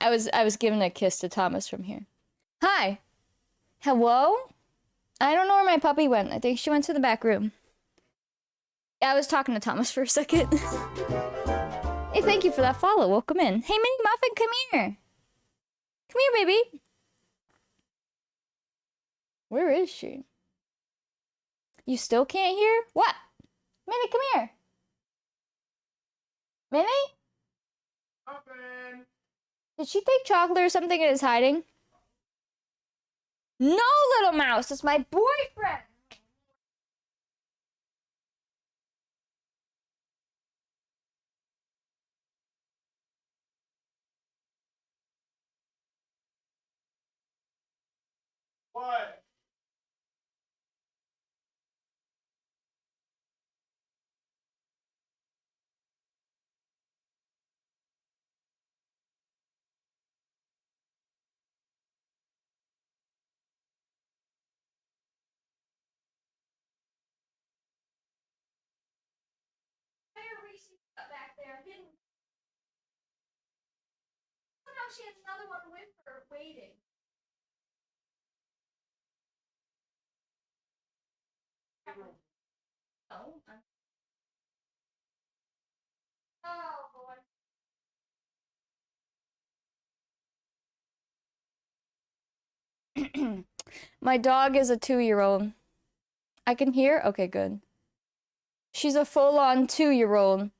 I was giving a kiss to Thomas from here. Hi. Hello? I don't know where my puppy went. I think she went to the back room. I was talking to Thomas for a second. Hey, thank you for that follow. Welcome in. Hey, Mini Muffin, come here. Come here, baby. Where is she? You still can't hear? What? Minnie, come here. Minnie? Muffin. Did she take chocolate or something and is hiding? No, little mouse. It's my boyfriend. What? Back there hidden. Oh, now she has another one with her waiting. Oh, boy. My dog is a 2-year-old. I can hear? Okay, good. She's a full-on 2-year-old.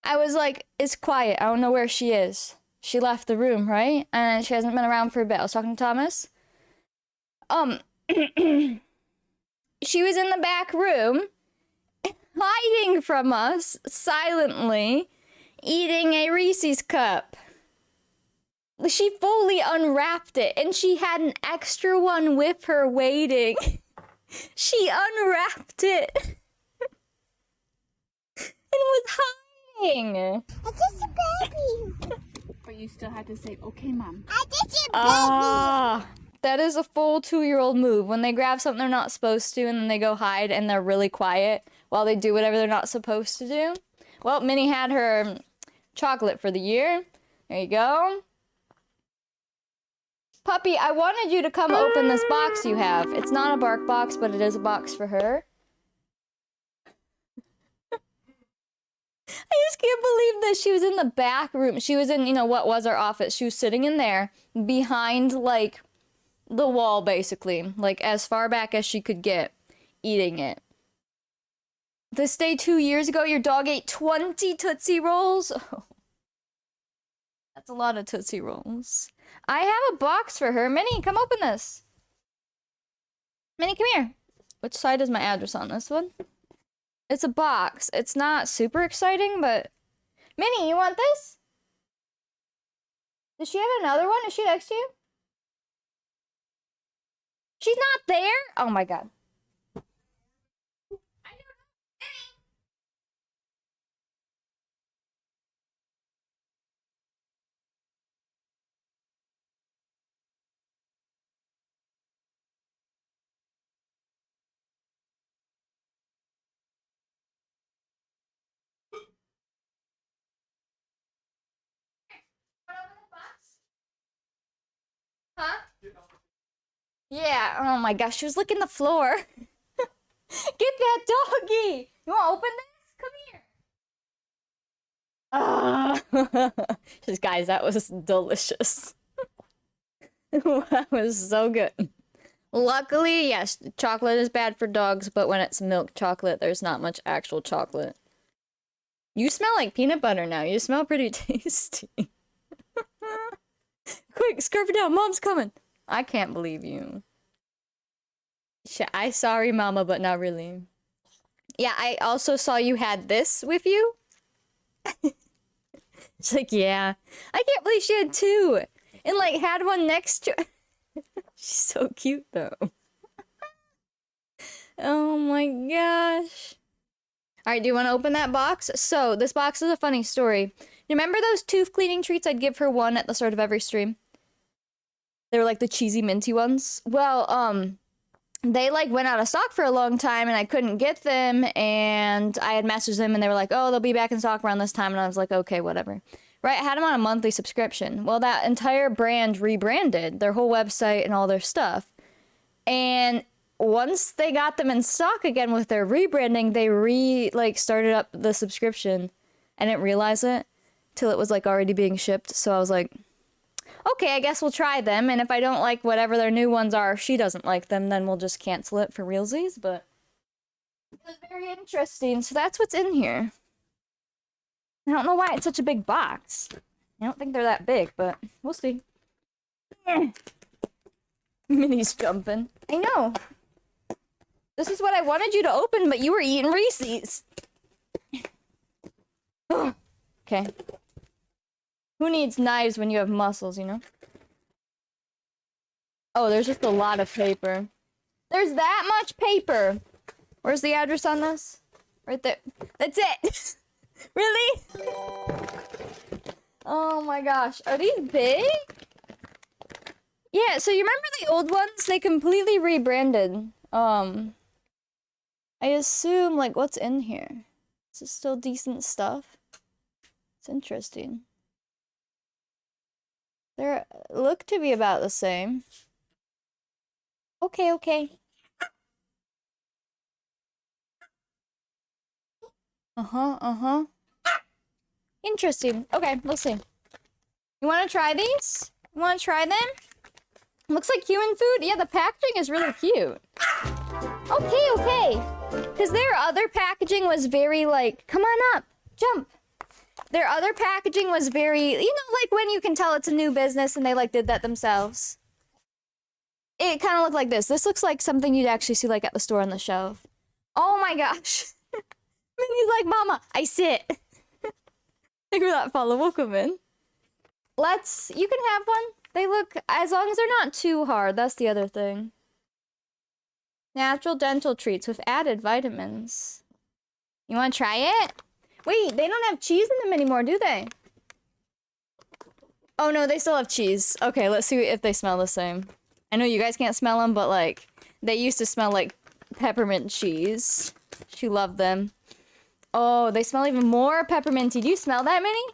I was like, it's quiet. I don't know where she is. She left the room, right? And she hasn't been around for a bit. I was talking to Thomas. She was in the back room, hiding from us, silently, eating a Reese's cup. She fully unwrapped it, and she had an extra one with her waiting. She unwrapped it. And was hiding. It's just a baby. But you still had to say, okay, Mom. I just a baby. Ah, that is a full 2-year-old move. When they grab something they're not supposed to and then they go hide and they're really quiet while they do whatever they're not supposed to do. Well, Minnie had her chocolate for the year. There you go. Puppy, I wanted you to come open this box you have. It's not a bark box, but it is a box for her. I just can't believe this. She was in the back room. She was in, what was our office. She was sitting in there behind, like, the wall, basically. Like, as far back as she could get, eating it. This day 2 years ago, your dog ate 20 Tootsie Rolls? Oh. That's a lot of Tootsie Rolls. I have a box for her. Minnie, come open this. Minnie, come here. Which side is my address on this one? It's a box. It's not super exciting, but... Minnie, you want this? Does she have another one? Is she next to you? She's not there? Oh my god. Huh? Yeah, oh my gosh, she was licking the floor. Get that doggy! You wanna open this? Come here. Just guys, that was delicious. That was so good. Luckily, yes, chocolate is bad for dogs, but when it's milk chocolate, there's not much actual chocolate. You smell like peanut butter now. You smell pretty tasty. Quick, scarf it down. Mom's coming. I can't believe you. Sorry, Mama, but not really. Yeah, I also saw you had this with you. She's like, yeah. I can't believe she had two. And, like, had one next to her. She's so cute, though. Oh my gosh. Alright, do you want to open that box? So, this box is a funny story. You remember those tooth cleaning treats? I'd give her one at the start of every stream. They were like the cheesy minty ones. Well, they like went out of stock for a long time and I couldn't get them, and I had messaged them and they were like, oh, they'll be back in stock around this time, and I was like, okay, whatever. right? I had them on a monthly subscription. Well, that entire brand rebranded their whole website and all their stuff. And once they got them in stock again with their rebranding, they started up the subscription. I didn't realize it till it was like already being shipped. So I was like, okay, I guess we'll try them. And if I don't like whatever their new ones are, if she doesn't like them, then we'll just cancel it for realsies. But it was very interesting. So that's what's in here. I don't know why it's such a big box. I don't think they're that big, but we'll see. Minnie's jumping. I know. This is what I wanted you to open, but you were eating Reese's. Okay. Who needs knives when you have muscles, you know? Oh, there's just a lot of paper. There's that much paper. Where's the address on this? Right there. That's it. Really? Oh my gosh. Are these big? Yeah, so you remember the old ones? They completely rebranded. I assume, like, what's in here? Is this still decent stuff? It's interesting. They look to be about the same. Okay, okay. Uh-huh. Interesting. Okay, let's see. You want to try these? You want to try them? Looks like human food. Yeah, the packaging is really cute. Okay. Because their other packaging was very like, come on up, jump. Their other packaging was very, you know, like when you can tell it's a new business and they like did that themselves. It kind of looked like this. This looks like something you'd actually see like at the store on the shelf. Oh my gosh. Minnie's like, Mama, I sit. Look at that follow. Welcome in. You can have one. They look, as long as they're not too hard. That's the other thing. Natural dental treats with added vitamins. You want to try it? Wait, they don't have cheese in them anymore, do they? Oh no, they still have cheese. Okay, let's see if they smell the same. I know you guys can't smell them, but like, they used to smell like peppermint cheese. She loved them. Oh, they smell even more pepperminty. Do you smell that, Minnie?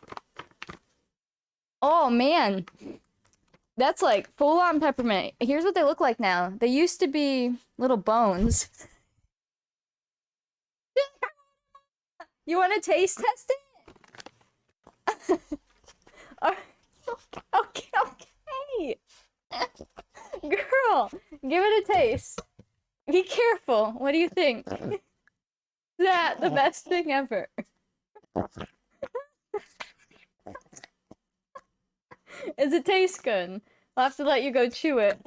Oh man. That's like full-on peppermint. Here's what they look like now. They used to be little bones. You want to taste test it? Okay. Girl, give it a taste. Be careful. What do you think? Is that the best thing ever? Does it taste good? I'll have to let you go chew it.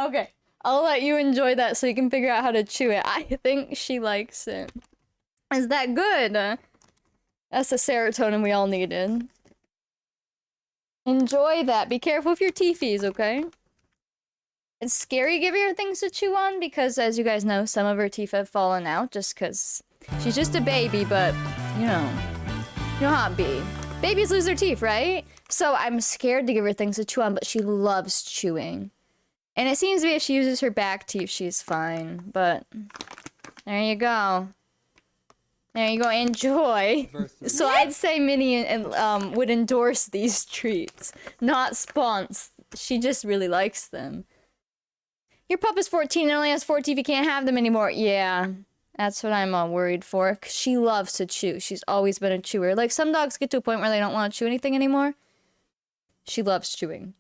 Okay, I'll let you enjoy that so you can figure out how to chew it. I think she likes it. Is that good? That's the serotonin we all needed. Enjoy that. Be careful with your teethies, okay? It's scary giving her things to chew on because, as you guys know, some of her teeth have fallen out just because she's just a baby, but, you know how it be. Babies lose their teeth, right? So I'm scared to give her things to chew on, but she loves chewing. And it seems to be if she uses her back teeth, she's fine. But there you go. There you go. Enjoy. So I'd say Minnie would endorse these treats, not sponsor. She just really likes them. Your pup is 14 and only has 4 teeth. You can't have them anymore. Yeah. That's what I'm worried for. 'Cause she loves to chew. She's always been a chewer. Like, some dogs get to a point where they don't want to chew anything anymore. She loves chewing.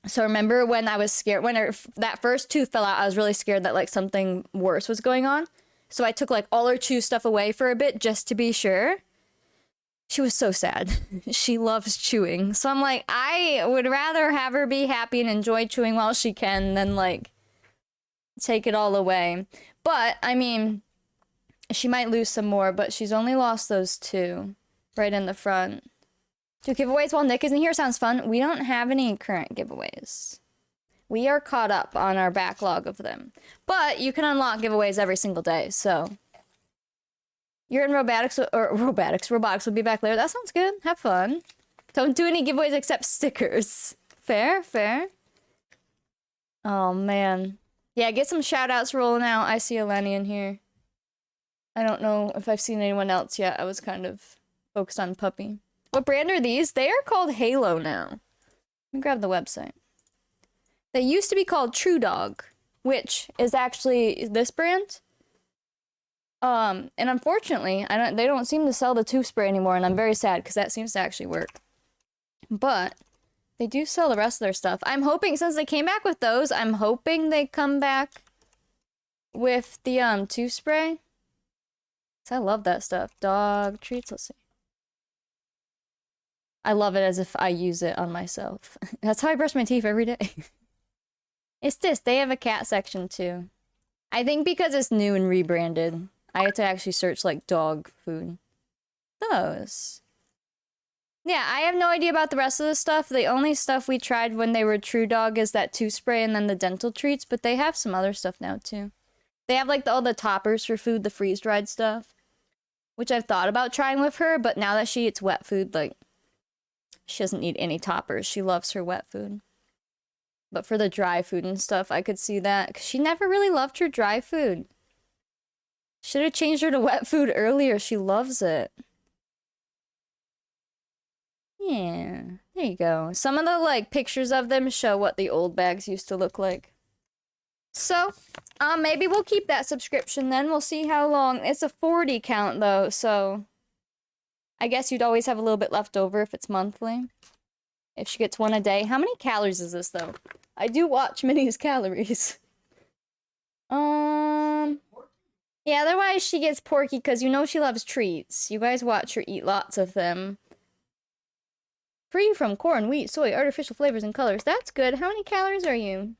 So remember when I was scared, when that first tooth fell out, I was really scared that, like, something worse was going on. So I took, like, all her chew stuff away for a bit just to be sure. She was so sad. She loves chewing. So I'm like, I would rather have her be happy and enjoy chewing while she can than, like, take it all away. But, I mean, she might lose some more, but she's only lost those 2 right in the front. 2 giveaways while Nick isn't here sounds fun. We don't have any current giveaways. We are caught up on our backlog of them. But you can unlock giveaways every single day, so. You're in robotics will be back later. That sounds good. Have fun. Don't do any giveaways except stickers. Fair. Oh, man. Yeah, get some shout outs rolling out. I see Eleni in here. I don't know if I've seen anyone else yet. I was kind of focused on puppy. What brand are these? They are called Halo now. Let me grab the website. They used to be called True Dog, which is actually this brand. And unfortunately, they don't seem to sell the tooth spray anymore, and I'm very sad because that seems to actually work. But they do sell the rest of their stuff. I'm hoping, since they came back with those, I'm hoping they come back with the tooth spray. 'Cause I love that stuff. Dog treats, let's see. I love it as if I use it on myself. That's how I brush my teeth every day. It's this. They have a cat section too. I think because it's new and rebranded, I had to actually search like dog food. Those. Yeah, I have no idea about the rest of the stuff. The only stuff we tried when they were True Dog is that tooth spray and then the dental treats, but they have some other stuff now too. They have like all the toppers for food, the freeze-dried stuff, which I've thought about trying with her, but now that she eats wet food, like, she doesn't need any toppers. She loves her wet food. But for the dry food and stuff, I could see that, because she never really loved her dry food. Should have changed her to wet food earlier. She loves it. Yeah, there you go. Some of the, like, pictures of them show what the old bags used to look like. So, maybe we'll keep that subscription then. We'll see how long. It's a 40 count, though, so I guess you'd always have a little bit left over if it's monthly. If she gets one a day. How many calories is this, though? I do watch Minnie's calories. Yeah, otherwise she gets porky because you know she loves treats. You guys watch her eat lots of them. Free from corn, wheat, soy, artificial flavors, and colors. That's good. How many calories are you?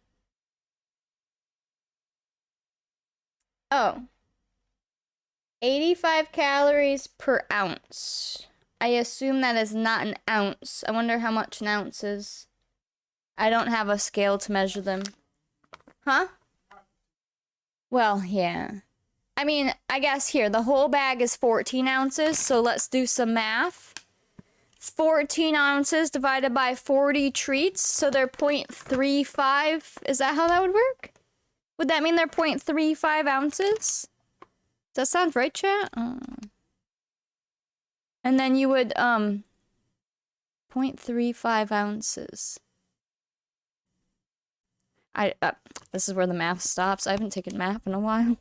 Oh. 85 calories per ounce. I assume that is not an ounce. I wonder how much an ounce is. I don't have a scale to measure them. Huh? Well, yeah. I mean, I guess here, the whole bag is 14 ounces, so let's do some math. 14 ounces divided by 40 treats, so they're 0.35. Is that how that would work? Would that mean they're 0.35 ounces? Does that sound right, chat? And then you would, 0.35 ounces. This is where the math stops. I haven't taken math in a while.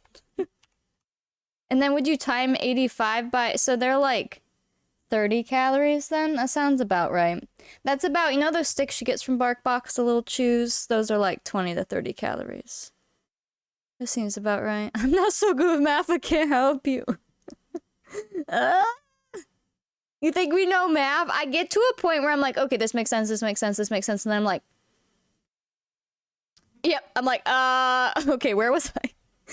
And then would you time 85 by, so they're like 30 calories then? That sounds about right. That's about, you know those sticks she gets from BarkBox, the little chews? Those are like 20 to 30 calories. This seems about right. I'm not so good with math, I can't help you. You think we know math? I get to a point where I'm like, okay, this makes sense, this makes sense, this makes sense, and then I'm like, yep, I'm like, okay, where was I?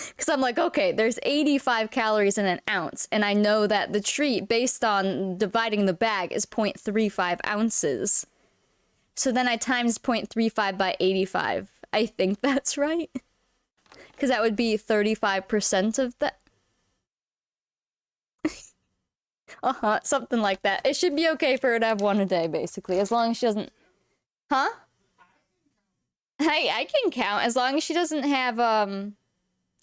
Because I'm like, okay, there's 85 calories in an ounce, and I know that the treat, based on dividing the bag, is 0.35 ounces. So then I times 0.35 by 85. I think that's right. Because that would be 35% of that. Something like that. It should be okay for her to have one a day, basically, as long as she doesn't... Huh? Hey, I can count, as long as she doesn't have,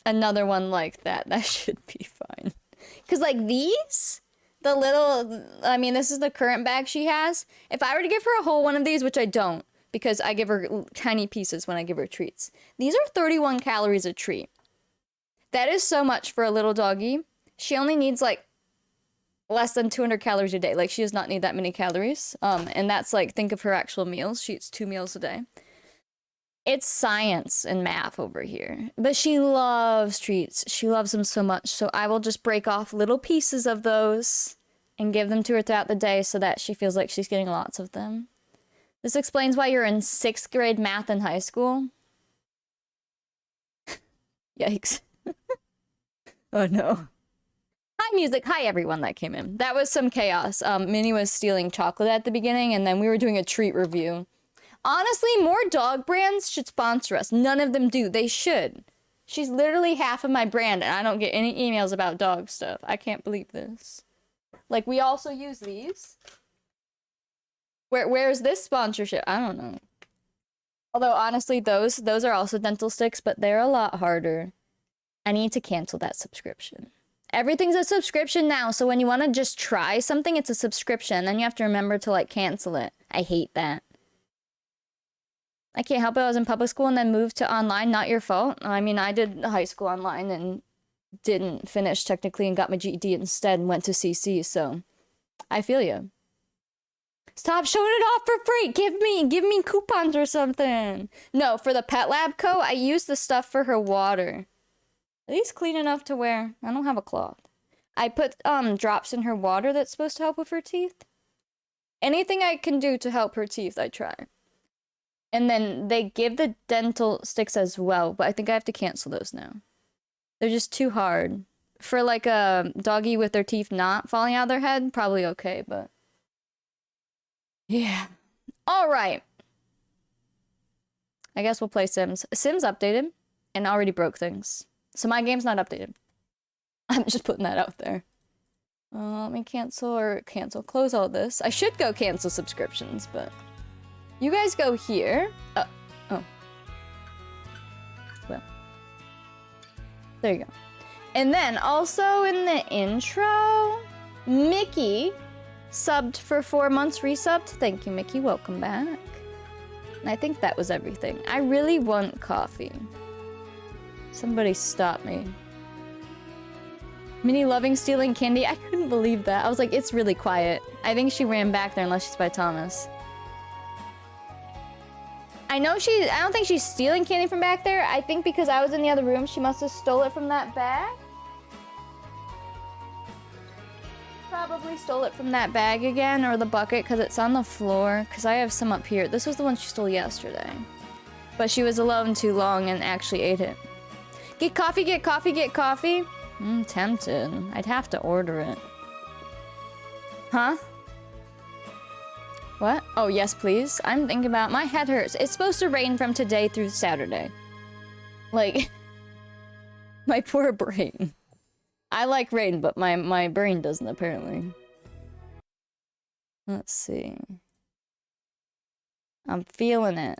another one like that. That should be fine. Because, like, these... The little... I mean, this is the current bag she has. If I were to give her a whole one of these, which I don't, because I give her tiny pieces when I give her treats. These are 31 calories a treat. That is so much for a little doggy. She only needs, like, less than 200 calories a day. Like, she does not need that many calories. And that's, like, think of her actual meals. She eats 2 meals a day. It's science and math over here. But she loves treats. She loves them so much. So I will just break off little pieces of those and give them to her throughout the day so that she feels like she's getting lots of them. This explains why you're in 6th grade math in high school. Yikes. Oh no. Hi music, hi everyone that came in. That was some chaos. Minnie was stealing chocolate at the beginning and then we were doing a treat review. Honestly, more dog brands should sponsor us. None of them do. They should. She's literally half of my brand and I don't get any emails about dog stuff. I can't believe this. Like, we also use these. Where's this sponsorship? I don't know. Although, honestly, those are also dental sticks, but they're a lot harder. I need to cancel that subscription. Everything's a subscription now, so when you want to just try something, it's a subscription. Then you have to remember to, like, cancel it. I hate that. I can't help it. I was in public school and then moved to online. Not your fault. I mean, I did high school online and didn't finish technically and got my GED instead and went to CC, so I feel you. Stop showing it off for free. Give me coupons or something. No, for the Pet Lab Co, I used the stuff for her water. Are these clean enough to wear? I don't have a cloth. I put drops in her water that's supposed to help with her teeth. Anything I can do to help her teeth, I try. And then they give the dental sticks as well, but I think I have to cancel those now. They're just too hard. For like a doggy with their teeth not falling out of their head, probably okay, but... yeah. Alright. I guess we'll play Sims. Sims updated and already broke things. So my game's not updated. I'm just putting that out there. Let me close all this. I should go cancel subscriptions, but... you guys go here. Oh. Well. There you go. And then also in the intro, Mickey subbed for 4 months, resubbed. Thank you, Mickey. Welcome back. And I think that was everything. I really want coffee. Somebody stop me. Minnie loving stealing candy. I couldn't believe that. I was like, it's really quiet. I think she ran back there unless she's by Thomas. I don't think she's stealing candy from back there. I think because I was in the other room, she must have stole it from that bag. Probably stole it from that bag again, or the bucket, because it's on the floor. Because I have some up here. This was the one she stole yesterday. But she was alone too long and actually ate it. Get coffee, get coffee, get coffee. Tempted. I'd have to order it. Huh? What? Oh, yes, please. I'm thinking about... my head hurts. It's supposed to rain from today through Saturday. Like... my poor brain. I like rain, but my brain doesn't, apparently. Let's see. I'm feeling it.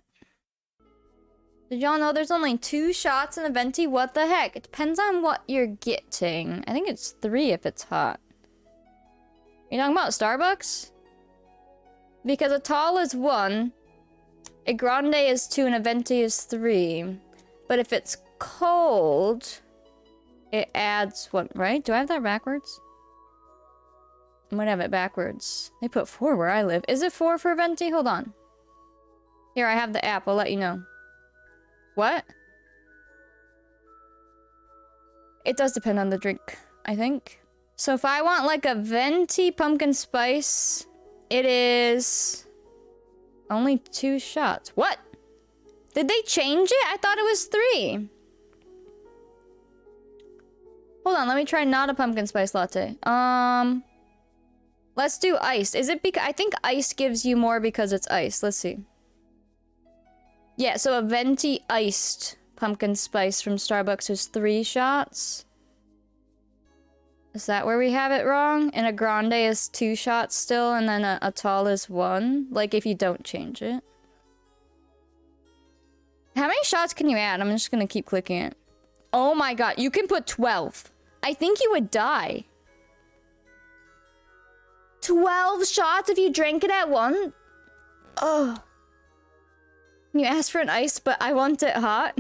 Did y'all know there's only 2 shots in a venti? What the heck? It depends on what you're getting. I think it's 3 if it's hot. Are you talking about Starbucks? Because a tall is 1, a grande is 2, and a venti is 3. But if it's cold, it adds 1, right? Do I have that backwards? I might have it backwards. They put 4 where I live. Is it 4 for a venti? Hold on. Here, I have the app. I'll let you know. What? It does depend on the drink, I think. So if I want like a venti pumpkin spice, it is only 2 shots. What? Did they change it? I thought it was 3. Hold on, let me try not a pumpkin spice latte. Let's do ice. Is it because I think ice gives you more because it's ice. Let's see. Yeah, so a venti iced pumpkin spice from Starbucks is 3 shots. Is that where we have it wrong? And a grande is 2 shots still, and then a tall is 1. Like, if you don't change it. How many shots can you add? I'm just gonna keep clicking it. Oh my god, you can put 12. I think you would die. 12 shots if you drank it at once? Oh. You asked for an ice, but I want it hot.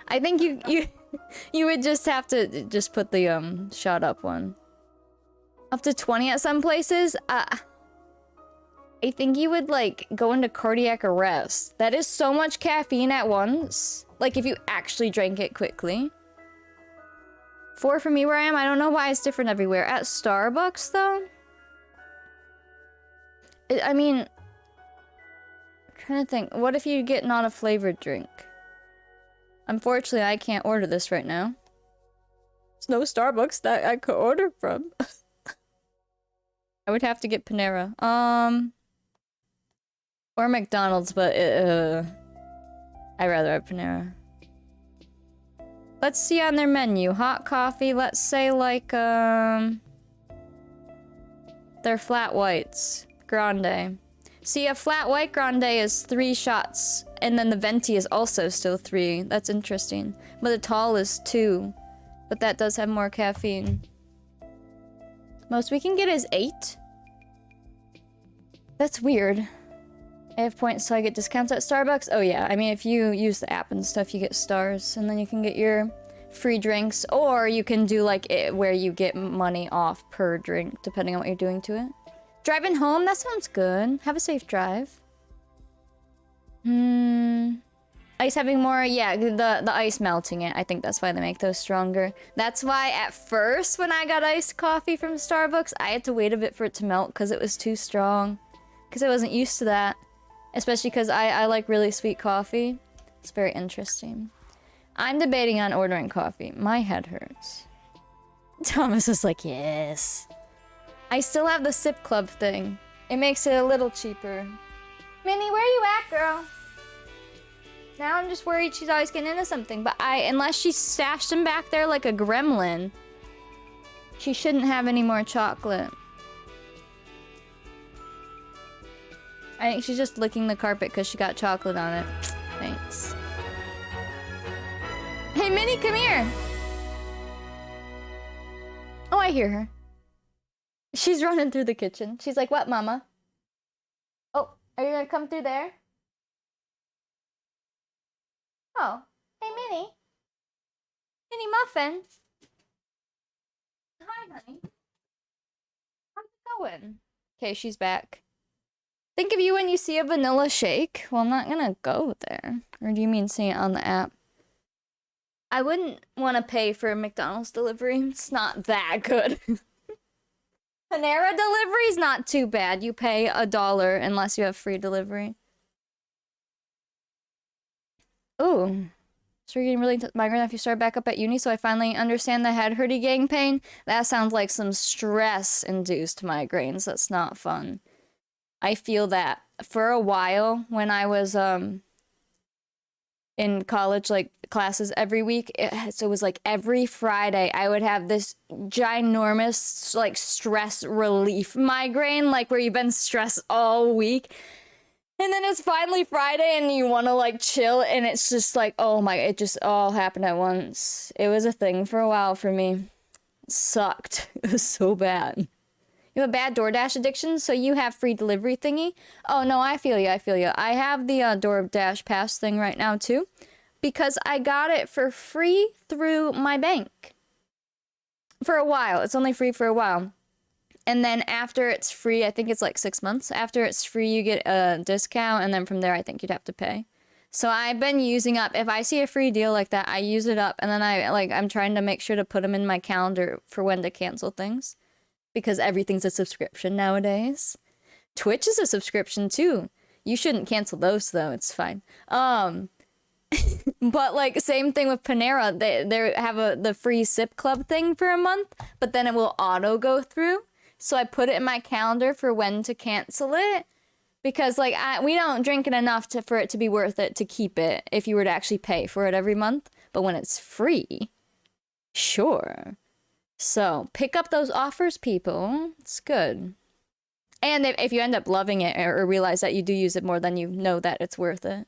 I think you would just have to just put the shot up one. Up to 20 at some places? I think you would like go into cardiac arrest. That is so much caffeine at once. Like if you actually drank it quickly. 4 for me where I am. I don't know why it's different everywhere. At Starbucks though? I mean, I'm trying to think. What if you get not a flavored drink? Unfortunately, I can't order this right now. There's no Starbucks that I could order from. I would have to get Panera. Or McDonald's, but I'd rather have Panera. Let's see on their menu. Hot coffee, let's say like, their flat whites. Grande. See, a flat white grande is 3 shots, and then the venti is also still 3. That's interesting. But the tall is 2. But that does have more caffeine. Most we can get is 8. That's weird. I have points so I get discounts at Starbucks. Oh yeah, I mean if you use the app and stuff, you get stars, and then you can get your free drinks, or you can do like it where you get money off per drink, depending on what you're doing to it. Driving home, that sounds good. Have a safe drive. Ice having more, yeah, the ice melting it. I think that's why they make those stronger. That's why at first when I got iced coffee from Starbucks, I had to wait a bit for it to melt because it was too strong. Because I wasn't used to that. Especially because I like really sweet coffee. It's very interesting. I'm debating on ordering coffee. My head hurts. Thomas is like, yes. I still have the sip club thing. It makes it a little cheaper. Minnie, where you at, girl? Now I'm just worried she's always getting into something. But unless she stashed them back there like a gremlin, she shouldn't have any more chocolate. I think she's just licking the carpet because she got chocolate on it. Thanks. Hey, Minnie, come here. Oh, I hear her. She's running through the kitchen. She's like, what, Mama? Oh, are you gonna come through there? Oh, hey, Minnie. Minnie Muffin. Hi, honey. How's it going? Okay, she's back. Think of you when you see a vanilla shake. Well, I'm not gonna go there. Or do you mean seeing it on the app? I wouldn't want to pay for a McDonald's delivery. It's not that good. Panera delivery's not too bad. You pay $1 unless you have free delivery. Ooh. So you're getting really migraine after you start back up at uni, so I finally understand the head hurty gang pain. That sounds like some stress-induced migraines. That's not fun. I feel that. For a while, when I was in college, like classes every week, so it was like every Friday I would have this ginormous like stress relief migraine, like where you've been stressed all week, and then it's finally Friday and you want to like chill, and it's just like, oh my, it just all happened at once. It was a thing for a while for me. It sucked. It was so bad. You have a bad DoorDash addiction, so you have free delivery thingy? Oh, no, I feel you, I feel you. I have the DoorDash Pass thing right now, too, because I got it for free through my bank. For a while. It's only free for a while. And then after it's free, I think it's like 6 months. After it's free, you get a discount, and then from there, I think you'd have to pay. So I've been using up, if I see a free deal like that, I use it up, and then I'm trying to make sure to put them in my calendar for when to cancel things. Because everything's a subscription nowadays. Twitch is a subscription too. You shouldn't cancel those though, it's fine. But like same thing with Panera. They have the free sip club thing for a month, but then it will auto go through. So I put it in my calendar for when to cancel it. Because like we don't drink it enough for it to be worth it to keep it if you were to actually pay for it every month. But when it's free, sure. So, pick up those offers, people. It's good. And if you end up loving it or realize that you do use it more, then you know that it's worth it.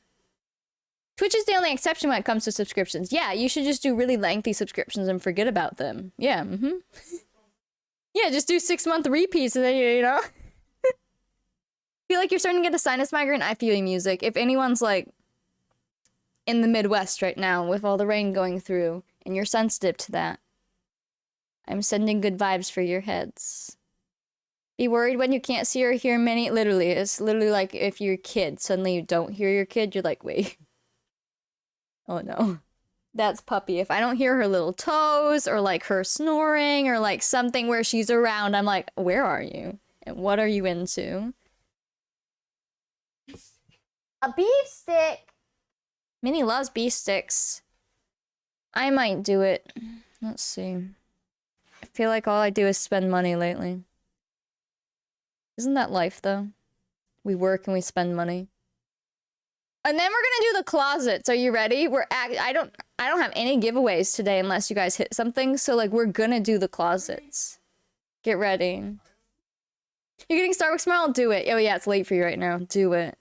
Twitch is the only exception when it comes to subscriptions. Yeah, you should just do really lengthy subscriptions and forget about them. Yeah, Yeah, just do 6-month repeats and then, you know? Feel like you're starting to get a sinus migraine? I feel you, music. If anyone's, like, in the Midwest right now with all the rain going through and you're sensitive to that, I'm sending good vibes for your heads. Be worried when you can't see or hear Minnie. Literally, it's literally like if your kid, suddenly you don't hear your kid, you're like, wait. Oh no. That's Puppy. If I don't hear her little toes or like her snoring or like something where she's around, I'm like, where are you? And what are you into? A beef stick. Minnie loves beef sticks. I might do it. Let's see. I feel like all I do is spend money lately. Isn't that life, though? We work and we spend money. And then we're gonna do the closets. Are you ready? I don't have any giveaways today unless you guys hit something. So like we're gonna do the closets. Get ready. You're getting Starbucks tomorrow? Do it. Oh yeah, it's late for you right now. Do it.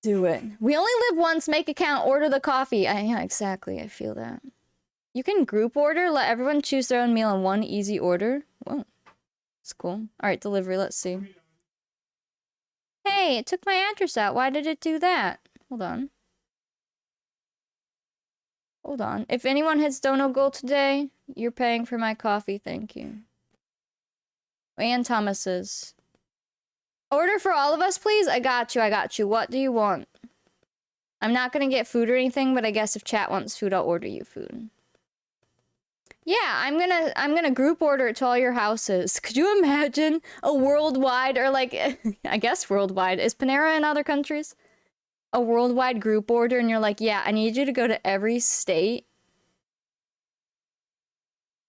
Do it. We only live once. Make a count. Order the coffee. Yeah, exactly. I feel that. You can group order, let everyone choose their own meal in one easy order. Whoa. It's cool. Alright, delivery, let's see. Hey, it took my address out. Why did it do that? Hold on. Hold on. If anyone hits Dono Gold today, you're paying for my coffee, thank you. And Thomas's. Order for all of us, please? I got you, I got you. What do you want? I'm not gonna get food or anything, but I guess if chat wants food, I'll order you food. Yeah, I'm gonna group order it to all your houses. Could you imagine a worldwide, or like, I guess worldwide, is Panera in other countries? A worldwide group order and you're like, yeah, I need you to go to every state.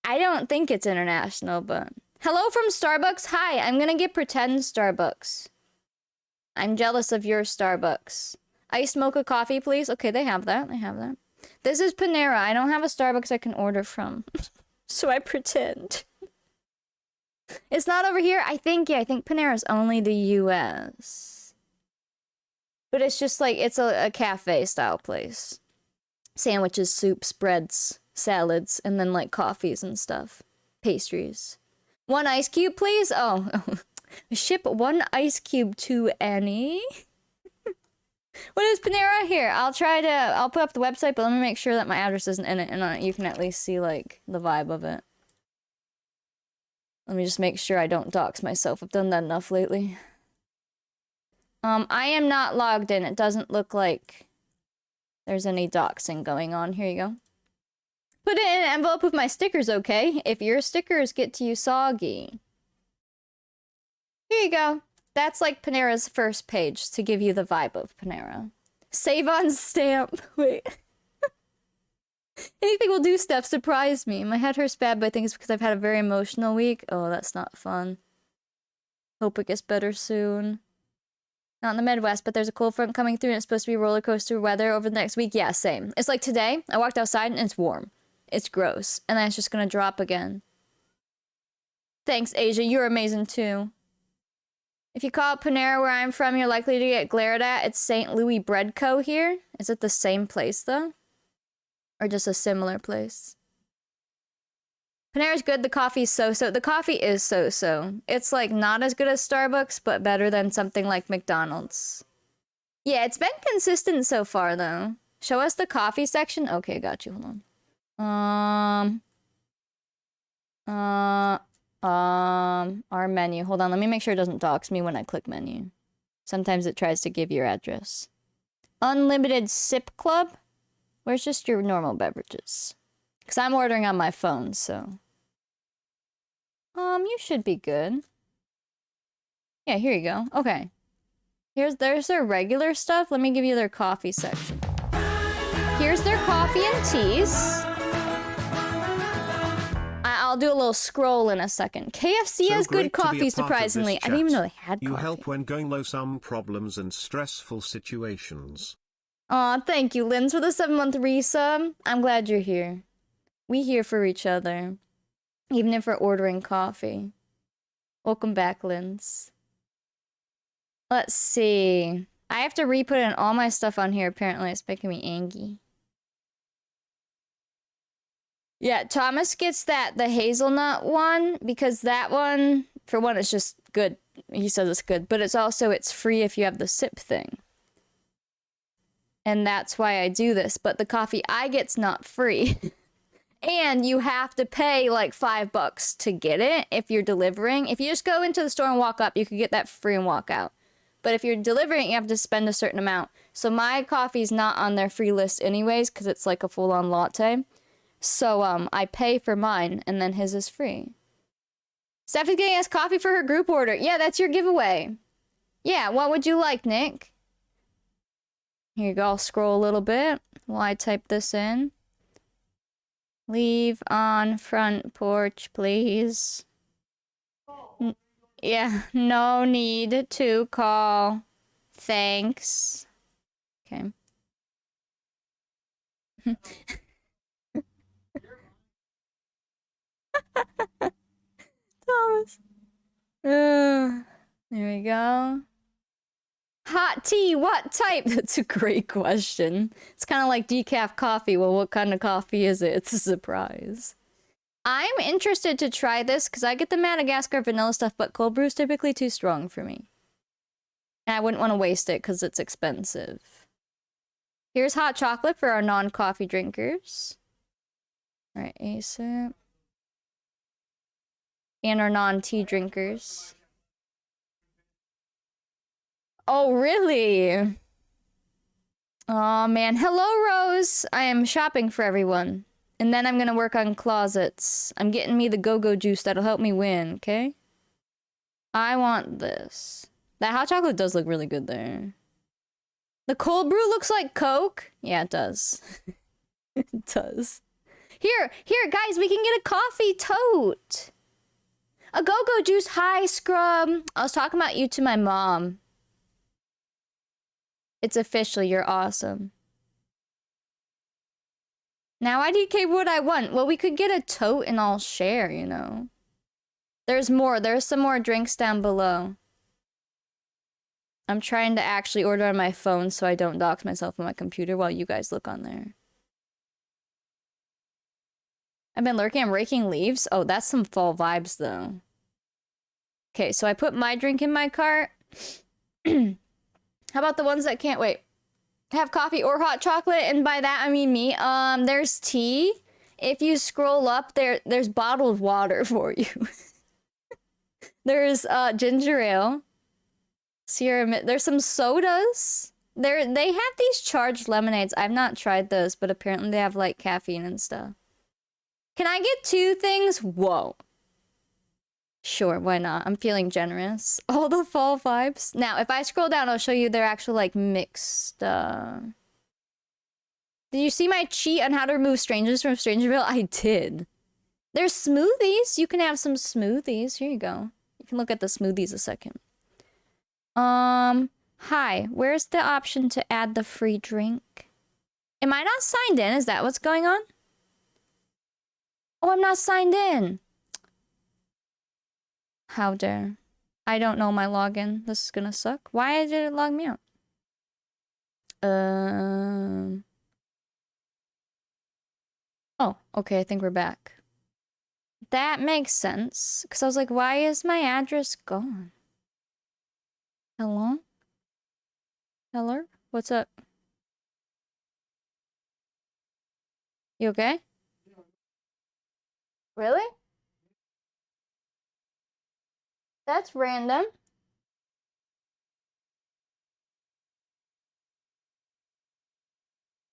I don't think it's international, but... Hello from Starbucks? Hi, I'm gonna get pretend Starbucks. I'm jealous of your Starbucks. Iced mocha coffee, please. Okay, they have that. They have that. This is Panera. I don't have a Starbucks I can order from. So I pretend. It's not over here? I think Panera's only the US. But it's just like, it's a cafe style place. Sandwiches, soups, breads, salads, and then like coffees and stuff. Pastries. 1 ice cube, please? Oh. Ship 1 ice cube to Annie. What is Panera? Here, I'll put up the website, but let me make sure that my address isn't in it, and you can at least see, like, the vibe of it. Let me just make sure I don't dox myself. I've done that enough lately. I am not logged in. It doesn't look like there's any doxing going on. Here you go. Put it in an envelope with my stickers, okay? If your stickers get to you soggy. Here you go. That's like Panera's first page to give you the vibe of Panera. Save on stamp. Wait. Anything will do, Steph. Surprise me. My head hurts bad, but I think it's because I've had a very emotional week. Oh, that's not fun. Hope it gets better soon. Not in the Midwest, but there's a cold front coming through and it's supposed to be roller coaster weather over the next week. Yeah, same. It's like today, I walked outside and it's warm. It's gross. And then it's just gonna drop again. Thanks, Asia. You're amazing too. If you call it Panera where I'm from, you're likely to get glared at. It's St. Louis Bread Co. here. Is it the same place, though? Or just a similar place? Panera's good. The coffee's so-so. The coffee is so-so. It's, like, not as good as Starbucks, but better than something like McDonald's. Yeah, it's been consistent so far, though. Show us the coffee section. Okay, got you. Hold on. Our menu. Hold on, let me make sure it doesn't dox me when I click menu. Sometimes it tries to give your address. Unlimited Sip Club? Where's just your normal beverages? Because I'm ordering on my phone, so... you should be good. Yeah, here you go. Okay. There's their regular stuff. Let me give you their coffee section. Here's their coffee and teas. I'll do a little scroll in a second. KFC has good coffee, surprisingly. I didn't even know they had coffee. You help when going low some problems and stressful situations. Aw, thank you, Linz, for the 7-month resub. I'm glad you're here. We here for each other. Even if we're ordering coffee. Welcome back, Linz. Let's see. I have to re-put in all my stuff on here, apparently. It's making me angry. Yeah, Thomas gets the hazelnut one, because that one, for one, it's just good. He says it's good, but it's free if you have the sip thing. And that's why I do this, but the coffee I get's not free. And you have to pay like $5 to get it if you're delivering. If you just go into the store and walk up, you could get that for free and walk out. But if you're delivering, you have to spend a certain amount. So my coffee's not on their free list anyways, because it's like a full-on latte. So, I pay for mine, and then his is free. Stephanie's getting us coffee for her group order. Yeah, that's your giveaway. Yeah, what would you like, Nick? Here you go, I'll scroll a little bit while I type this in. Leave on front porch, please. Yeah, no need to call. Thanks. Okay. Thomas. There we go. Hot tea, what type? That's a great question. It's kind of like decaf coffee. Well, what kind of coffee is it? It's a surprise. I'm interested to try this because I get the Madagascar vanilla stuff, but cold brew is typically too strong for me. And I wouldn't want to waste it because it's expensive. Here's hot chocolate for our non-coffee drinkers. All right, ASAP. And our non-tea drinkers. Oh, really? Oh, man. Hello, Rose. I am shopping for everyone. And then I'm gonna work on closets. I'm getting me the go-go juice that'll help me win, okay? I want this. That hot chocolate does look really good there. The cold brew looks like Coke. Yeah, it does. It does. Here, guys, we can get a coffee tote. A go-go juice. Hi, Scrub. I was talking about you to my mom. It's official. You're awesome. Now IDK what I want. Well, we could get a tote and all share, you know. There's more. There's some more drinks down below. I'm trying to actually order on my phone so I don't dox myself on my computer while you guys look on there. I've been lurking. I'm raking leaves. Oh, that's some fall vibes, though. Okay, so I put my drink in my cart. How about the ones that can't wait? Have coffee or hot chocolate, and by that I mean me. There's tea. If you scroll up, there's bottled water for you. There's ginger ale. Sierra, there's some sodas. They have these charged lemonades. I've not tried those, but apparently they have like caffeine and stuff. Can I get 2 things? Whoa. Sure, why not? I'm feeling generous. All the fall vibes. Now, if I scroll down, I'll show you they're actually like mixed. Did you see my cheat on how to remove strangers from Strangerville? I did. There's smoothies. You can have some smoothies. Here you go. You can look at the smoothies a second. Hi. Where's the option to add the free drink? Am I not signed in? Is that what's going on? Oh, I'm not signed in. How dare. I don't know my login. This is gonna suck. Why did it log me out? Oh, okay, I think we're back. That makes sense. Because I was like, why is my address gone? Hello? Hello? What's up? You okay? Really? That's random.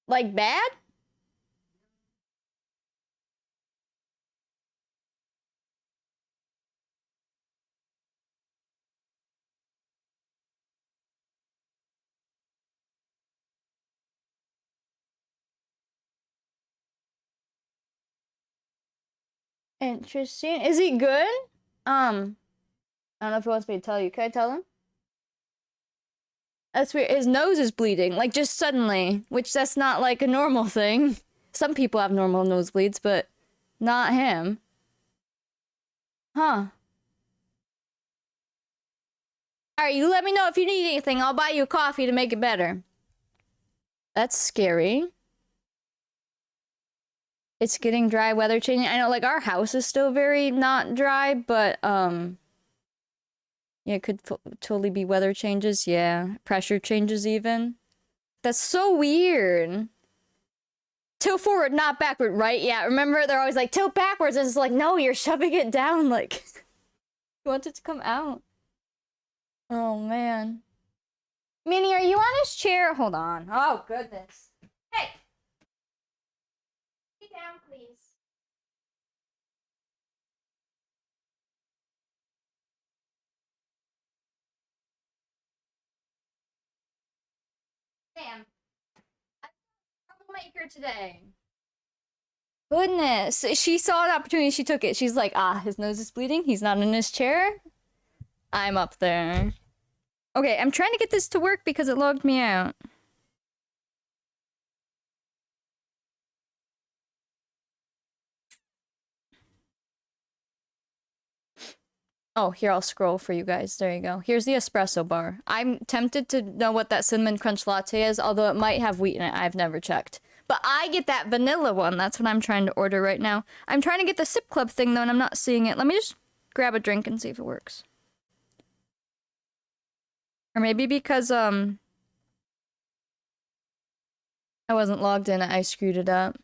Like bad? Interesting. Is he good? I don't know if he wants me to tell you. Can I tell him? That's weird. His nose is bleeding, like just suddenly, which that's not like a normal thing. Some people have normal nosebleeds, but not him. Huh. Alright, you let me know if you need anything. I'll buy you a coffee to make it better. That's scary. It's getting dry, weather changing. I know, like, our house is still very not dry, but, yeah, it could totally be weather changes. Yeah, pressure changes even. That's so weird. Tilt forward, not backward, right? Yeah, remember, they're always like, tilt backwards. And it's like, no, you're shoving it down, like, you want it to come out. Oh, man. Minnie, are you on his chair? Hold on. Oh, goodness. Hey! Sit down, please. Sam. I'm a troublemaker today. Goodness. She saw an opportunity, she took it. She's like, ah, his nose is bleeding. He's not in his chair. I'm up there. Okay, I'm trying to get this to work because it logged me out. Oh, here, I'll scroll for you guys. There you go. Here's the espresso bar. I'm tempted to know what that cinnamon crunch latte is, although it might have wheat in it. I've never checked. But I get that vanilla one. That's what I'm trying to order right now. I'm trying to get the Sip Club thing, though, and I'm not seeing it. Let me just grab a drink and see if it works. Or maybe because, I wasn't logged in, I screwed it up.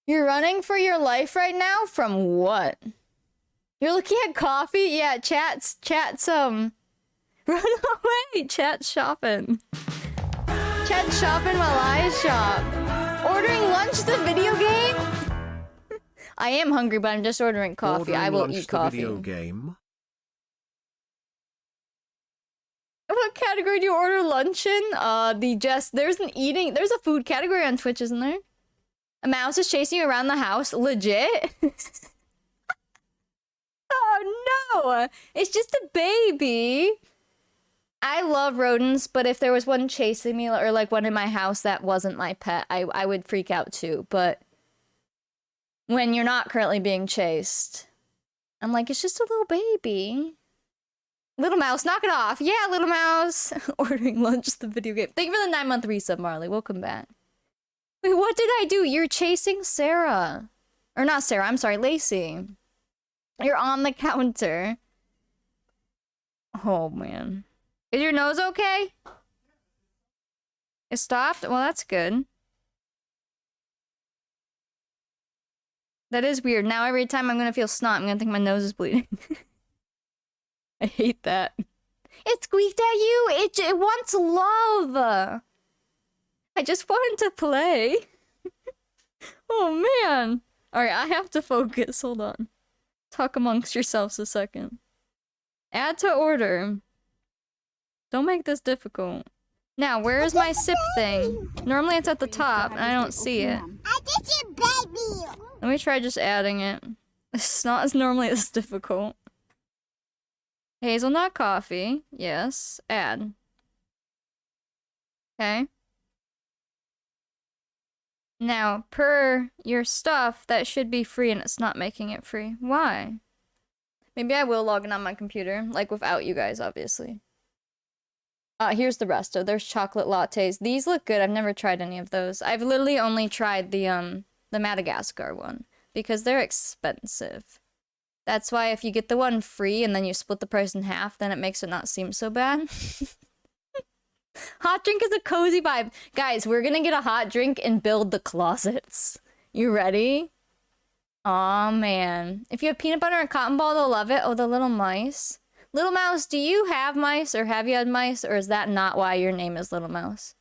You're running for your life right now? From what? You're looking at coffee? Yeah, chat's, run away! Chat's shopping. Chat's shopping while I shop. Ordering lunch the video game? I am hungry, but I'm just ordering coffee. I will eat coffee. Video game? What category do you order lunch in? There's a food category on Twitch, isn't there? A mouse is chasing you around the house? Legit? Oh no! It's just a baby! I love rodents, but if there was one chasing me, or like one in my house that wasn't my pet, I would freak out too. But when you're not currently being chased, I'm like, it's just a little baby. Little mouse, knock it off. Yeah, little mouse. Ordering lunch, the video game. Thank you for the 9-month resub, Marley. Welcome back. Wait, what did I do? You're chasing Sarah. Or not Sarah, I'm sorry, Lacey. You're on the counter. Oh, man. Is your nose okay? It stopped? Well, that's good. That is weird. Now every time I'm gonna feel snot, I'm gonna think my nose is bleeding. I hate that. It squeaked at you! It wants love! I just wanted to play. Oh, man. Alright, I have to focus. Hold on. Talk amongst yourselves a second. Add to order. Don't make this difficult. Now, where is my sip thing? Normally it's at the top, and I don't see it. I just a baby. Let me try just adding it. It's not as normally this difficult. Hazelnut coffee. Yes. Add. Okay. Now, per your stuff, that should be free, and it's not making it free. Why? Maybe I will log in on my computer, like without you guys, obviously. Here's the rest. So there's chocolate lattes. These look good. I've never tried any of those. I've literally only tried the Madagascar one because they're expensive. That's why if you get the one free and then you split the price in half, then it makes it not seem so bad. Hot drink is a cozy vibe. Guys, we're gonna get a hot drink and build the closets. You ready? Aw, man. If you have peanut butter and cotton ball, they'll love it. Oh, the little mice. Little Mouse, do you have mice, or have you had mice, or is that not why your name is Little Mouse?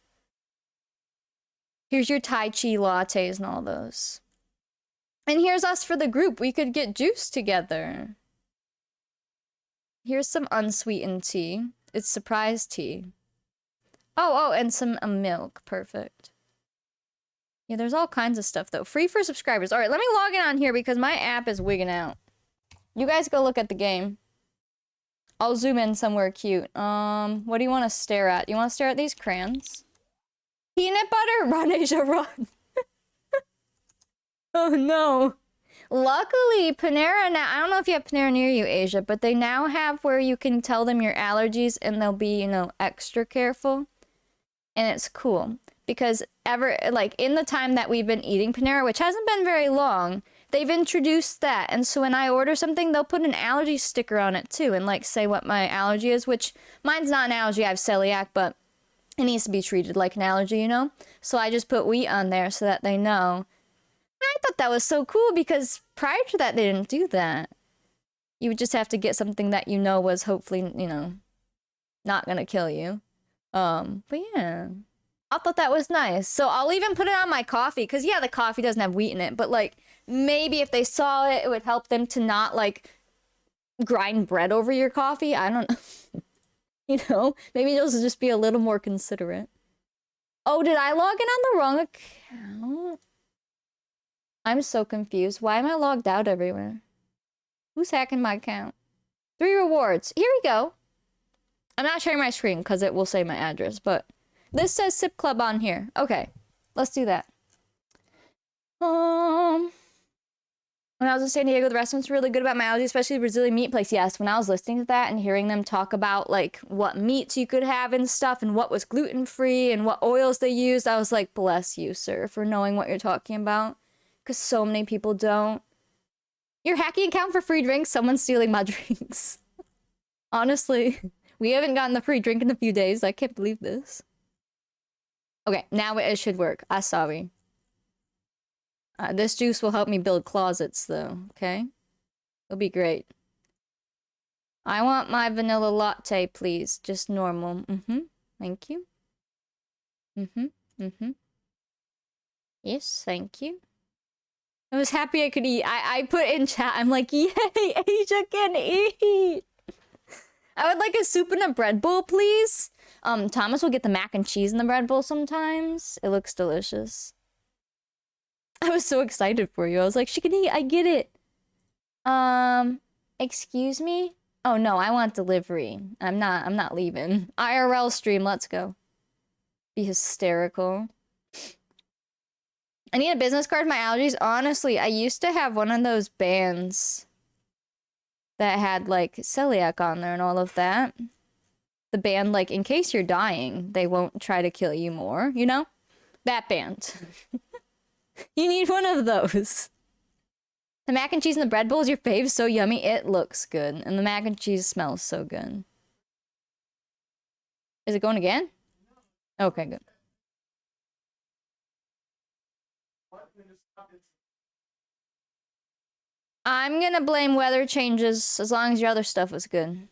Here's your Tai Chi lattes and all those. And here's us for the group. We could get juice together. Here's some unsweetened tea. It's surprise tea. Oh, and some milk. Perfect. Yeah, there's all kinds of stuff, though. Free for subscribers. All right, let me log in on here because my app is wigging out. You guys go look at the game. I'll zoom in somewhere cute. What do you want to stare at? You want to stare at these crayons? Peanut butter? Run, Asia, run. Oh, no. Luckily, Panera now... I don't know if you have Panera near you, Asia, but they now have where you can tell them your allergies and they'll be, you know, extra careful. And it's cool. Because in the time that we've been eating Panera, which hasn't been very long... They've introduced that, and so when I order something, they'll put an allergy sticker on it too, and like say what my allergy is, which mine's not an allergy, I have celiac, but it needs to be treated like an allergy, you know? So I just put wheat on there so that they know. I thought that was so cool because prior to that, they didn't do that. You would just have to get something that you know was hopefully, you know, not gonna kill you. But yeah. I thought that was nice. So I'll even put it on my coffee, because yeah, the coffee doesn't have wheat in it, but like, maybe if they saw it, it would help them to not, like, grind bread over your coffee. I don't know. You know? Maybe they'll just be a little more considerate. Oh, did I log in on the wrong account? I'm so confused. Why am I logged out everywhere? Who's hacking my account? 3 rewards. Here we go. I'm not sharing my screen because it will say my address, but this says Sip Club on here. Okay, let's do that. When I was in San Diego, the restaurants were really good about my allergies, especially the Brazilian meat place. Yes, when I was listening to that and hearing them talk about like what meats you could have and stuff and what was gluten-free and what oils they used, I was like, bless you, sir, for knowing what you're talking about. Because so many people don't. You're hacking account for free drinks, someone's stealing my drinks. Honestly, we haven't gotten the free drink in a few days. I can't believe this. Okay, now it should work. I'm sorry. This juice will help me build closets, though, okay? It'll be great. I want my vanilla latte, please. Just normal. Thank you. Yes, thank you. I was happy I could eat. I put in chat, I'm like, yay, Asia can eat! I would like a soup and a bread bowl, please. Thomas will get the mac and cheese in the bread bowl sometimes. It looks delicious. I was so excited for you. I was like, she can eat, I get it. Excuse me? Oh no, I want delivery. I'm not leaving. IRL stream, let's go. Be hysterical. I need a business card for my allergies. Honestly, I used to have one of those bands that had like celiac on there and all of that. The band, like, in case you're dying, they won't try to kill you more, you know? That band. You need one of those. The mac and cheese and the bread bowl is your fave. So yummy. It looks good. And the mac and cheese smells so good. Is it going again? Okay, good. I'm gonna blame weather changes as long as your other stuff was good.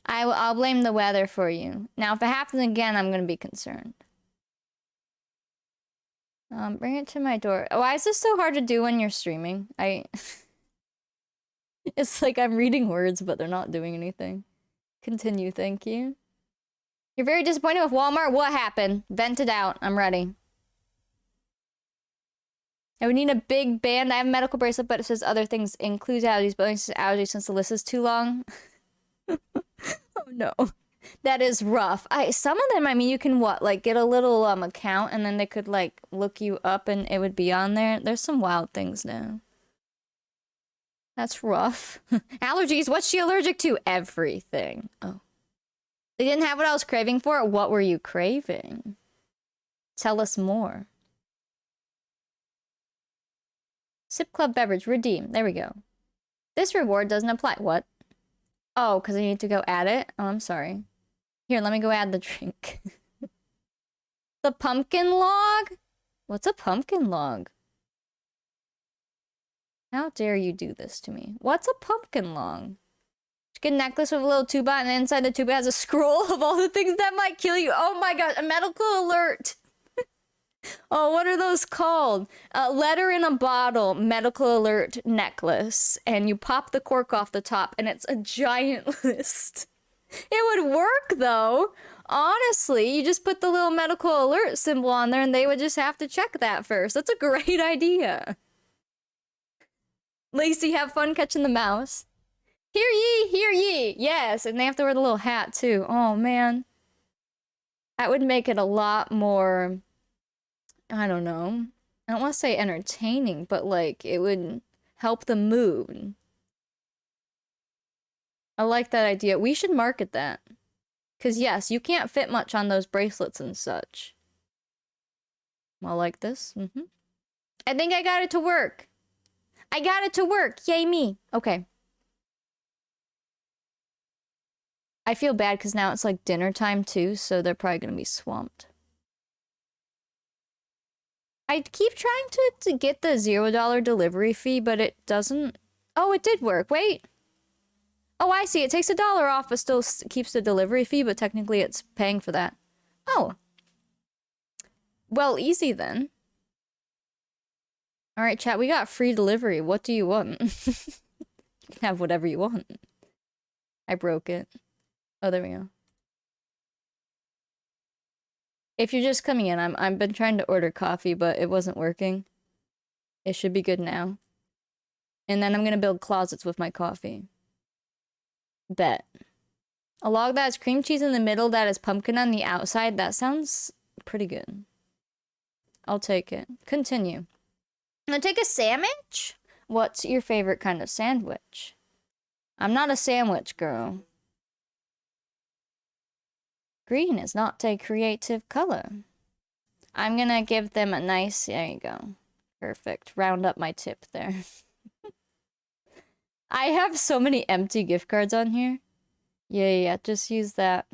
I'll blame the weather for you. Now, if it happens again, I'm gonna be concerned. Bring it to my door. Why is this so hard to do when you're streaming? It's like I'm reading words, but they're not doing anything. Continue, thank you. You're very disappointed with Walmart? What happened? Vent it out. I'm ready. I would need a big band. I have a medical bracelet, but it says other things includes allergies, but only says allergies since the list is too long. Oh no. That is rough. Some of them, I mean, you can like get a little account and then they could like look you up and it would be on there. There's some wild things now. That's rough. Allergies, what's she allergic to? Everything. Oh. They didn't have what I was craving for? What were you craving? Tell us more. Sip Club beverage, redeem. There we go. This reward doesn't apply. What? Oh, because I need to go add it? Oh, I'm sorry. Here, let me go add the drink. The pumpkin log? What's a pumpkin log? How dare you do this to me? What's a pumpkin log? Chicken necklace with a little tuba, and inside the tuba has a scroll of all the things that might kill you. Oh my god, a medical alert! Oh, what are those called? A letter in a bottle, medical alert necklace. And you pop the cork off the top, and it's a giant list. It would work, though. Honestly, you just put the little medical alert symbol on there, and they would just have to check that first. That's a great idea. Lacey, have fun catching the mouse. Hear ye, hear ye. Yes, and they have to wear the little hat, too. Oh, man. That would make it a lot more... I don't know. I don't want to say entertaining, but like it would help the mood. I like that idea. We should market that. Because yes, you can't fit much on those bracelets and such. Well, like this. I think I got it to work. I got it to work. Yay me. Okay. I feel bad because now it's like dinner time too, so they're probably going to be swamped. I keep trying to get the $0 delivery fee, but it doesn't... Oh, it did work. Wait. Oh, I see. It takes $1 off, but still keeps the delivery fee, but technically it's paying for that. Oh. Well, easy then. Alright, chat, we got free delivery. What do you want? You can have whatever you want. I broke it. Oh, there we go. If you're just coming in, I've been trying to order coffee, but it wasn't working. It should be good now. And then I'm gonna build closets with my coffee. Bet. A log that has cream cheese in the middle that has pumpkin on the outside. That sounds pretty good. I'll take it. Continue. I'm gonna take a sandwich. What's your favorite kind of sandwich? I'm not a sandwich girl. Green is not a creative color. I'm gonna give them a nice, there you go. Perfect. Round up my tip there. I have so many empty gift cards on here. Yeah, just use that.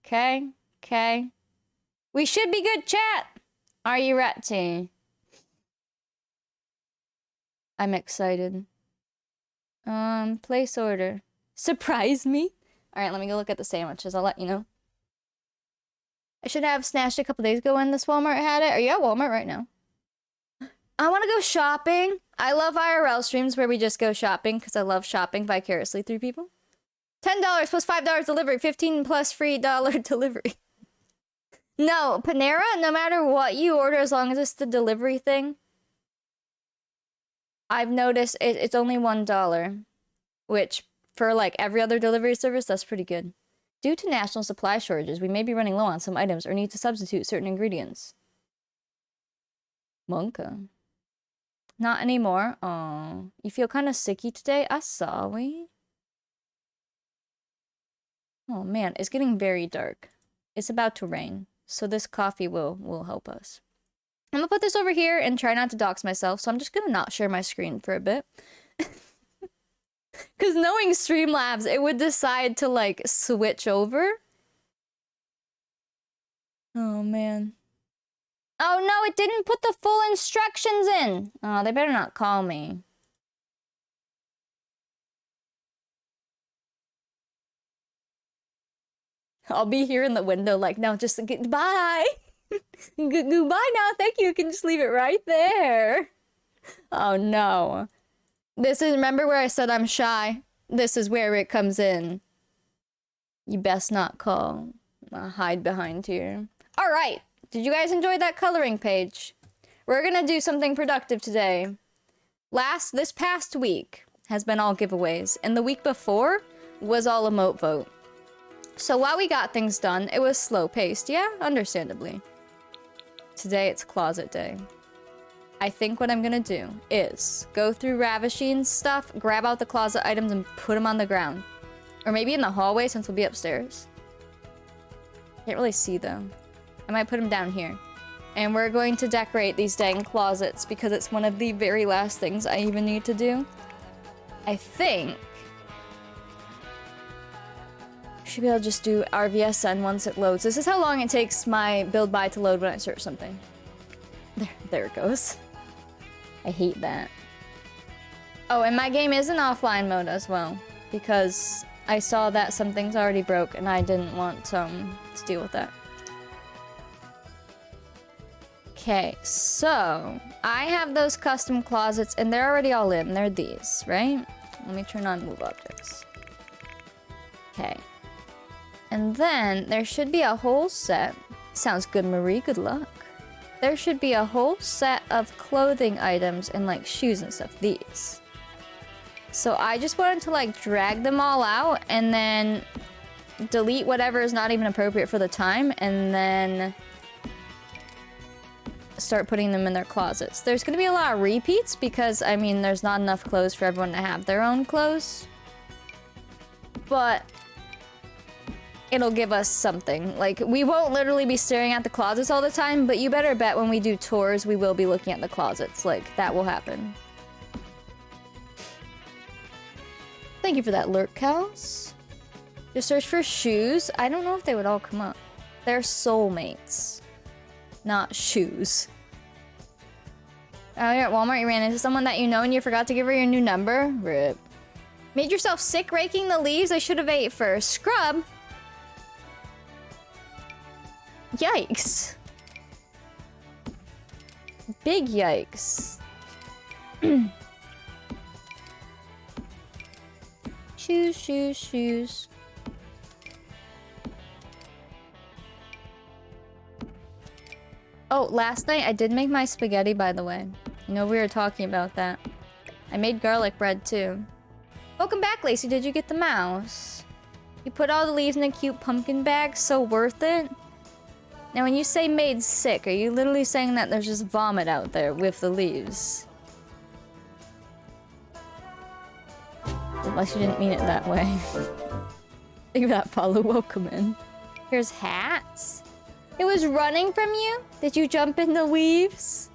Okay. We should be good, chat. Are you ready? I'm excited. Place order. Surprise me? Alright, let me go look at the sandwiches. I'll let you know. I should have snatched a couple days ago when this Walmart had it. Are you at Walmart right now? I want to go shopping. I love IRL streams where we just go shopping because I love shopping vicariously through people. $10 plus $5 delivery, 15 plus free dollar delivery. No, Panera, no matter what you order, as long as it's the delivery thing, I've noticed it's only $1, which for like every other delivery service, that's pretty good. Due to national supply shortages, we may be running low on some items or need to substitute certain ingredients. Monka. Not anymore. Oh, you feel kind of sicky today? I'm sorry. Oh man, it's getting very dark. It's about to rain, so this coffee will help us. I'm gonna put this over here and try not to dox myself, so I'm just gonna not share my screen for a bit. Because knowing Streamlabs, it would decide to, like, switch over. Oh, man. Oh, no, it didn't put the full instructions in. Oh, they better not call me. I'll be here in the window like, no, just goodbye. Goodbye now, thank you. You can just leave it right there. Oh, no. This is, remember where I said I'm shy? This is where it comes in. You best not call. I'll hide behind here. All right. Did you guys enjoy that coloring page? We're gonna do something productive today. This past week has been all giveaways, and the week before was all emote vote. So while we got things done, it was slow paced, yeah, understandably. Today it's closet day. I think what I'm gonna do is go through Ravishing's stuff, grab out the closet items, and put them on the ground. Or maybe in the hallway since we'll be upstairs. Can't really see though. I might put them down here. And we're going to decorate these dang closets because it's one of the very last things I even need to do. I think should be able to just do RVSN once it loads. This is how long it takes my build by to load when I search something. There it goes. I hate that. Oh, and my game is in offline mode as well, because I saw that some things already broke and I didn't want to deal with that. Okay, so I have those custom closets and they're already all in. They're these, right? Let me turn on move objects. Okay. And then there should be a whole set. Sounds good, Marie. Good luck. There should be a whole set of clothing items and like shoes and stuff. These. So I just wanted to like drag them all out and then delete whatever is not even appropriate for the time and then start putting them in their closets. There's gonna be a lot of repeats because I mean there's not enough clothes for everyone to have their own clothes. But it'll give us something. Like, we won't literally be staring at the closets all the time, but you better bet when we do tours, we will be looking at the closets. Like, that will happen. Thank you for that, Lurk Cows. Just search for shoes. I don't know if they would all come up. They're soulmates, not shoes. Oh, you're at Walmart, you ran into someone that you know and you forgot to give her your new number? Rip. Made yourself sick raking the leaves? I should have ate first. Scrub? Yikes. Big yikes. Shoes, shoes, shoes. Oh, last night I did make my spaghetti, by the way. You know, we were talking about that. I made garlic bread, too. Welcome back, Lacey. Did you get the mouse? You put all the leaves in a cute pumpkin bag? So worth it? Now, when you say made sick, are you literally saying that there's just vomit out there with the leaves? unless you didn't mean it that way. Think of that, follow. Welcome in. Here's hats. It was running from you? Did you jump in the leaves?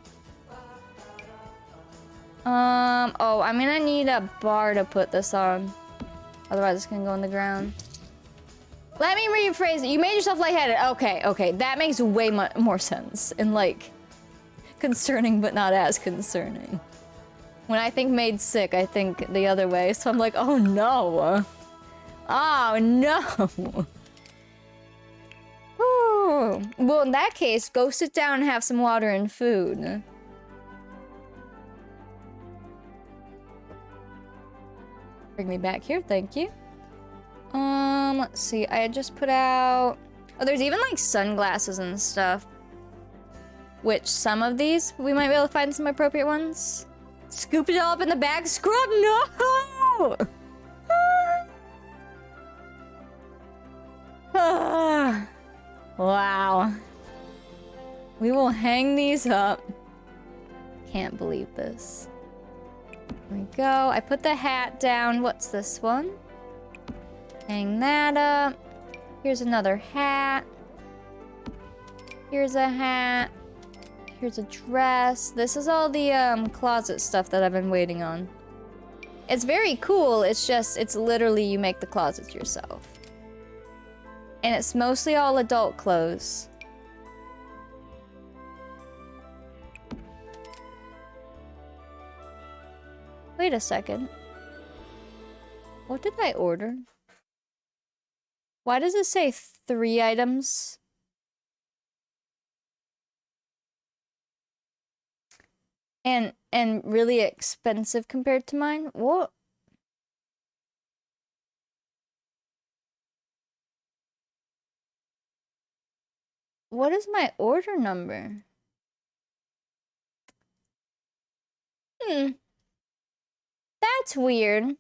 Oh, I'm gonna need a bar to put this on. Otherwise it's gonna go on the ground. Let me rephrase it. You made yourself lightheaded. Okay. That makes way more sense. And like, concerning but not as concerning. When I think made sick, I think the other way. So I'm like, oh no. Oh no. Ooh. Well, in that case, go sit down and have some water and food. Bring me back here, thank you. Let's see. I had just put out... Oh, there's even like sunglasses and stuff. Which some of these, we might be able to find some appropriate ones. Scoop it all up in the bag. Scrub, no! Wow. We will hang these up. Can't believe this. There we go. I put the hat down. What's this one? Hang that up. Here's another hat. Here's a hat. Here's a dress. This is all the closet stuff that I've been waiting on. It's very cool. It's just, it's literally you make the closets yourself. And it's mostly all adult clothes. Wait a second. What did I order? Why does it say 3 items? And really expensive compared to mine? What? What is my order number? That's weird.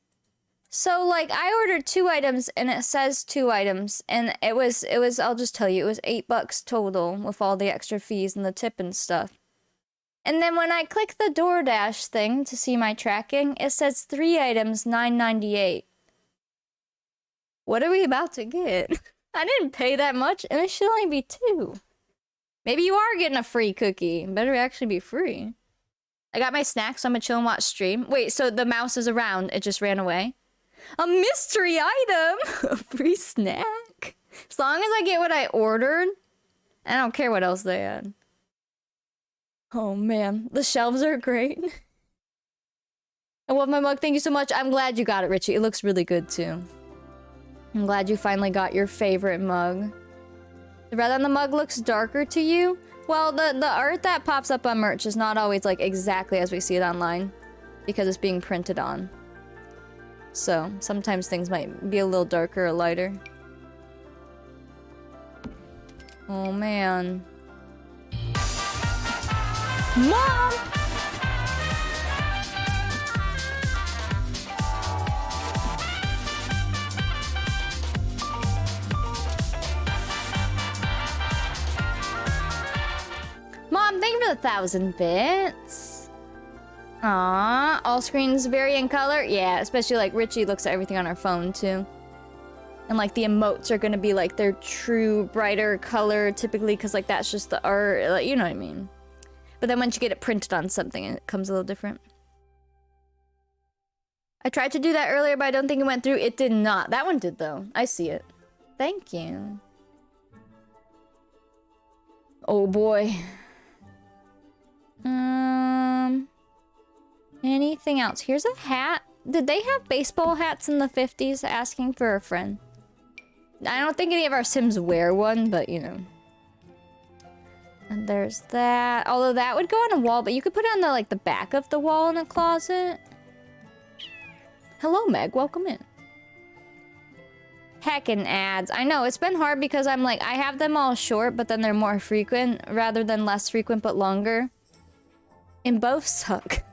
So like I ordered 2 items and it says 2 items and it was I'll just tell you, it was $8 total with all the extra fees and the tip and stuff. And then when I click the DoorDash thing to see my tracking, it says 3 items, $9.98. What are we about to get? I didn't pay that much and it should only be 2. Maybe you are getting a free cookie. It better actually be free. I got my snack, so I'm gonna chill and watch stream. Wait, so the mouse is around. It just ran away. A mystery item! A free snack? As long as I get what I ordered, I don't care what else they had. Oh man, the shelves are great. I love my mug, thank you so much. I'm glad you got it, Richie. It looks really good too. I'm glad you finally got your favorite mug. The red on the mug looks darker to you? Well, the art that pops up on merch is not always like exactly as we see it online. Because it's being printed on. So, sometimes things might be a little darker or lighter. Oh man. Mom! Mom, thank you for the 1,000 bits. Aww, all screens vary in color? Yeah, especially like Richie looks at everything on her phone too. And like the emotes are gonna be like their true brighter color typically because like that's just the art, like, you know what I mean. But then once you get it printed on something, it comes a little different. I tried to do that earlier, but I don't think it went through. It did not. That one did though. I see it. Thank you. Oh boy. Anything else? Here's a hat. Did they have baseball hats in the 50s? Asking for a friend. I don't think any of our Sims wear one, but you know. And there's that. Although that would go on a wall, but you could put it on the like the back of the wall in a closet. Hello, Meg. Welcome in. Heckin' ads. I know, it's been hard because I'm like, I have them all short, but then they're more frequent rather than less frequent but longer. And both suck.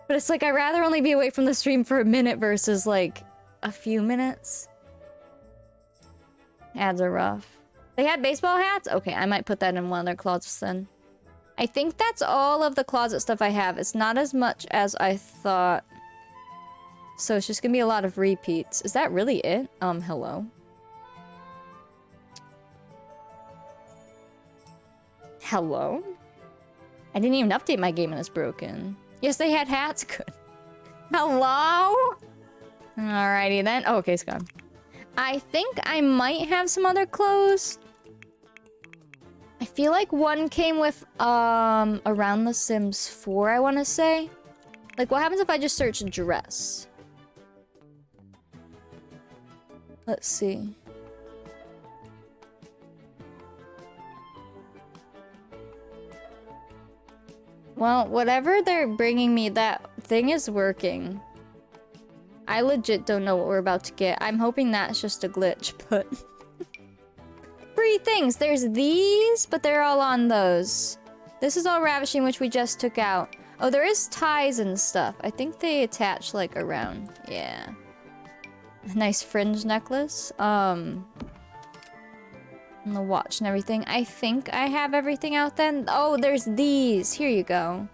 But it's like, I'd rather only be away from the stream for a minute versus like a few minutes. Ads are rough. They had baseball hats? Okay, I might put that in one of their closets then. I think that's all of the closet stuff I have. It's not as much as I thought. So it's just gonna be a lot of repeats. Is that really it? Hello? Hello? I didn't even update my game and it's broken. Yes, they had hats. Good. Hello? Alrighty then. Oh, okay, it's gone. I think I might have some other clothes. I feel like one came with, Around the Sims 4, I want to say. Like, what happens if I just search dress? Let's see. Well, whatever they're bringing me, that thing is working. I legit don't know what we're about to get. I'm hoping that's just a glitch, but... Free things! There's these, but they're all on those. This is all ravishing, which we just took out. Oh, there is ties and stuff. I think they attach, like, around. Yeah. A nice fringe necklace. And the watch and everything. I think I have everything out then. Oh, there's these. Here you go.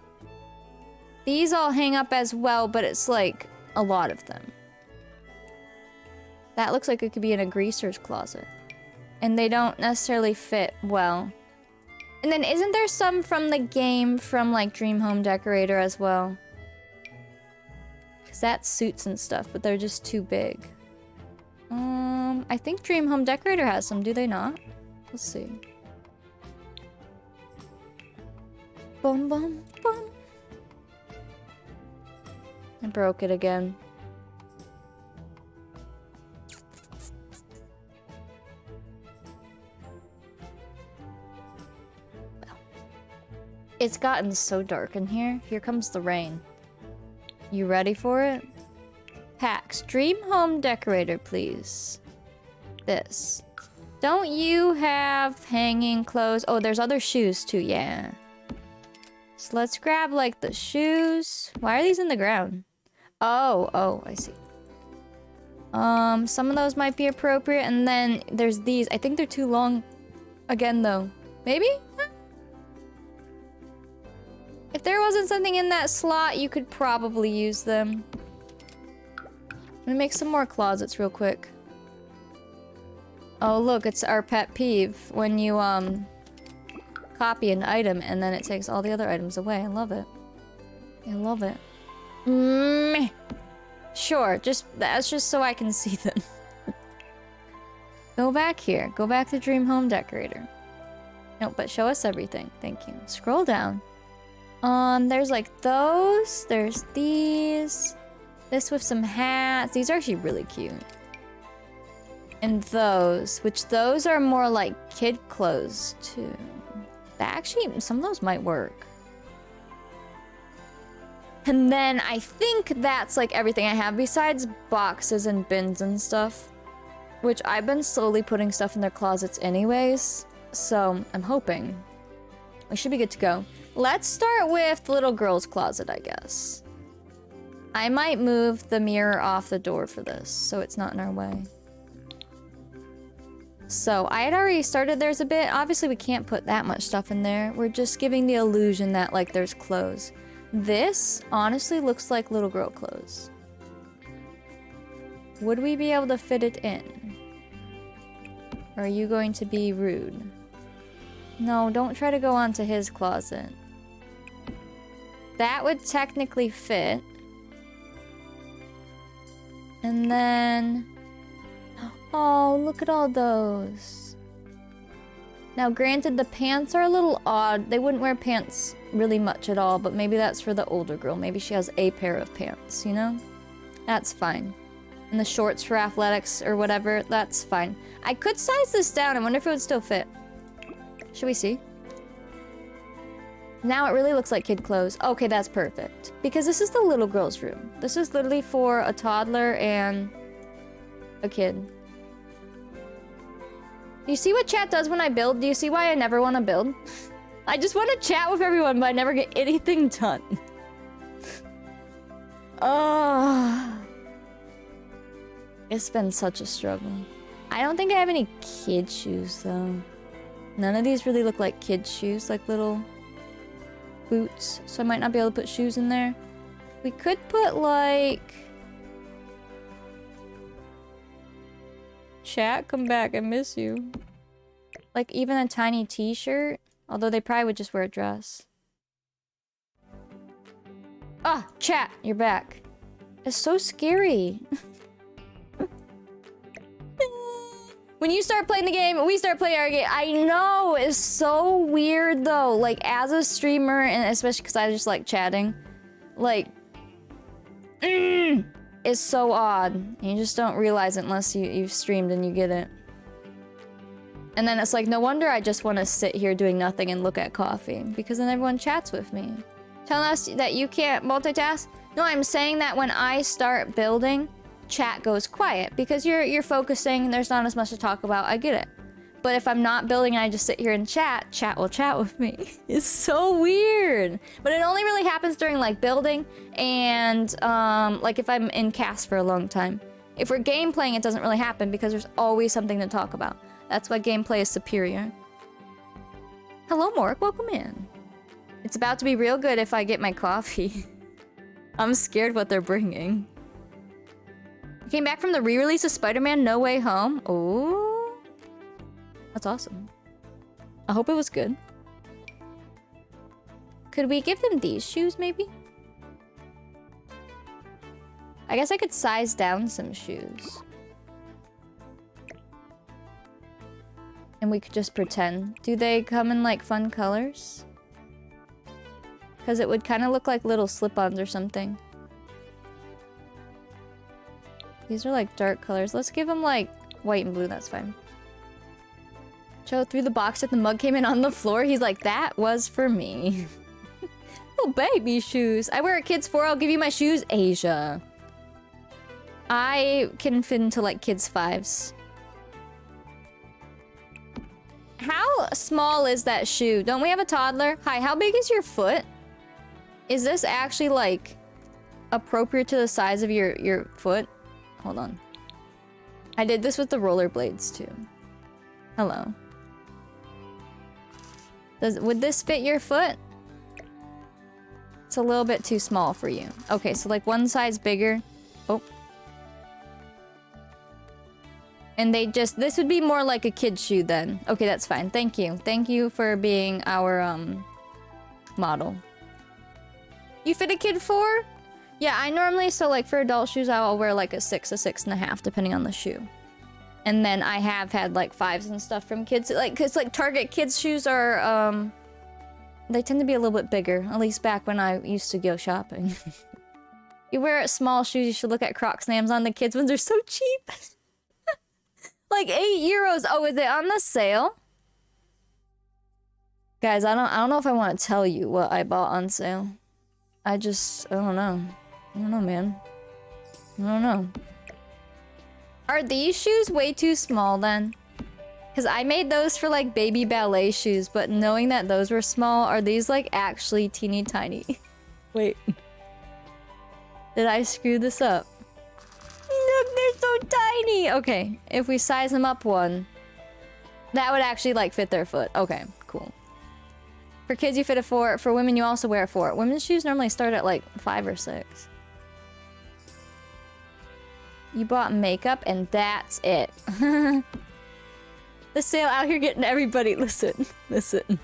These all hang up as well, but it's like a lot of them. That looks like it could be in a greaser's closet. And they don't necessarily fit well. And then isn't there some from the game from like Dream Home Decorator as well? Because that's suits and stuff, but they're just too big. I think Dream Home Decorator has some, do they not? Let's see. Boom, boom, boom. I broke it again. It's gotten so dark in here. Here comes the rain. You ready for it? Packs. Dream Home Decorator, please. This. Don't you have hanging clothes? Oh, there's other shoes too, yeah. So let's grab like the shoes. Why are these in the ground? Oh, I see. Some of those might be appropriate, and then there's these. I think they're too long again though. Maybe? If there wasn't something in that slot, you could probably use them. Let me make some more closets real quick. Oh, look, it's our pet peeve when you, copy an item and then it takes all the other items away. I love it. I love it. Meh. Sure, that's just so I can see them. Go back here. Go back to Dream Home Decorator. No, but show us everything. Thank you. Scroll down. There's like those. There's these. This with some hats. These are actually really cute. And those, which those are more like kid clothes too. Actually, some of those might work. And then I think that's like everything I have besides boxes and bins and stuff. Which I've been slowly putting stuff in their closets anyways. So I'm hoping we should be good to go. Let's start with the little girl's closet, I guess. I might move the mirror off the door for this so it's not in our way. So I had already started theirs a bit. Obviously we can't put that much stuff in there. We're just giving the illusion that like there's clothes. This honestly looks like little girl clothes. Would we be able to fit it in? Or are you going to be rude? No, don't try to go onto his closet. That would technically fit. And then... Oh, look at all those. Now, granted, the pants are a little odd. They wouldn't wear pants really much at all, but maybe that's for the older girl. Maybe she has a pair of pants, you know? That's fine. And the shorts for athletics or whatever, that's fine. I could size this down. I wonder if it would still fit. Should we see? Now it really looks like kid clothes. Okay, that's perfect. Because this is the little girl's room. This is literally for a toddler and a kid. Do you see what chat does when I build? Do you see why I never want to build? I just want to chat with everyone, but I never get anything done. It's been such a struggle. I don't think I have any kid shoes, though. None of these really look like kid shoes, like little boots. So I might not be able to put shoes in there. We could put, like... chat, come back. I miss you. Like, even a tiny t-shirt? Although they probably would just wear a dress. Ah, chat, you're back. It's so scary. When you start playing the game, we start playing our game. I know, it's so weird though. Like, as a streamer, and especially because I just like chatting, like, it's so odd. You just don't realize it unless you've streamed and you get it. And then it's like, no wonder I just want to sit here doing nothing and look at coffee, because then everyone chats with me. Telling us that you can't multitask? No, I'm saying that when I start building, chat goes quiet because you're focusing and there's not as much to talk about. I get it. But if I'm not building and I just sit here and chat will chat with me. It's so weird. But it only really happens during like building and like if I'm in cast for a long time. If we're game playing, it doesn't really happen because there's always something to talk about. That's why gameplay is superior. Hello, Mork. Welcome in. It's about to be real good if I get my coffee. I'm scared what they're bringing. Came back from the re-release of Spider-Man No Way Home. Oh, that's awesome. I hope it was good. Could we give them these shoes, maybe? I guess I could size down some shoes. And we could just pretend. Do they come in like fun colors? Because it would kind of look like little slip-ons or something. These are like dark colors. Let's give them like white and blue. That's fine. Joe threw the box that the mug came in on the floor. He's like, that was for me. Little baby shoes. I wear a kid's 4. I'll give you my shoes. Asia. I can fit into like kids' 5s. How small is that shoe? Don't we have a toddler? Hi, how big is your foot? Is this actually like appropriate to the size of your foot? Hold on. I did this with the rollerblades too. Hello. Would this fit your foot? It's a little bit too small for you. Okay, so like one size bigger. Oh. And this would be more like a kid's shoe then. Okay, that's fine. Thank you. Thank you for being our model. You fit a kid 4? Yeah, I normally, so like for adult shoes, I'll wear like a 6, a 6.5, depending on the shoe. And then I have had like 5s and stuff from kids. Like, cause like Target kids shoes are, they tend to be a little bit bigger. At least back when I used to go shopping. You wear small shoes, you should look at Crocs and Amazon. The kids ones are so cheap. Like €8. Oh, is it on the sale? Guys, I don't know if I want to tell you what I bought on sale. I don't know. I don't know, man. I don't know. Are these shoes way too small then? Because I made those for like baby ballet shoes, but knowing that those were small, are these like actually teeny tiny? Wait. Did I screw this up? Look, they're so tiny! Okay, if we size them up one, that would actually like fit their foot. Okay, cool. For kids, you fit a 4. For women, you also wear a 4. Women's shoes normally start at like 5 or 6. You bought makeup and that's it. The sale out here getting everybody. Listen, listen.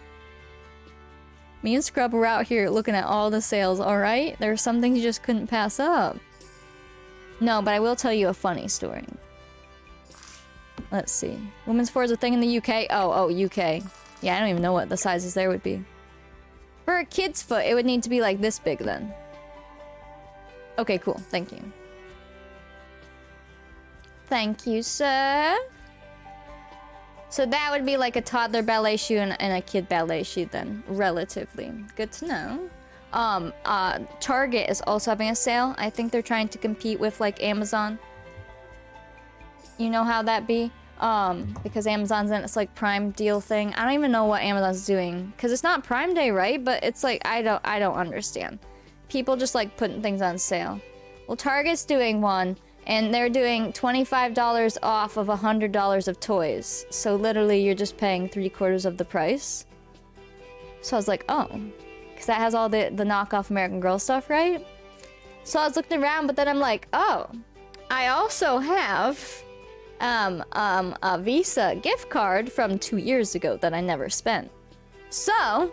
Me and Scrub were out here looking at all the sales, alright? There are some things you just couldn't pass up. No, but I will tell you a funny story. Let's see. Women's 4 is a thing in the UK? Oh, UK. Yeah, I don't even know what the sizes there would be. For a kid's foot, it would need to be like this big then. Okay, cool. Thank you. Thank you, sir. So that would be like a toddler ballet shoe and a kid ballet shoe then, relatively. Good to know. Target is also having a sale. I think they're trying to compete with like Amazon. You know how that be? Because Amazon's in its like Prime deal thing. I don't even know what Amazon's doing because it's not Prime Day, right? But it's like I don't understand. People just like putting things on sale. Well, Target's doing one, and they're doing $25 off of $100 of toys. So literally, you're just paying 3/4 of the price. So I was like, oh, because that has all the knockoff American Girl stuff, right? So I was looking around, but then I'm like, oh, I also have a Visa gift card from 2 years ago that I never spent. So,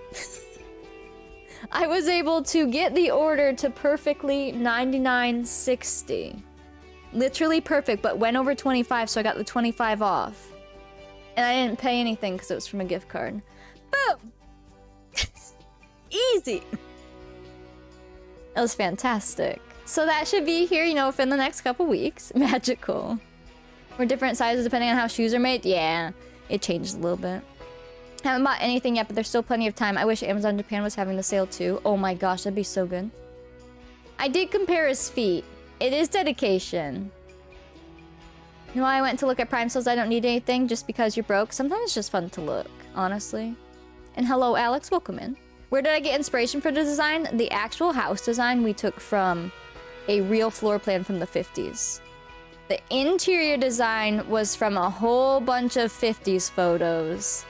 I was able to get the order to perfectly $99.60. Literally perfect, but went over 25, so I got the 25 off. And I didn't pay anything because it was from a gift card. Boom! Easy! That was fantastic. So that should be here, you know, within the next couple weeks. Magical. Or different sizes depending on how shoes are made. Yeah, it changed a little bit. Haven't bought anything yet, but there's still plenty of time. I wish Amazon Japan was having the sale too. Oh my gosh, that'd be so good. I did compare his feet. It is dedication. You know why I went to look at Prime sales? I don't need anything just because you're broke. Sometimes it's just fun to look, honestly. And hello, Alex. Welcome in. Where did I get inspiration for the design? The actual house design we took from a real floor plan from the 50s. The interior design was from a whole bunch of 50s photos.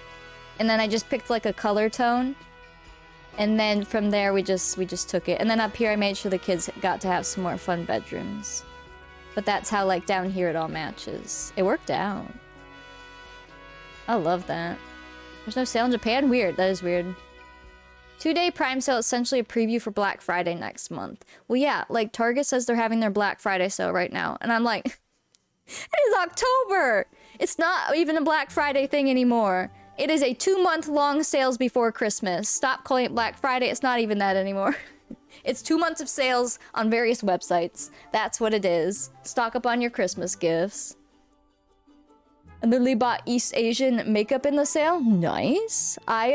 And then I just picked like a color tone. And then from there we just took it. And then up here I made sure the kids got to have some more fun bedrooms. But that's how like down here it all matches. It worked out. I love that. There's no sale in Japan? Weird. That is weird. 2-day Prime sale, essentially a preview for Black Friday next month. Well, yeah, like Target says they're having their Black Friday sale right now. And I'm like, it is October! It's not even a Black Friday thing anymore. It is a 2-month-long sales before Christmas. Stop calling it Black Friday. It's not even that anymore. It's 2 months of sales on various websites. That's what it is. Stock up on your Christmas gifts. I literally bought East Asian makeup in the sale. Nice. I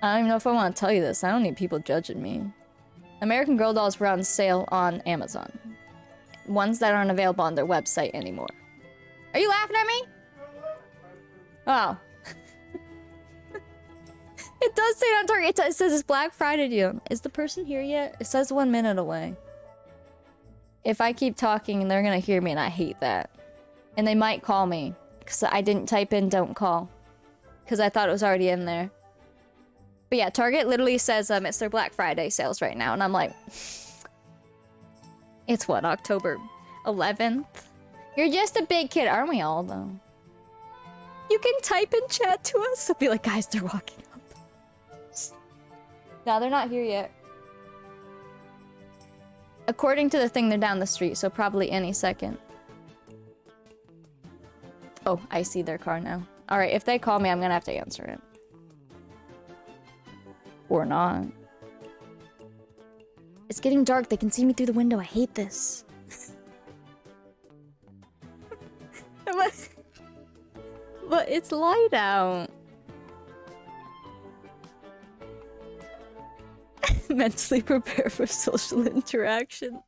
don't even know if I want to tell you this. I don't need people judging me. American Girl dolls were on sale on Amazon. Ones that aren't available on their website anymore. Are you laughing at me? Oh. It does say it on Target. It says it's Black Friday deal. Is the person here yet? It says 1 minute away. If I keep talking, they're gonna hear me, and I hate that. And they might call me, because I didn't type in don't call. Because I thought it was already in there. But yeah, Target literally says it's their Black Friday sales right now, and I'm like... It's what, October 11th? You're just a big kid. Aren't we all, though? You can type in chat to us. I'll be like, guys, they're walking up. No, they're not here yet. According to the thing, they're down the street, so probably any second. Oh, I see their car now. Alright, if they call me, I'm gonna have to answer it. Or not. It's getting dark. They can see me through the window. I hate this. But it's light out. Mentally prepare for social interaction.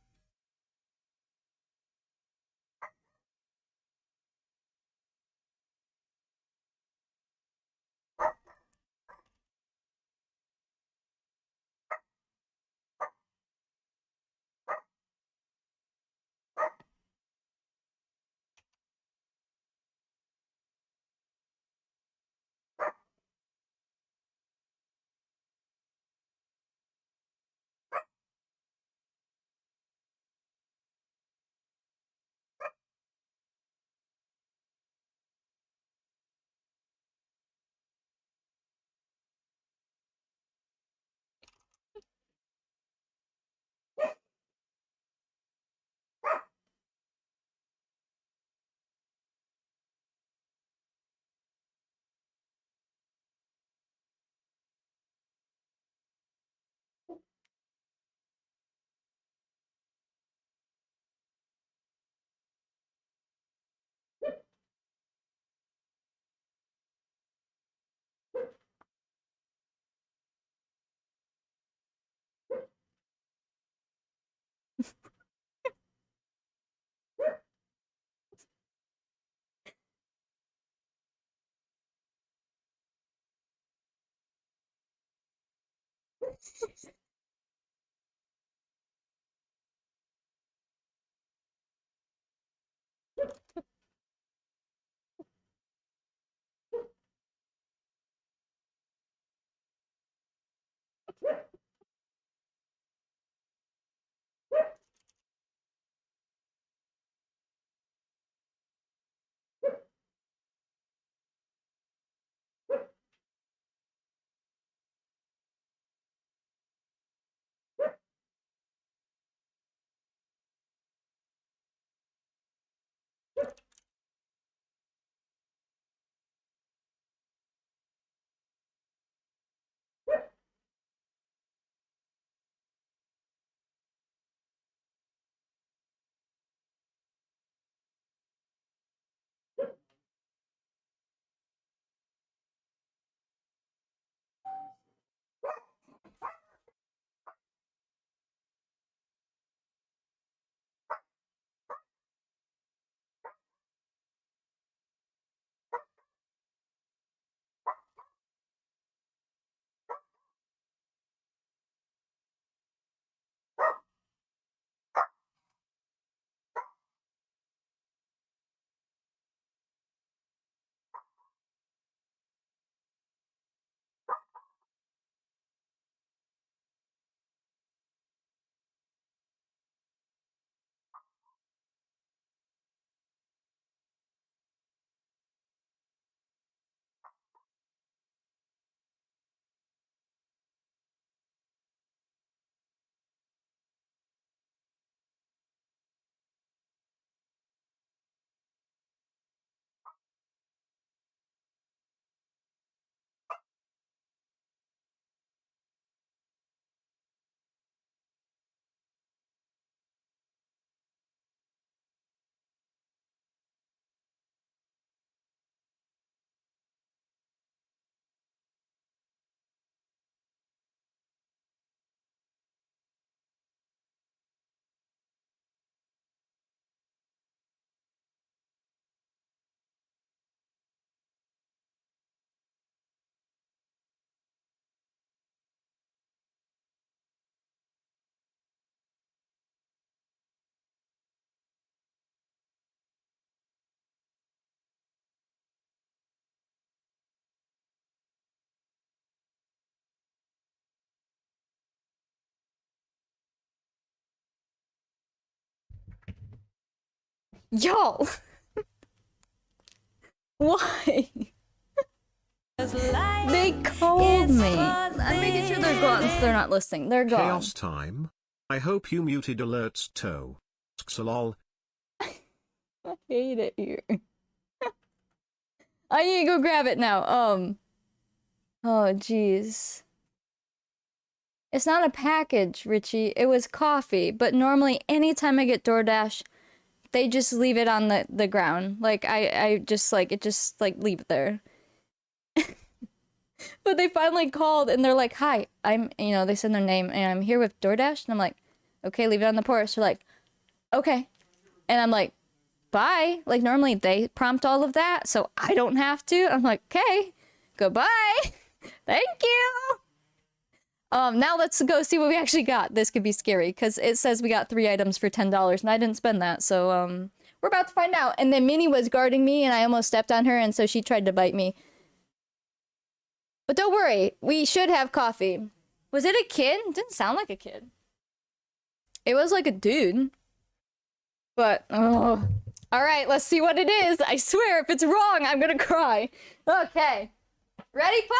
Y'all! Why? They called me. I'm making sure they're gone so they're not listening. They're gone. Chaos time. I hope you muted alerts to. Xlol. I hate it here. I need to go grab it now. Oh, jeez. It's not a package, Richie. It was coffee. But normally, anytime I get DoorDash, they just leave it on the ground. Like, I just, like, it just, like, leave it there. But they finally called, and they're like, hi, they said their name, and I'm here with DoorDash. And I'm like, okay, leave it on the porch. They're like, okay. And I'm like, bye. Like, normally they prompt all of that, so I don't have to. I'm like, okay, goodbye. Thank you. Now let's go see what we actually got. This could be scary, because it says we got 3 items for $10, and I didn't spend that, so, we're about to find out. And then Minnie was guarding me, and I almost stepped on her, and so she tried to bite me. But don't worry, we should have coffee. Was it a kid? It didn't sound like a kid. It was like a dude. But, oh. Alright, let's see what it is. I swear, if it's wrong, I'm gonna cry. Okay. Ready, pup?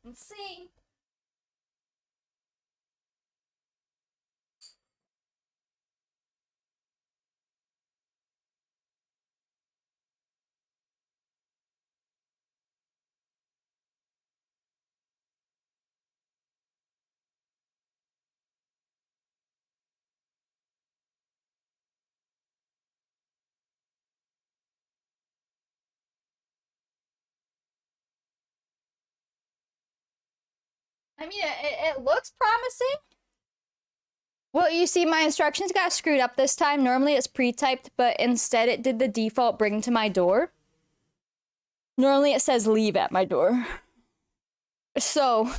Let's see. I mean, it looks promising. Well, you see, my instructions got screwed up this time. Normally it's pre-typed, but instead it did the default bring to my door. Normally it says leave at my door. So,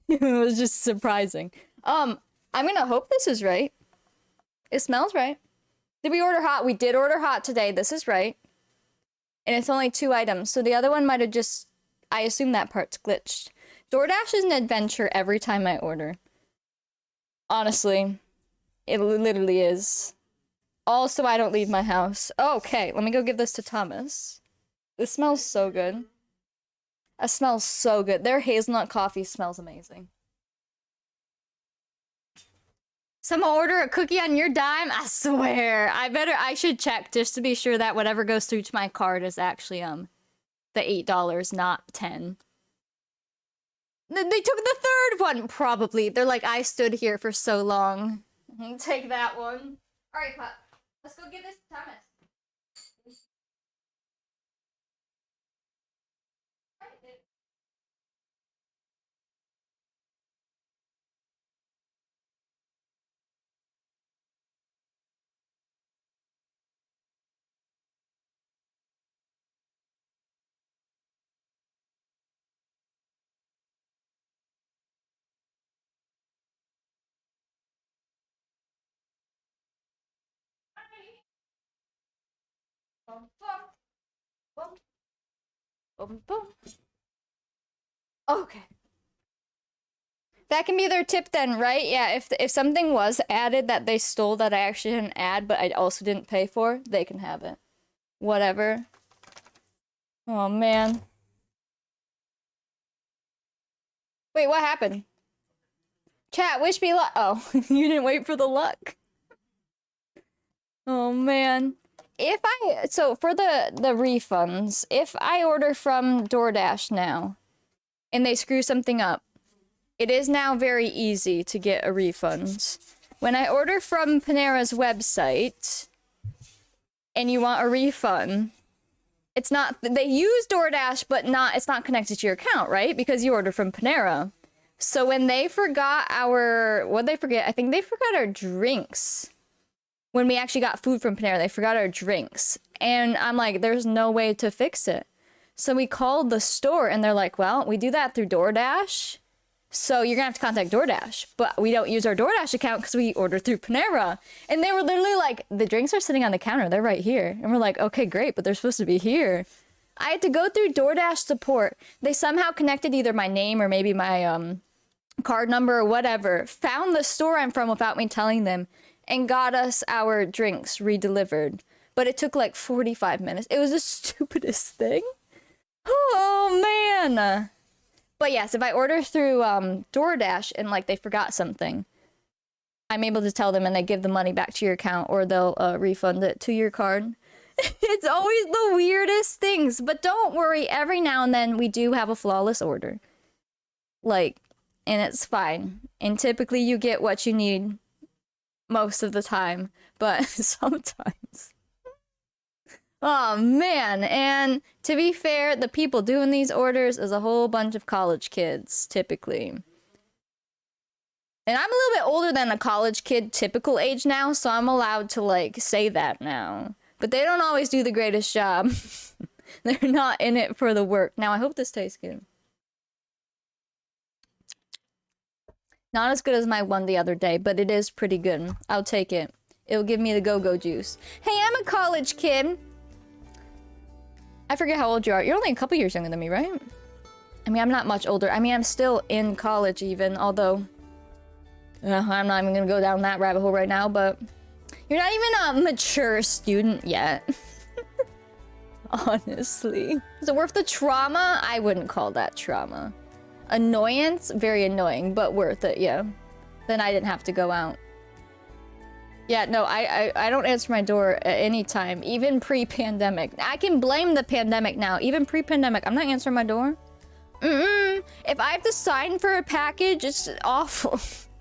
it was just surprising. I'm gonna hope this is right. It smells right. Did we order hot? We did order hot today. This is right. And it's only 2 items, so the other one might have just... I assume that part's glitched. DoorDash is an adventure every time I order. Honestly. It literally is. Also, I don't leave my house. Okay, let me go give this to Thomas. This smells so good. That smells so good. Their hazelnut coffee smells amazing. Someone order a cookie on your dime? I swear. I should check just to be sure that whatever goes through to my card is actually, the $8, not 10. They took the 3rd one, probably. They're like, I stood here for so long. Take that one. Alright, pup. Let's go give this to Thomas. Bum, bum, bum, bum, bum. Okay. That can be their tip then, right? Yeah, if something was added that they stole that I actually didn't add, but I also didn't pay for, they can have it. Whatever. Oh, man. Wait, what happened? Chat, wish me luck. Oh, you didn't wait for the luck. Oh, man. So for the refunds, if I order from DoorDash now and they screw something up, it is now very easy to get a refund. When I order from Panera's website and you want a refund, it's not, they use DoorDash, but it's not connected to your account, right? Because you order from Panera. So when they forgot what'd they forget? I think they forgot our drinks. When we actually got food from Panera, they forgot our drinks. And I'm like, there's no way to fix it. So we called the store and they're like, well, we do that through DoorDash. So you're gonna have to contact DoorDash. But we don't use our DoorDash account because we order through Panera. And they were literally like, the drinks are sitting on the counter. They're right here. And we're like, okay, great, but they're supposed to be here. I had to go through DoorDash support. They somehow connected either my name or maybe my card number or whatever. Found the store I'm from without me telling them. And got us our drinks redelivered. but it took like 45 minutes. It was the stupidest thing. Oh man. But yes, if I order through DoorDash and like they forgot something, I'm able to tell them and they give the money back to your account or they'll refund it to your card. It's always the weirdest things, but don't worry, every now and then we do have a flawless order. Like, and it's fine. And typically you get what you need most of the time, but sometimes. Oh man, and to be fair, the people doing these orders is a whole bunch of college kids, typically. And I'm a little bit older than a college kid typical age now, so I'm allowed to like say that now. But they don't always do the greatest job. They're not in it for the work. Now, I hope this tastes good. Not as good as my one the other day, but it is pretty good. I'll take it. It'll give me the go-go juice. Hey, I'm a college kid. I forget how old you are. You're only a couple years younger than me, right? I mean, I'm not much older. I mean, I'm still in college even, although... I'm not even gonna go down that rabbit hole right now, but... You're not even a mature student yet. Honestly. Is it worth the trauma? I wouldn't call that trauma. Annoyance? Very annoying, but worth it, yeah. Then I didn't have to go out. Yeah, no, I don't answer my door at any time, even pre-pandemic. I can blame the pandemic now, even pre-pandemic. I'm not answering my door. If I have to sign for a package, it's awful.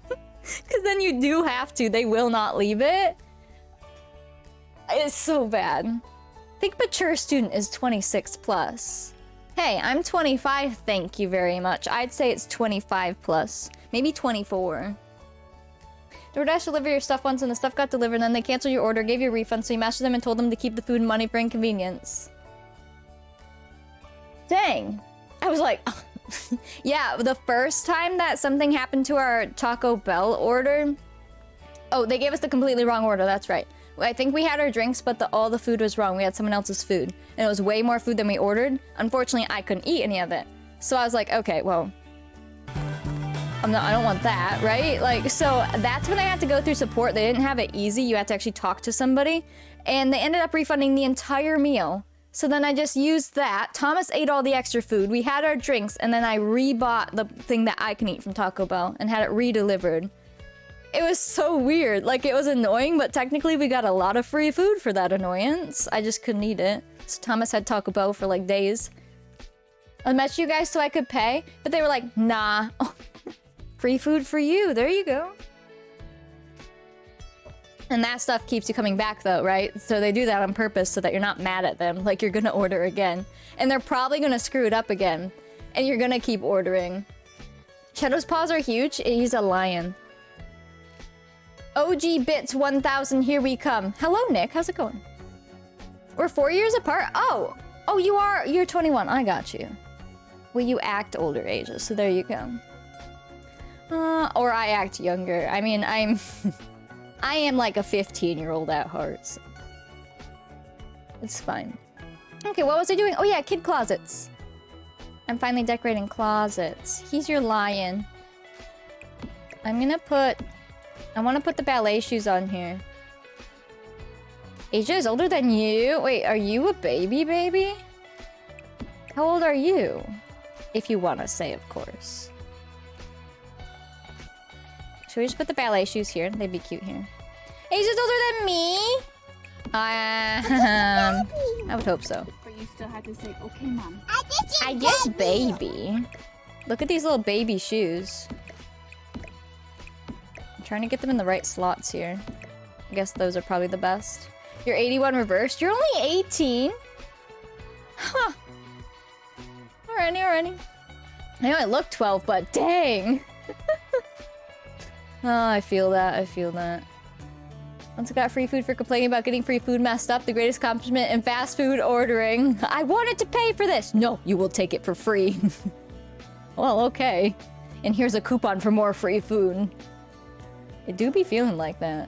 Because then you do have to. They will not leave it. It's so bad. I think mature student is 26 plus. Hey, I'm 25, thank you very much. I'd say it's 25 plus. Maybe 24. DoorDash delivered your stuff once and the stuff got delivered, and then they canceled your order, gave you a refund, so you messaged them and told them to keep the food and money for inconvenience. Dang. I was like... Yeah, the first time that something happened to our Taco Bell order... Oh, they gave us the completely wrong order, that's right. I think we had our drinks, but all the food was wrong. We had someone else's food. And it was way more food than we ordered. Unfortunately, I couldn't eat any of it. So I was like, okay, well... I don't want that, right? Like, so that's when I had to go through support. They didn't have it easy. You had to actually talk to somebody. And they ended up refunding the entire meal. So then I just used that. Thomas ate all the extra food. We had our drinks, and then I rebought the thing that I can eat from Taco Bell and had it re-delivered. It was so weird. Like, it was annoying, but technically we got a lot of free food for that annoyance. I just couldn't eat it. So Thomas had Taco Bell for like days. I met you guys so I could pay, but they were like, nah. Free food for you. There you go. And that stuff keeps you coming back though, right? So they do that on purpose so that you're not mad at them. Like, you're gonna order again. And they're probably gonna screw it up again. And you're gonna keep ordering. Shadow's paws are huge. He's a lion. OG Bits 1000, here we come. Hello, Nick. How's it going? We're 4 years apart? Oh! Oh, you're 21. I got you. Well, you act older ages, so there you go. Or I act younger. I mean, I am like a 15-year-old at heart. So it's fine. Okay, what was I doing? Oh yeah, kid closets. I'm finally decorating closets. He's your lion. I want to put the ballet shoes on here. Asia is older than you? Wait, are you a baby? How old are you? If you want to say, of course. Should we just put the ballet shoes here? They'd be cute here. Asia's older than me? I would hope so. But you still had to say, okay, mom. I guess baby. Look at these little baby shoes. I'm trying to get them in the right slots here. I guess those are probably the best. You're 81 reversed? You're only 18? Huh. Alrighty. I know I look 12, but dang! Oh, I feel that. Once I got free food for complaining about getting free food messed up, the greatest accomplishment in fast food ordering. I wanted to pay for this! No, you will take it for free. Well, okay. And here's a coupon for more free food. I do be feeling like that.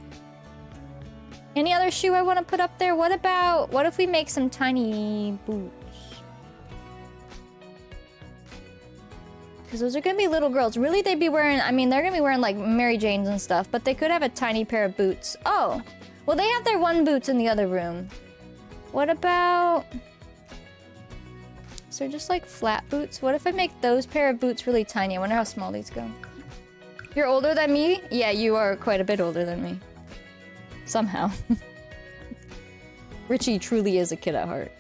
Any other shoe I want to put up there? What if we make some tiny boots? Because those are going to be little girls. Really, they'd be wearing... I mean, they're going to be wearing, like, Mary Janes and stuff. But they could have a tiny pair of boots. Oh. Well, they have their one boots in the other room. What about... So just like flat boots? What if I make those pair of boots really tiny? I wonder how small these go. You're older than me? Yeah, you are quite a bit older than me. Somehow. Richie truly is a kid at heart.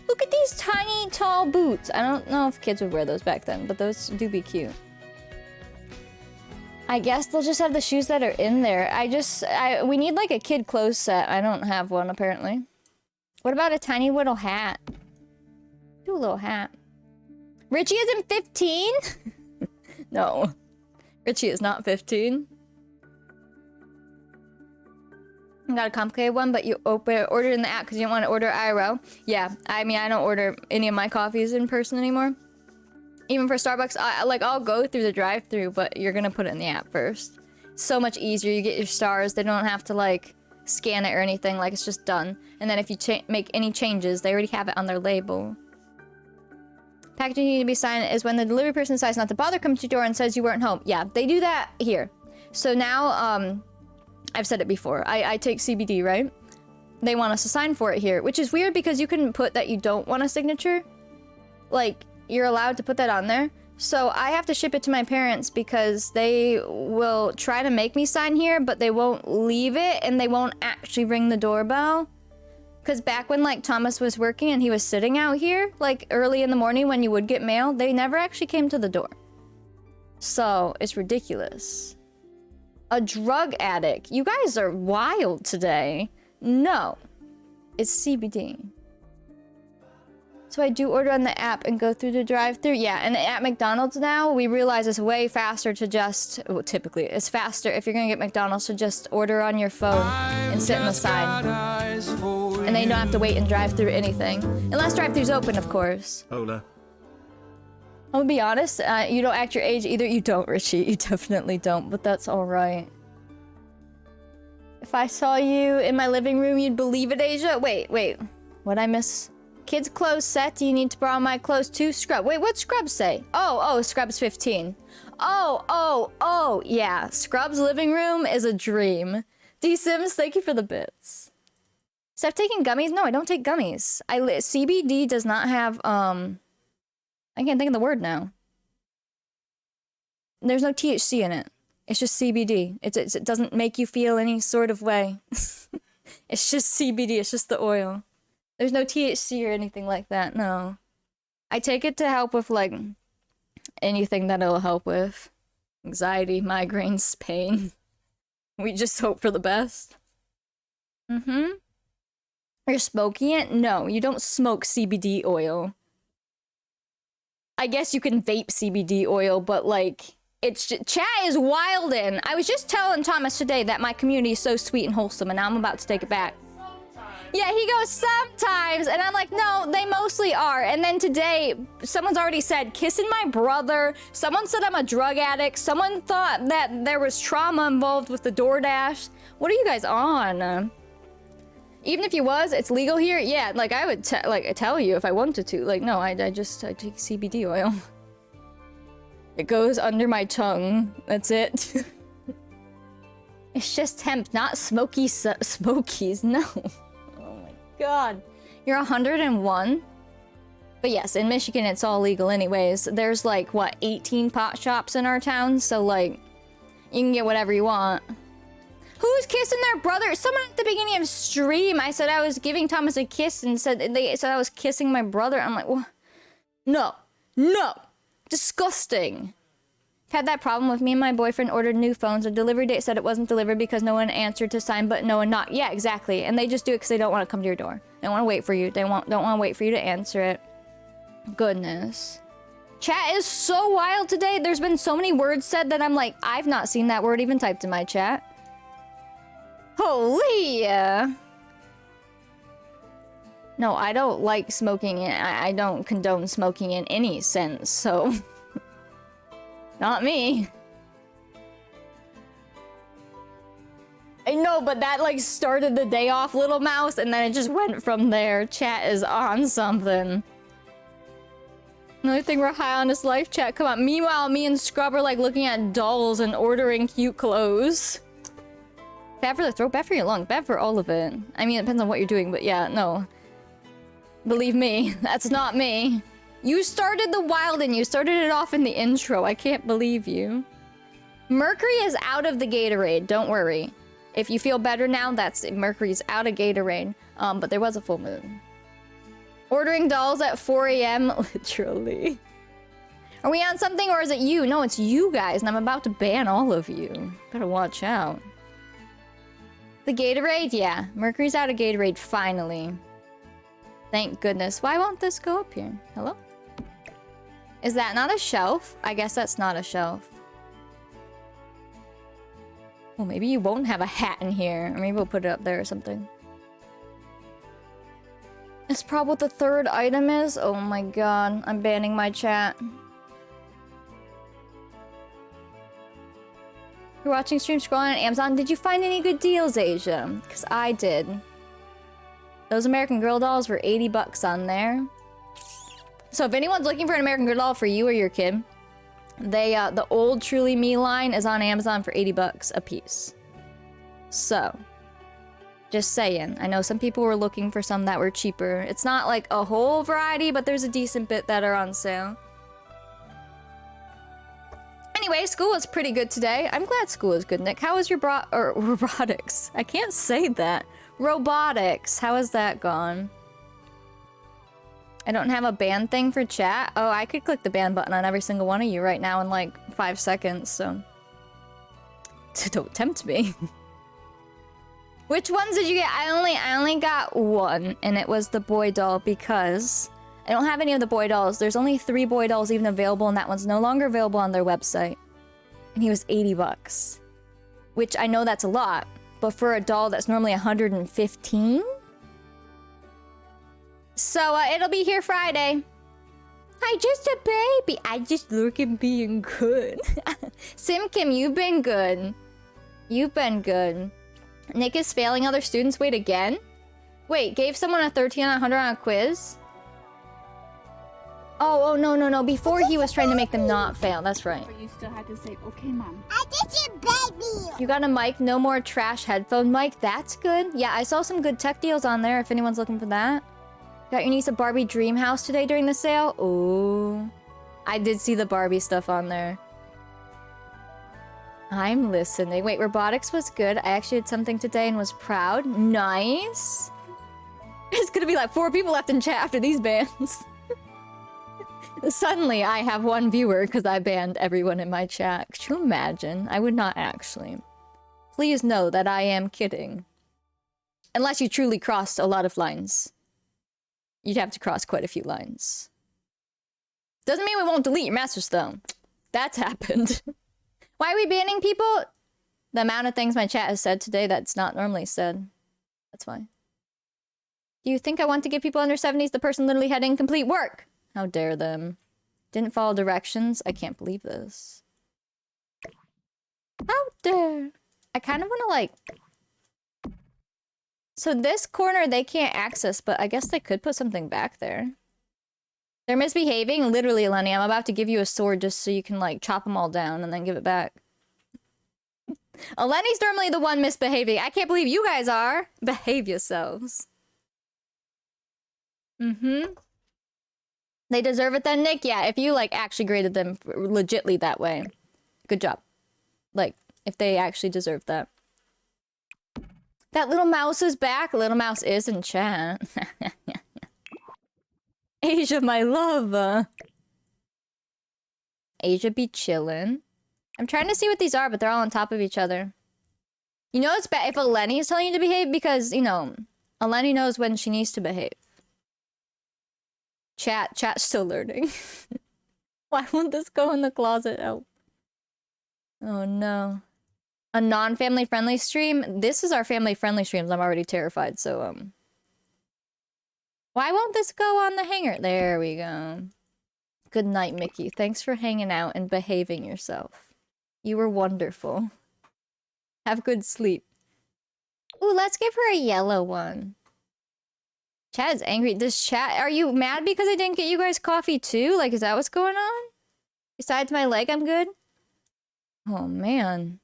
Look at these tiny, tall boots. I don't know if kids would wear those back then, but those do be cute. I guess they'll just have the shoes that are in there. We need like a kid clothes set. I don't have one apparently. What about a tiny little hat? Do a little hat. Richie isn't 15? No. Richie is not 15. Got a complicated one, but you ordered in the app because you don't want to order IRL. Yeah, I mean, I don't order any of my coffees in person anymore. Even for Starbucks, I'll go through the drive-thru, but you're gonna put it in the app first. So much easier. You get your stars. They don't have to like scan it or anything. Like it's just done. And then if you make any changes, they already have it on their label. Packaging need to be signed is when the delivery person decides not to bother coming to your door and says you weren't home. Yeah, they do that here. So now, I've said it before. I take CBD, right? They want us to sign for it here, which is weird because you can put that you don't want a signature. Like, you're allowed to put that on there. So I have to ship it to my parents because they will try to make me sign here, but they won't leave it and they won't actually ring the doorbell. Because back when, like, Thomas was working and he was sitting out here, like, early in the morning when you would get mail, they never actually came to the door. So, it's ridiculous. A drug addict. You guys are wild today. No. It's CBD. So I do order on the app and go through the drive-thru. Yeah, and at McDonald's now, we realize it's way faster to just... Well, typically, it's faster if you're gonna get McDonald's to just order on your phone and sit in the side. And then you don't have to wait and drive through anything. Unless drive-thru's open, of course. Hola. I'm gonna be honest, you don't act your age either. You don't, Richie. You definitely don't, but that's alright. If I saw you in my living room, you'd believe it, Asia? Wait. What'd I miss? Kids clothes set. Do you need to borrow my clothes too? Scrub. Wait, what'd Scrubs say? Oh, Scrubs 15. Oh, yeah. Scrubs living room is a dream. D Sims, thank you for the bits. Stop taking gummies? No, I don't take gummies. CBD does not have, I can't think of the word now. There's no THC in it. It's just CBD. It doesn't make you feel any sort of way. It's just CBD. It's just the oil. There's no THC or anything like that, no. I take it to help with, like, anything that it'll help with. Anxiety, migraines, pain. We just hope for the best. You're smoking it? No, you don't smoke CBD oil. I guess you can vape CBD oil, but, like, it's just, chat is wildin'. I was just telling Thomas today that my community is so sweet and wholesome, and now I'm about to take it back. Yeah, he goes sometimes, and I'm like, no, they mostly are. And then today, someone's already said, kissing my brother. Someone said I'm a drug addict. Someone thought that there was trauma involved with the DoorDash. What are you guys on? Even if you was, it's legal here? Yeah, like, I would tell you if I wanted to. Like, no, I take CBD oil. It goes under my tongue. That's it. It's just hemp, not smokies, no. God, you're 101? But yes, in Michigan, it's all legal anyways. There's like, what, 18 pot shops in our town? So like, you can get whatever you want. Who's kissing their brother? Someone at the beginning of stream, I said I was giving Thomas a kiss and they said I was kissing my brother. I'm like, what? No, disgusting. Had that problem with me and my boyfriend ordered new phones. The delivery date said it wasn't delivered because no one answered to sign, but no one knocked. Yeah, exactly. And they just do it because they don't want to come to your door. They want to wait for you. They don't want to wait for you to answer it. Goodness. Chat is so wild today. There's been so many words said that I'm like, I've not seen that word even typed in my chat. Holy! No, I don't like smoking. I don't condone smoking in any sense, so... Not me. I know, but that like started the day off, Little Mouse, and then it just went from there. Chat is on something. Another thing we're high on is life chat. Come on. Meanwhile, me and Scrub are like looking at dolls and ordering cute clothes. Bad for the throat, bad for your lungs, bad for all of it. I mean, it depends on what you're doing, but yeah, no. Believe me, that's not me. You started the wild and you started it off in the intro. I can't believe you. Mercury is out of the Gatorade, don't worry. If you feel better now, that's Mercury's out of Gatorade. But there was a full moon. Ordering dolls at 4 a.m. Literally. Are we on something or is it you? No, it's you guys, and I'm about to ban all of you. Better watch out. The Gatorade? Yeah. Mercury's out of Gatorade, finally. Thank goodness. Why won't this go up here? Hello? Is that not a shelf? I guess that's not a shelf. Well, maybe you won't have a hat in here. Or maybe we'll put it up there or something. Is probably what the third item is? Oh my god. I'm banning my chat. You're watching stream scrolling on Amazon. Did you find any good deals, Asia? Because I did. Those American Girl dolls were 80 bucks on there. So if anyone's looking for an American Girl doll for you or your kid, they the old Truly Me line is on Amazon for 80 bucks a piece. So, just saying. I know some people were looking for some that were cheaper. It's not like a whole variety, but there's a decent bit that are on sale. Anyway, school was pretty good today. I'm glad school is good, Nick. How was your robotics? I can't say that. Robotics. How has that gone? I don't have a ban thing for chat. Oh, I could click the ban button on every single one of you right now in like 5 seconds, so... Don't tempt me. Which ones did you get? I only got one, and it was the boy doll because I don't have any of the boy dolls. There's only 3 boy dolls even available, and that one's no longer available on their website. And he was 80 bucks. Which I know that's a lot, but for a doll that's normally 115? So, it'll be here Friday. I just a baby. I just look at being good. Sim Kim, you've been good. You've been good. Nick is failing other students. Wait, again? Wait, gave someone a 13 on 100 on a quiz? Oh, no. Before he was trying to make them not fail. That's right. But you still had to say, okay, mom. I just a baby. You got a mic, no more trash headphone mic. That's good. Yeah, I saw some good tech deals on there if anyone's looking for that. Got your niece a Barbie dream house today during the sale? Ooh. I did see the Barbie stuff on there. I'm listening. Wait, robotics was good. I actually did something today and was proud. Nice. There's gonna be like 4 people left in chat after these bans. Suddenly, I have 1 viewer because I banned everyone in my chat. Could you imagine? I would not actually. Please know that I am kidding. Unless you truly crossed a lot of lines. You'd have to cross quite a few lines. Doesn't mean we won't delete your message, though. That's happened. Why are we banning people? The amount of things my chat has said today that's not normally said. That's why. Do you think I want to give people under 70s? The person literally had incomplete work. How dare them. Didn't follow directions. I can't believe this. How dare. I kind of want to like... So this corner they can't access, but I guess they could put something back there. They're misbehaving. Literally, Lenny, I'm about to give you a sword just so you can like chop them all down and then give it back. Lenny's normally the one misbehaving. I can't believe you guys are. Behave yourselves. Mm-hmm. They deserve it then, Nick? Yeah, if you like actually graded them legitly that way. Good job. Like, if they actually deserve that. That little mouse is back. Little mouse is in chat. Asia, my love. Asia be chillin'. I'm trying to see what these are, but they're all on top of each other. You know it's bad if Eleni is telling you to behave because, you know, Eleni knows when she needs to behave. Chat's still learning. Why won't this go in the closet? Oh no. A non-family friendly stream? This is our family friendly streams. I'm already terrified, so why won't this go on the hanger? There we go. Good night, Mickey. Thanks for hanging out and behaving yourself. You were wonderful. Have good sleep. Ooh, let's give her a yellow one. Chat is angry. This chat... Are you mad because I didn't get you guys coffee too? Like, is that what's going on? Besides my leg, I'm good? Oh, man.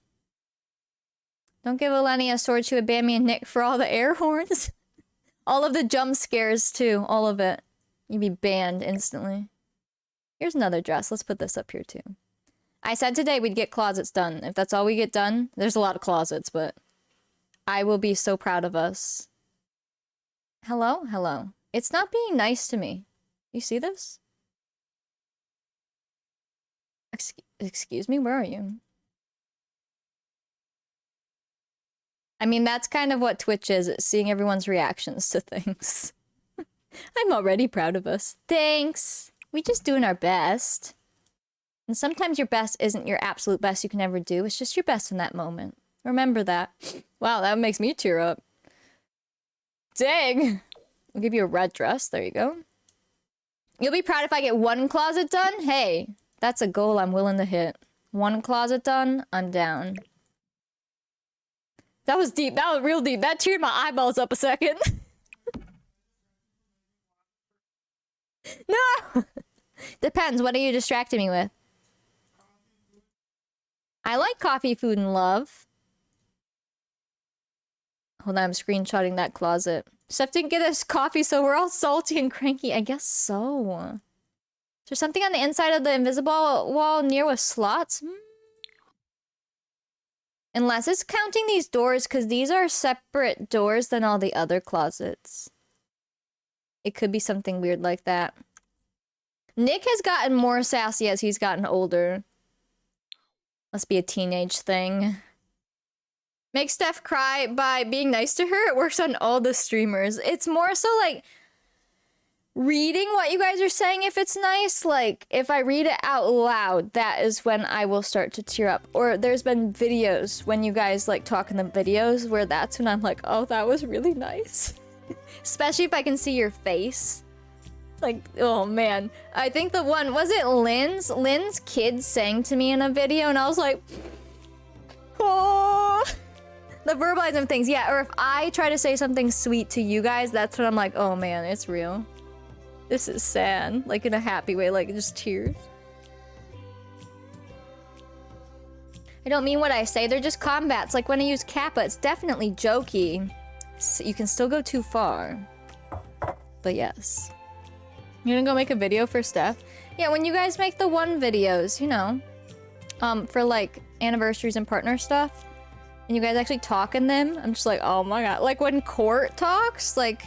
Don't give Eleni a sword, she would ban me and Nick for all the air horns. All of the jump scares too, all of it. You'd be banned instantly. Here's another dress, let's put this up here too. I said today we'd get closets done. If that's all we get done, there's a lot of closets, but I will be so proud of us. Hello? Hello. It's not being nice to me. You see this? Excuse me, where are you? I mean, that's kind of what Twitch is. It's seeing everyone's reactions to things. I'm already proud of us. Thanks. We just doing our best. And sometimes your best isn't your absolute best you can ever do. It's just your best in that moment. Remember that. Wow, that makes me tear up. Dang. I'll give you a red dress. There you go. You'll be proud if I get one closet done? Hey, that's a goal I'm willing to hit. One closet done, I'm down. That was deep. That was real deep. That teared my eyeballs up a second. No! Depends. What are you distracting me with? I like coffee, food, and love. Hold on, I'm screenshotting that closet. Steph didn't get us coffee, so we're all salty and cranky. I guess so. Is there something on the inside of the invisible wall near with slots? Unless it's counting these doors, because these are separate doors than all the other closets. It could be something weird like that. Nick has gotten more sassy as he's gotten older. Must be a teenage thing. Make Steph cry by being nice to her. It works on all the streamers. It's more so like reading what you guys are saying if it's nice. Like if I read it out loud, that is when I will start to tear up. Or there's been videos when you guys like talk in the videos where that's when I'm like, oh, that was really nice. Especially if I can see your face. Like, oh man. I think the one, was it Lynn's? Lynn's kid sang to me in a video and I was like, oh. The verbalizing things, yeah. Or if I try to say something sweet to you guys, that's when I'm like, oh man, it's real. This is sad. Like in a happy way, like just tears. I don't mean what I say, they're just combats. Like when I use Kappa, it's definitely jokey. So you can still go too far. But yes. You're gonna go make a video for Steph? Yeah, when you guys make the one videos, you know. For like anniversaries and partner stuff. And you guys actually talk in them. I'm just like, oh my god. Like when Court talks, like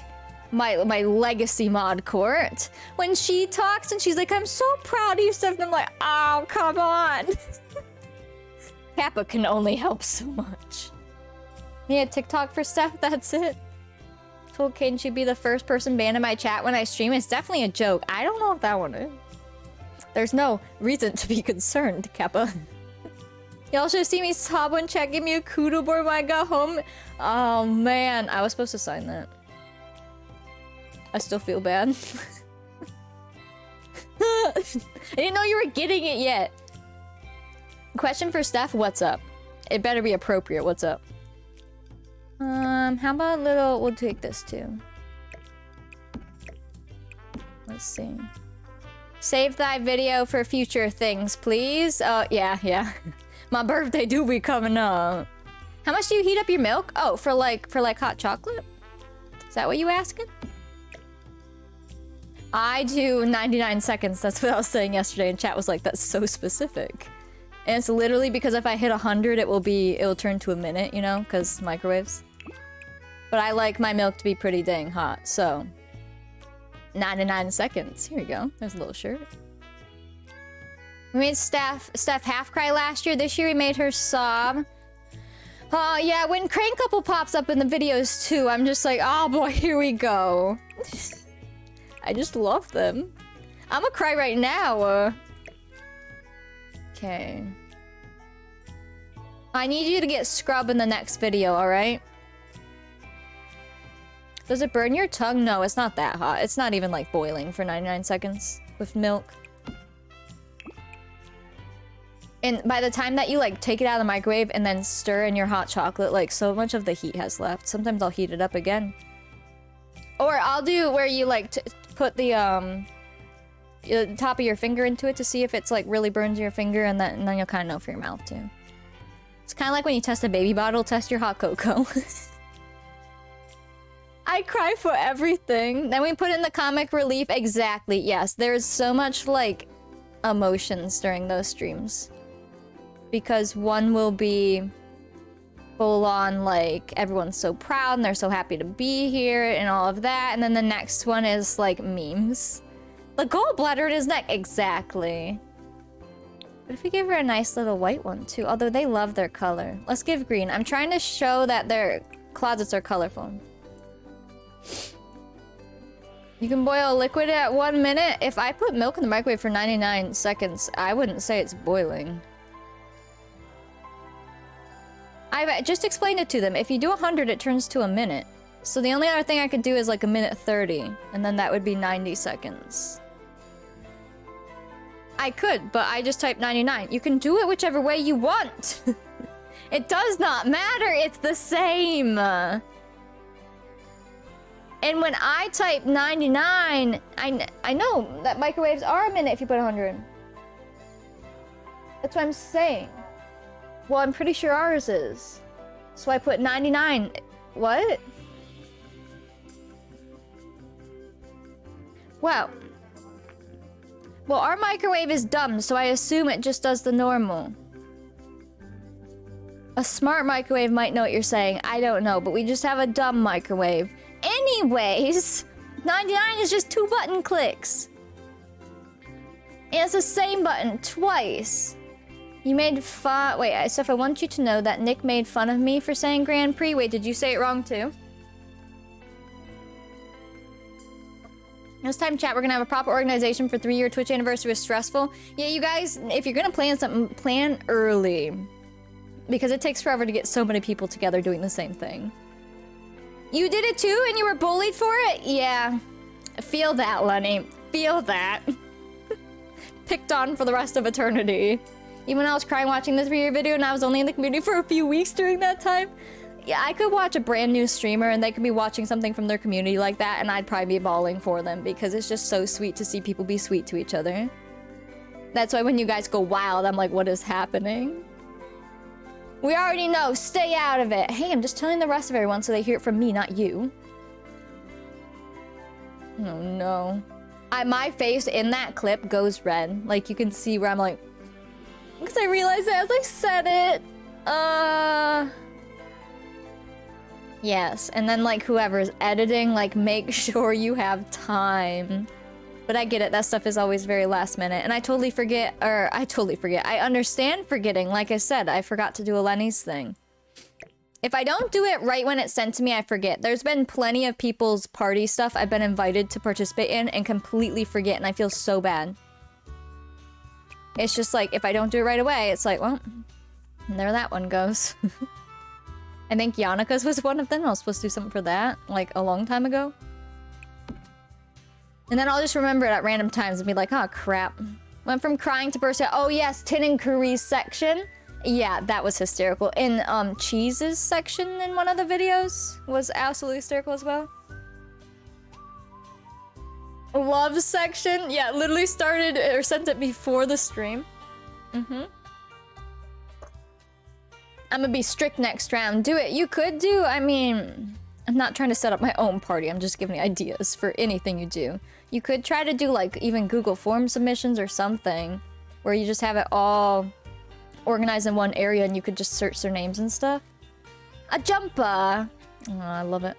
my legacy mod Court. When she talks and she's like, I'm so proud of you, Steph. And I'm like, oh, come on. Kappa can only help so much. Yeah, TikTok for Steph, that's it. Told Caden she'd be the first person banned in my chat when I stream. It's definitely a joke. I don't know if that one is. There's no reason to be concerned, Kappa. Y'all should see me sob when chat gave me a kudo board when I got home. Oh man, I was supposed to sign that. I still feel bad. I didn't know you were getting it yet. Question for Steph, what's up? It better be appropriate, what's up? How about a little, we'll take this too. Let's see. Save thy video for future things, please. Yeah. My birthday do be coming up. How much do you heat up your milk? Oh, for like hot chocolate? Is that what you asking? I do 99 seconds. That's what I was saying yesterday, and chat was like, that's so specific. And it's literally because if I hit 100, it'll turn to a minute, you know, because microwaves. But I like my milk to be pretty dang hot, so 99 seconds. Here we go. There's a little shirt. We made Steph half cry last year. This year we made her sob. Oh yeah, when Crane Couple pops up in the videos too, I'm just like, oh boy, here we go. I just love them. I'm gonna cry right now. Okay. I need you to get scrub in the next video, alright? Does it burn your tongue? No, it's not that hot. It's not even like boiling for 99 seconds with milk. And by the time that you like take it out of the microwave and then stir in your hot chocolate, like so much of the heat has left. Sometimes I'll heat it up again. Or I'll do where you like put the top of your finger into it to see if it's like really burns your finger, and then you'll kind of know for your mouth too. It's kind of like when you test a baby bottle, test your hot cocoa. I cry for everything. Then we put in the comic relief. Exactly, yes. There's so much, like, emotions during those streams. Because one will be full on, like, everyone's so proud and they're so happy to be here and all of that. And then the next one is, like, memes. The gallbladder in his neck. Exactly. What if we give her a nice little white one, too? Although they love their color. Let's give green. I'm trying to show that their closets are colorful. You can boil a liquid at 1 minute. If I put milk in the microwave for 99 seconds, I wouldn't say it's boiling. I've just explained it to them. If you do 100, it turns to a minute. So the only other thing I could do is like a minute 30, and then that would be 90 seconds. I could, but I just typed 99. You can do it whichever way you want. It does not matter. It's the same. And when I type 99, I know that microwaves are a minute if you put 100. That's what I'm saying. Well, I'm pretty sure ours is. So I put 99. What? Wow. Well, our microwave is dumb, so I assume it just does the normal. A smart microwave might know what you're saying. I don't know, but we just have a dumb microwave. Anyways, 99 is just 2 button clicks. And it's the same button twice. You made fun. Wait, so if I want you to know that Nick made fun of me for saying Grand Prix. Wait, did you say it wrong too? This time, chat, we're gonna have a proper organization for 3-year Twitch anniversary was stressful. Yeah, you guys, if you're gonna plan something, plan early. Because it takes forever to get so many people together doing the same thing. You did it too and you were bullied for it? Yeah. Feel that, Lenny. Feel that. Picked on for the rest of eternity. Even when I was crying watching the 3-year video and I was only in the community for a few weeks during that time. Yeah, I could watch a brand new streamer and they could be watching something from their community like that and I'd probably be bawling for them because it's just so sweet to see people be sweet to each other. That's why when you guys go wild, I'm like, what is happening? We already know, stay out of it. Hey, I'm just telling the rest of everyone so they hear it from me, not you. Oh no. My face in that clip goes red. Like you can see where I'm like, because I realized it as I said it. Yes, and then like whoever's editing, like make sure you have time. But I get it, that stuff is always very last minute. And I totally forget, I understand forgetting. Like I said, I forgot to do a Lenny's thing. If I don't do it right when it's sent to me, I forget. There's been plenty of people's party stuff I've been invited to participate in and completely forget, and I feel so bad. It's just like, if I don't do it right away, it's like, well, there that one goes. I think Yannika's was one of them. I was supposed to do something for that, like, a long time ago. And then I'll just remember it at random times and be like, oh, crap. Went from crying to bursting out. Oh, yes, Tin and Curry's section. Yeah, that was hysterical. In, Cheese's section in one of the videos was absolutely hysterical as well. Love section. Yeah, literally started, or sent it before the stream. I'm gonna be strict next round. Do it. You could do, I mean, I'm not trying to set up my own party. I'm just giving you ideas for anything you do. You could try to do like even Google Form submissions or something where you just have it all organized in one area and you could just search their names and stuff. A jumper. Oh, I love it.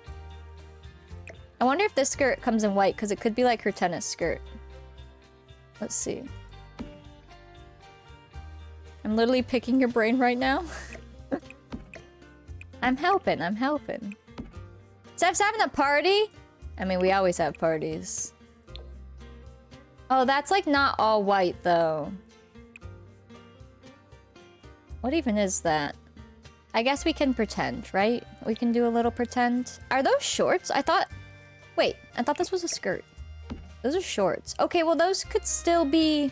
I wonder if this skirt comes in white because it could be like her tennis skirt. Let's see. I'm literally picking your brain right now. I'm helping. Steph's having a party? I mean, we always have parties. Oh, that's like not all white though. What even is that? I guess we can pretend, right? We can do a little pretend. Are those shorts? I thought this was a skirt. Those are shorts. Okay, well those could still be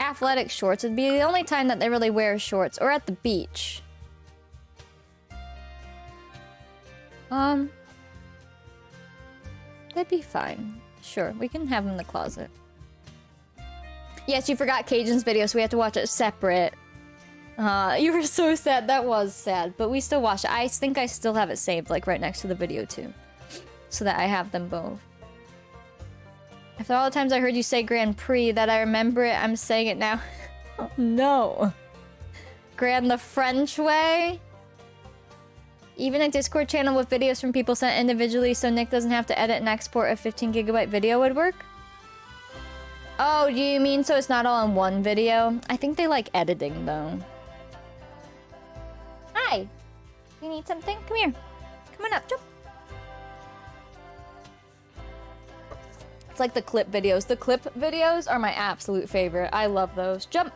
athletic shorts. It'd be the only time that they really wear shorts, or at the beach. They'd be fine. Sure, we can have them in the closet. Yes, you forgot Cajun's video, so we have to watch it separate. You were so sad. That was sad, but we still watched it. I think I still have it saved, like right next to the video too, so that I have them both. After all the times I heard you say Grand Prix that I remember it, I'm saying it now. Oh, no. Grand the French way? Even a Discord channel with videos from people sent individually so Nick doesn't have to edit and export a 15 gigabyte video would work? Oh, do you mean so it's not all in one video? I think they like editing though. Hi. You need something? Come here. Come on up, jump. It's like the clip videos. The clip videos are my absolute favorite. I love those. Jump.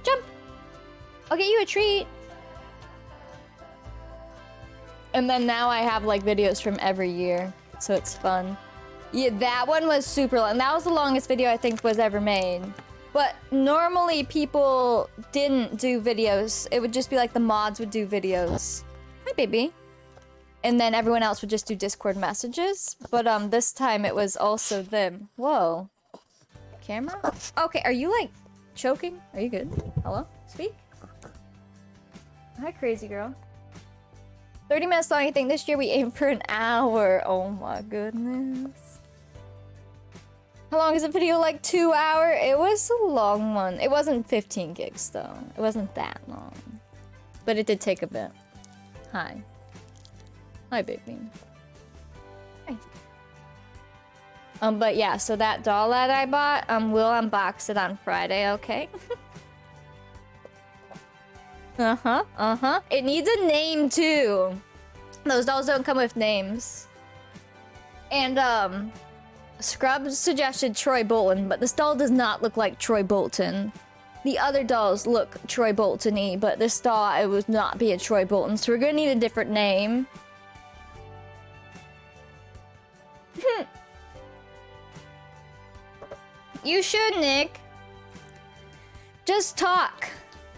Jump. I'll get you a treat. And then now I have like videos from every year. So it's fun. Yeah, that one was super long. That was the longest video I think was ever made. But normally people didn't do videos. It would just be like the mods would do videos. Hi, baby. And then everyone else would just do Discord messages. But this time it was also them. Whoa. Camera? Okay, are you like choking? Are you good? Hello? Speak? Hi, crazy girl. 30 minutes long, I think this year we aim for an hour. Oh my goodness. How long is a video? Like 2 hours? It was a long one. It wasn't 15 gigs though. It wasn't that long. But it did take a bit. Hi. Hi, baby. Hi. But yeah, so that doll that I bought, we'll unbox it on Friday, okay? It needs a name too. Those dolls don't come with names. And Scrubs suggested Troy Bolton, but this doll does not look like Troy Bolton. The other dolls look Troy Bolton-y, but this doll, it would not be a Troy Bolton, so we're gonna need a different name. You should, Nick. Just talk.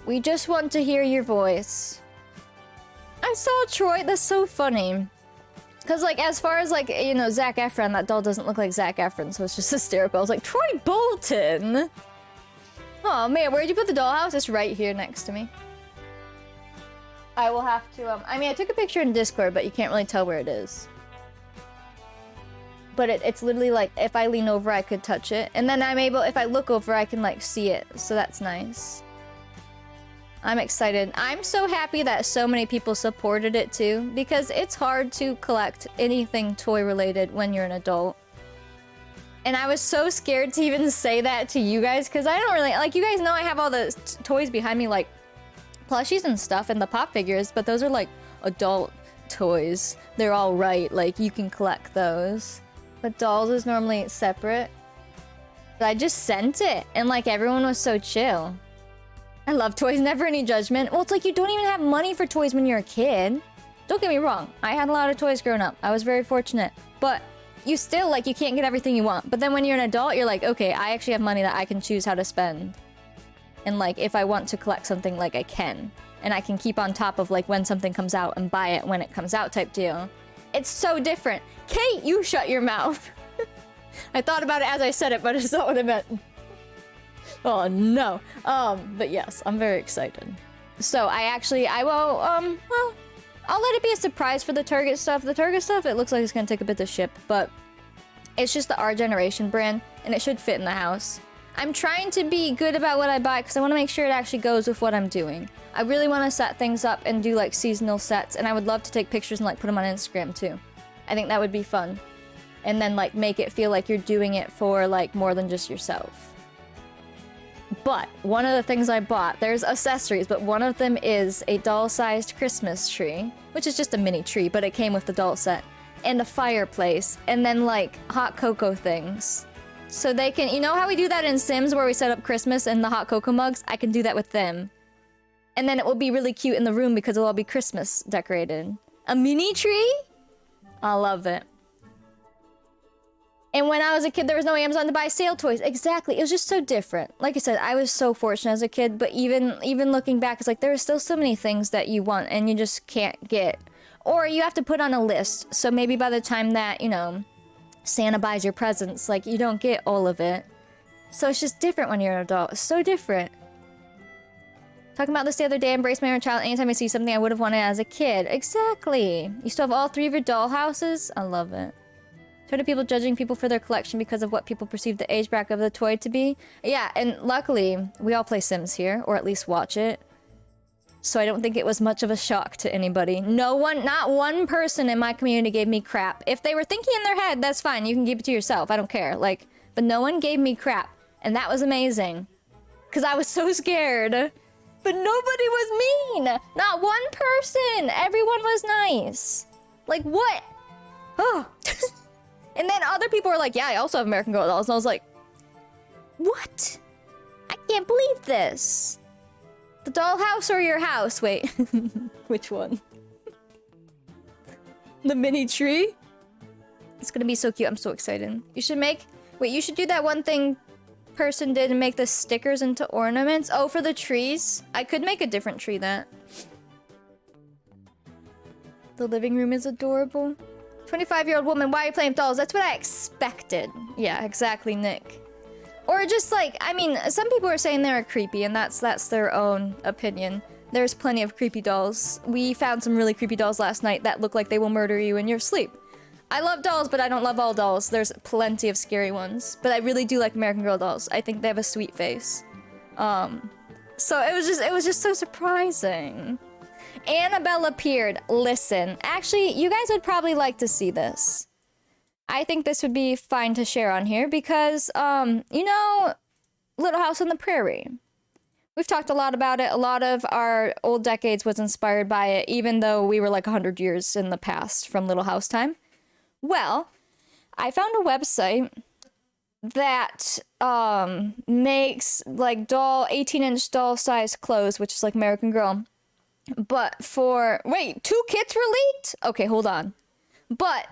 We just want to hear your voice. I saw Troy. That's so funny. Because, like, as far as, like, you know, Zac Efron, that doll doesn't look like Zac Efron, so it's just hysterical. I was like, Troy Bolton? Oh, man, where'd you put the dollhouse? It's right here next to me. I will have to, I mean, I took a picture in Discord, but you can't really tell where it is. But it's literally, like, if I lean over, I could touch it. And then I'm able, if I look over, I can, like, see it. So that's nice. I'm excited. I'm so happy that so many people supported it too, because it's hard to collect anything toy related when you're an adult. And I was so scared to even say that to you guys, because I don't really, like, you guys know I have all the toys behind me, like plushies and stuff and the pop figures, but those are like adult toys. They're all right, like you can collect those. But dolls is normally separate. But I just sent it, and like everyone was so chill. I love toys, never any judgment. Well, it's like you don't even have money for toys when you're a kid. Don't get me wrong, I had a lot of toys growing up. I was very fortunate. But you still, like, you can't get everything you want. But then when you're an adult, you're like, okay, I actually have money that I can choose how to spend. And like, if I want to collect something, like, I can. And I can keep on top of, like, when something comes out and buy it when it comes out type deal. It's so different. Kate, you shut your mouth. I thought about it as I said it, but it's not what I meant. Oh no. But yes, I'm very excited. So I will, well, I'll let it be a surprise for the Target stuff. The Target stuff, it looks like it's gonna take a bit to ship, but it's just the Our Generation brand, and it should fit in the house. I'm trying to be good about what I buy, because I want to make sure it actually goes with what I'm doing. I really want to set things up and do, like, seasonal sets, and I would love to take pictures and, like, put them on Instagram, too. I think that would be fun. And then, like, make it feel like you're doing it for, like, more than just yourself. But one of the things I bought, there's accessories, but one of them is a doll-sized Christmas tree, which is just a mini tree, but it came with the doll set, and a fireplace, and then like hot cocoa things. So they can, you know how we do that in Sims where we set up Christmas and the hot cocoa mugs? I can do that with them. And then it will be really cute in the room because it'll all be Christmas decorated. A mini tree? I love it. And when I was a kid, there was no Amazon to buy sale toys. Exactly. It was just so different. Like I said, I was so fortunate as a kid, but even looking back, it's like there are still so many things that you want and you just can't get. Or you have to put on a list. So maybe by the time that, you know, Santa buys your presents, like, you don't get all of it. So it's just different when you're an adult. It's so different. Talking about this the other day, embrace my inner child anytime I see something I would have wanted as a kid. Exactly. You still have all 3 of your doll houses? I love it. Tired of people judging people for their collection because of what people perceive the age bracket of the toy to be? Yeah, and luckily, we all play Sims here, or at least watch it. So I don't think it was much of a shock to anybody. No one, not one person in my community gave me crap. If they were thinking in their head, that's fine. You can keep it to yourself. I don't care. Like, but no one gave me crap. And that was amazing. Because I was so scared. But nobody was mean. Not one person. Everyone was nice. Like, what? Oh. And then other people were like, yeah, I also have American Girl dolls. And I was like, what? I can't believe this. The dollhouse or your house? Wait. Which one? The mini tree? It's gonna be so cute. I'm so excited. You should make... Wait, you should do that one thing person did and make the stickers into ornaments. Oh, for the trees? I could make a different tree that. The living room is adorable. 25-year-old woman, why are you playing with dolls? That's what I expected. Yeah, exactly, Nick. Or just like, I mean, some people are saying they're creepy, and that's their own opinion. There's plenty of creepy dolls. We found some really creepy dolls last night that look like they will murder you in your sleep. I love dolls, but I don't love all dolls. There's plenty of scary ones. But I really do like American Girl dolls. I think they have a sweet face. So it was just so surprising. Annabelle appeared. Listen, actually, you guys would probably like to see this. I think this would be fine to share on here because, you know, Little House on the Prairie. We've talked a lot about it. A lot of our old decades was inspired by it, even though we were like 100 years in the past from Little House time. Well, I found a website that makes like 18-inch doll size clothes, which is like American Girl. But for... Wait, 2 kits were leaked? Okay, hold on. But,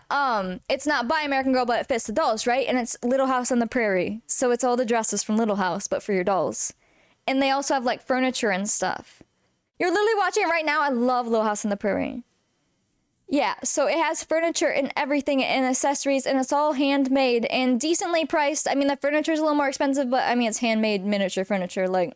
it's not by American Girl, but it fits the dolls, right? And it's Little House on the Prairie. So it's all the dresses from Little House, but for your dolls. And they also have, like, furniture and stuff. You're literally watching it right now. I love Little House on the Prairie. Yeah, so it has furniture and everything and accessories, and it's all handmade and decently priced. I mean, the furniture's a little more expensive, but, I mean, it's handmade miniature furniture, like...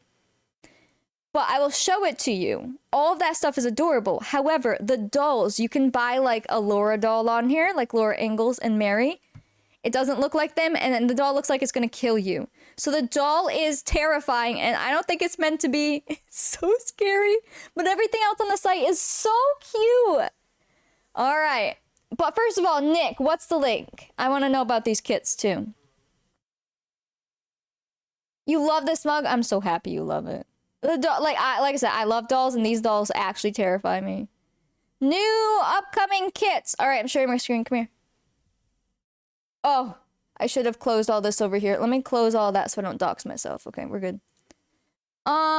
But I will show it to you. All of that stuff is adorable. However, the dolls, you can buy like a Laura doll on here, like Laura Ingalls and Mary. It doesn't look like them, and then the doll looks like it's gonna kill you. So the doll is terrifying, and I don't think it's meant to be. It's so scary. But everything else on the site is so cute. All right. But first of all, Nick, what's the link? I want to know about these kits too. You love this mug? I'm so happy you love it. Like I said, I love dolls, and these dolls actually terrify me. New upcoming kits. All right, I'm sharing my screen. Come here. Oh, I should have closed all this over here. Let me close all that so I don't dox myself. Okay, we're good.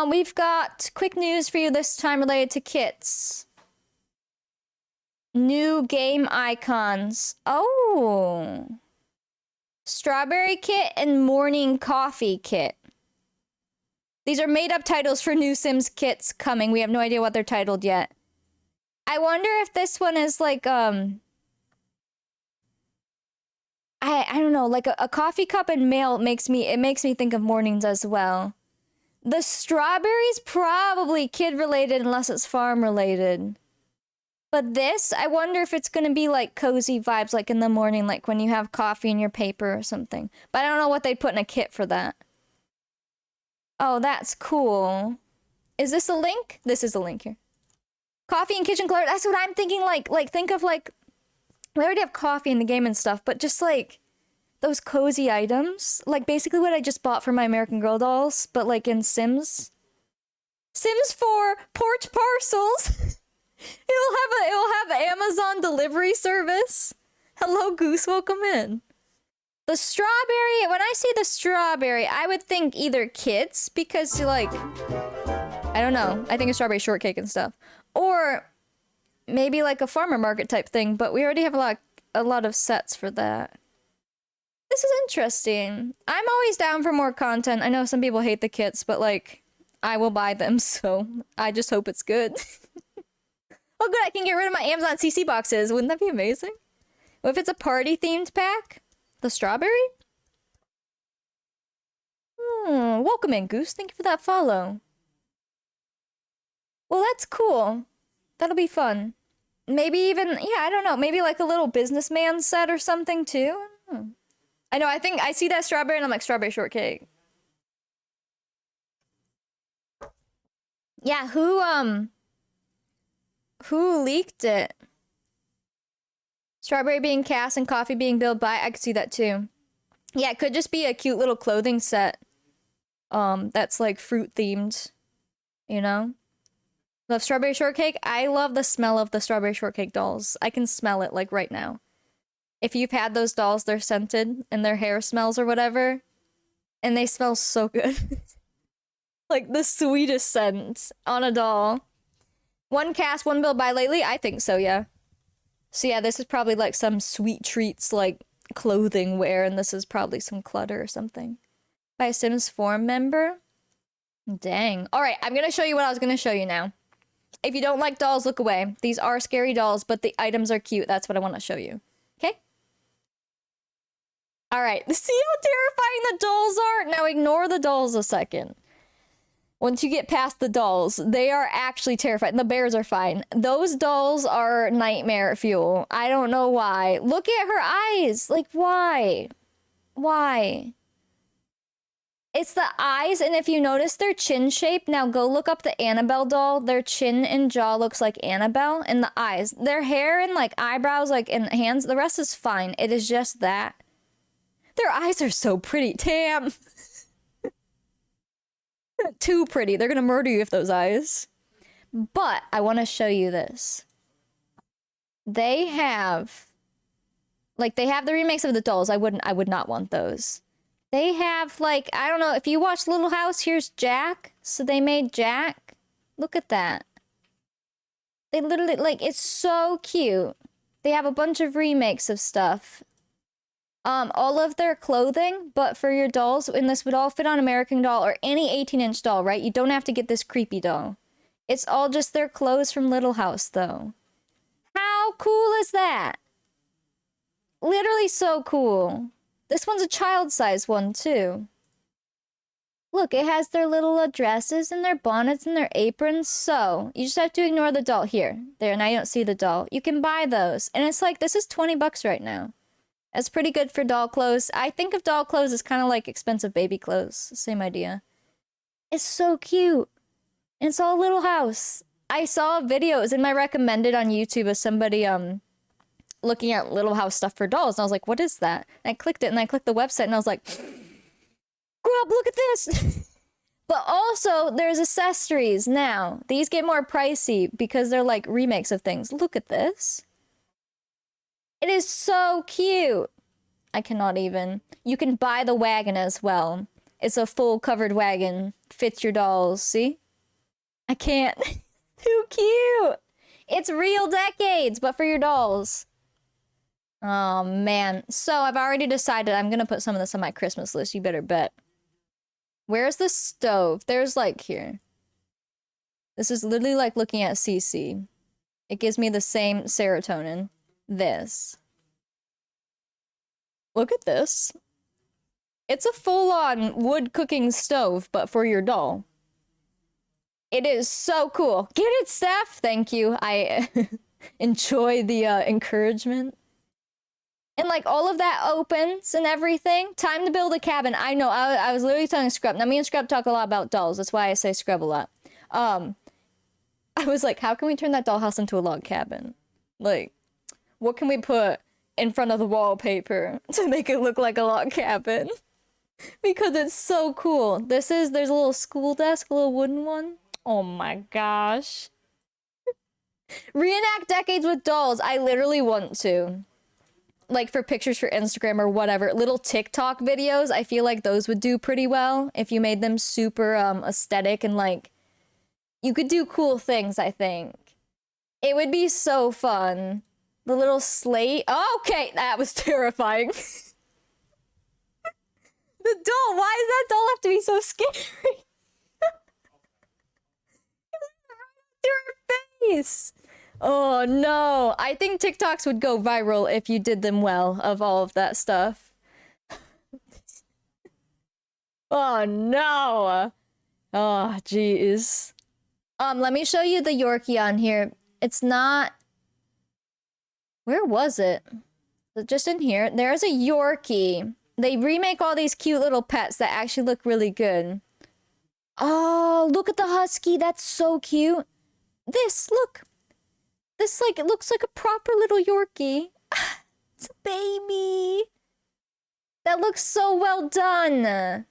We've got quick news for you this time related to kits. New game icons. Oh. Strawberry kit and morning coffee kit. These are made-up titles for new Sims kits coming. We have no idea what they're titled yet. I wonder if this one is like, I don't know, like a coffee cup and mail makes me think of mornings as well. The strawberry's probably kid-related unless it's farm-related. But this, I wonder if it's gonna be like cozy vibes, like in the morning, like when you have coffee in your paper or something. But I don't know what they'd put in a kit for that. Oh, that's cool. Is this a link? This is a link here. Coffee and kitchen color. That's what I'm thinking. Like think of like, we already have coffee in the game and stuff, but just like those cozy items. Like basically what I just bought for my American Girl dolls, but like in Sims. Sims 4 porch parcels. It will have Amazon delivery service. Hello, Goose. Welcome in. The strawberry, when I say the strawberry, I would think either kids, because like, I don't know, I think a strawberry shortcake and stuff. Or maybe like a farmer market type thing, but we already have a lot of sets for that. This is interesting. I'm always down for more content. I know some people hate the kits, but like, I will buy them, so I just hope it's good. Oh good, I can get rid of my Amazon CC boxes. Wouldn't that be amazing? What if it's a party themed pack? The strawberry? Welcome in, Goose. Thank you for that follow. Well, that's cool. That'll be fun. Maybe even, yeah, I don't know. Maybe like a little businessman set or something too. I know, I think I see that strawberry and I'm like, strawberry shortcake. Yeah, who leaked it? Strawberry being cast and coffee being billed by, I could see that too. Yeah, it could just be a cute little clothing set. That's like fruit themed, you know? Love strawberry shortcake. I love the smell of the strawberry shortcake dolls. I can smell it like right now. If you've had those dolls, they're scented and their hair smells or whatever, and they smell so good. Like the sweetest scent on a doll. One cast, one bill by lately? I think so, yeah. So yeah, this is probably like some sweet treats like clothing wear, and this is probably some clutter or something. By a Sims Forum member? Dang. Alright, I'm gonna show you what I was gonna show you now. If you don't like dolls, look away. These are scary dolls, but the items are cute. That's what I want to show you. Okay? Alright, see how terrifying the dolls are? Now ignore the dolls a second. Once you get past the dolls, they are actually terrifying. The bears are fine. Those dolls are nightmare fuel. I don't know why. Look at her eyes. Like, why? Why? It's the eyes, and if you notice their chin shape, now go look up the Annabelle doll. Their chin and jaw looks like Annabelle, and the eyes. Their hair and, like, eyebrows, like, and hands, the rest is fine. It is just that. Their eyes are so pretty. Tam! Too pretty. They're gonna murder you with those eyes. But I want to show you this. They have... Like, they have the remakes of the dolls. I would not want those. They have, like, I don't know, if you watch Little House, here's Jack. So they made Jack. Look at that. They literally, like, it's so cute. They have a bunch of remakes of stuff. All of their clothing, but for your dolls, and this would all fit on American Doll or any 18-inch doll, right? You don't have to get this creepy doll. It's all just their clothes from Little House, though. How cool is that? Literally so cool. This one's a child-size one, too. Look, it has their little dresses and their bonnets and their aprons. So, you just have to ignore the doll. Here. There, now you don't see the doll. You can buy those. And it's like, this is 20 bucks right now. That's pretty good for doll clothes. I think of doll clothes as kind of like expensive baby clothes. Same idea. It's so cute. And it's all Little House. I saw a video, it was in my recommended on YouTube of somebody, looking at Little House stuff for dolls, and I was like, what is that? And I clicked it, and I clicked the website, and I was like, Grub, look at this! But also, there's accessories now. These get more pricey because they're like remakes of things. Look at this. It is so cute. I cannot even. You can buy the wagon as well. It's a full covered wagon. Fits your dolls, see? I can't. Too cute! It's real decades, but for your dolls. Oh, man. So, I've already decided I'm gonna put some of this on my Christmas list. You better bet. Where's the stove? There's, like, here. This is literally like looking at CC. It gives me the same serotonin. This. Look at this. It's a full-on wood-cooking stove, but for your doll. It is so cool. Get it, Steph! Thank you. I enjoy the encouragement. And, like, all of that opens and everything. Time to build a cabin. I know, I was literally telling Scrub. Now, me and Scrub talk a lot about dolls. That's why I say Scrub a lot. I was like, how can we turn that dollhouse into a log cabin? Like, what can we put in front of the wallpaper to make it look like a log cabin? Because it's so cool. There's a little school desk, a little wooden one. Oh my gosh. Reenact decades with dolls. I literally want to. Like, for pictures for Instagram or whatever. Little TikTok videos, I feel like those would do pretty well if you made them super aesthetic and, like, you could do cool things, I think. It would be so fun. The little slate. Oh, okay, that was terrifying. The doll, why does that doll have to be so scary? Your face. Oh no, I think TikToks would go viral if you did them well of all of that stuff. Oh no. Oh jeez. Let me show you the Yorkie on here. It's not... Where was it? Just in here. There's a Yorkie. They remake all these cute little pets that actually look really good. Oh, look at the husky. That's so cute. This, look. This, like, it looks like a proper little Yorkie. It's a baby. That looks so well done.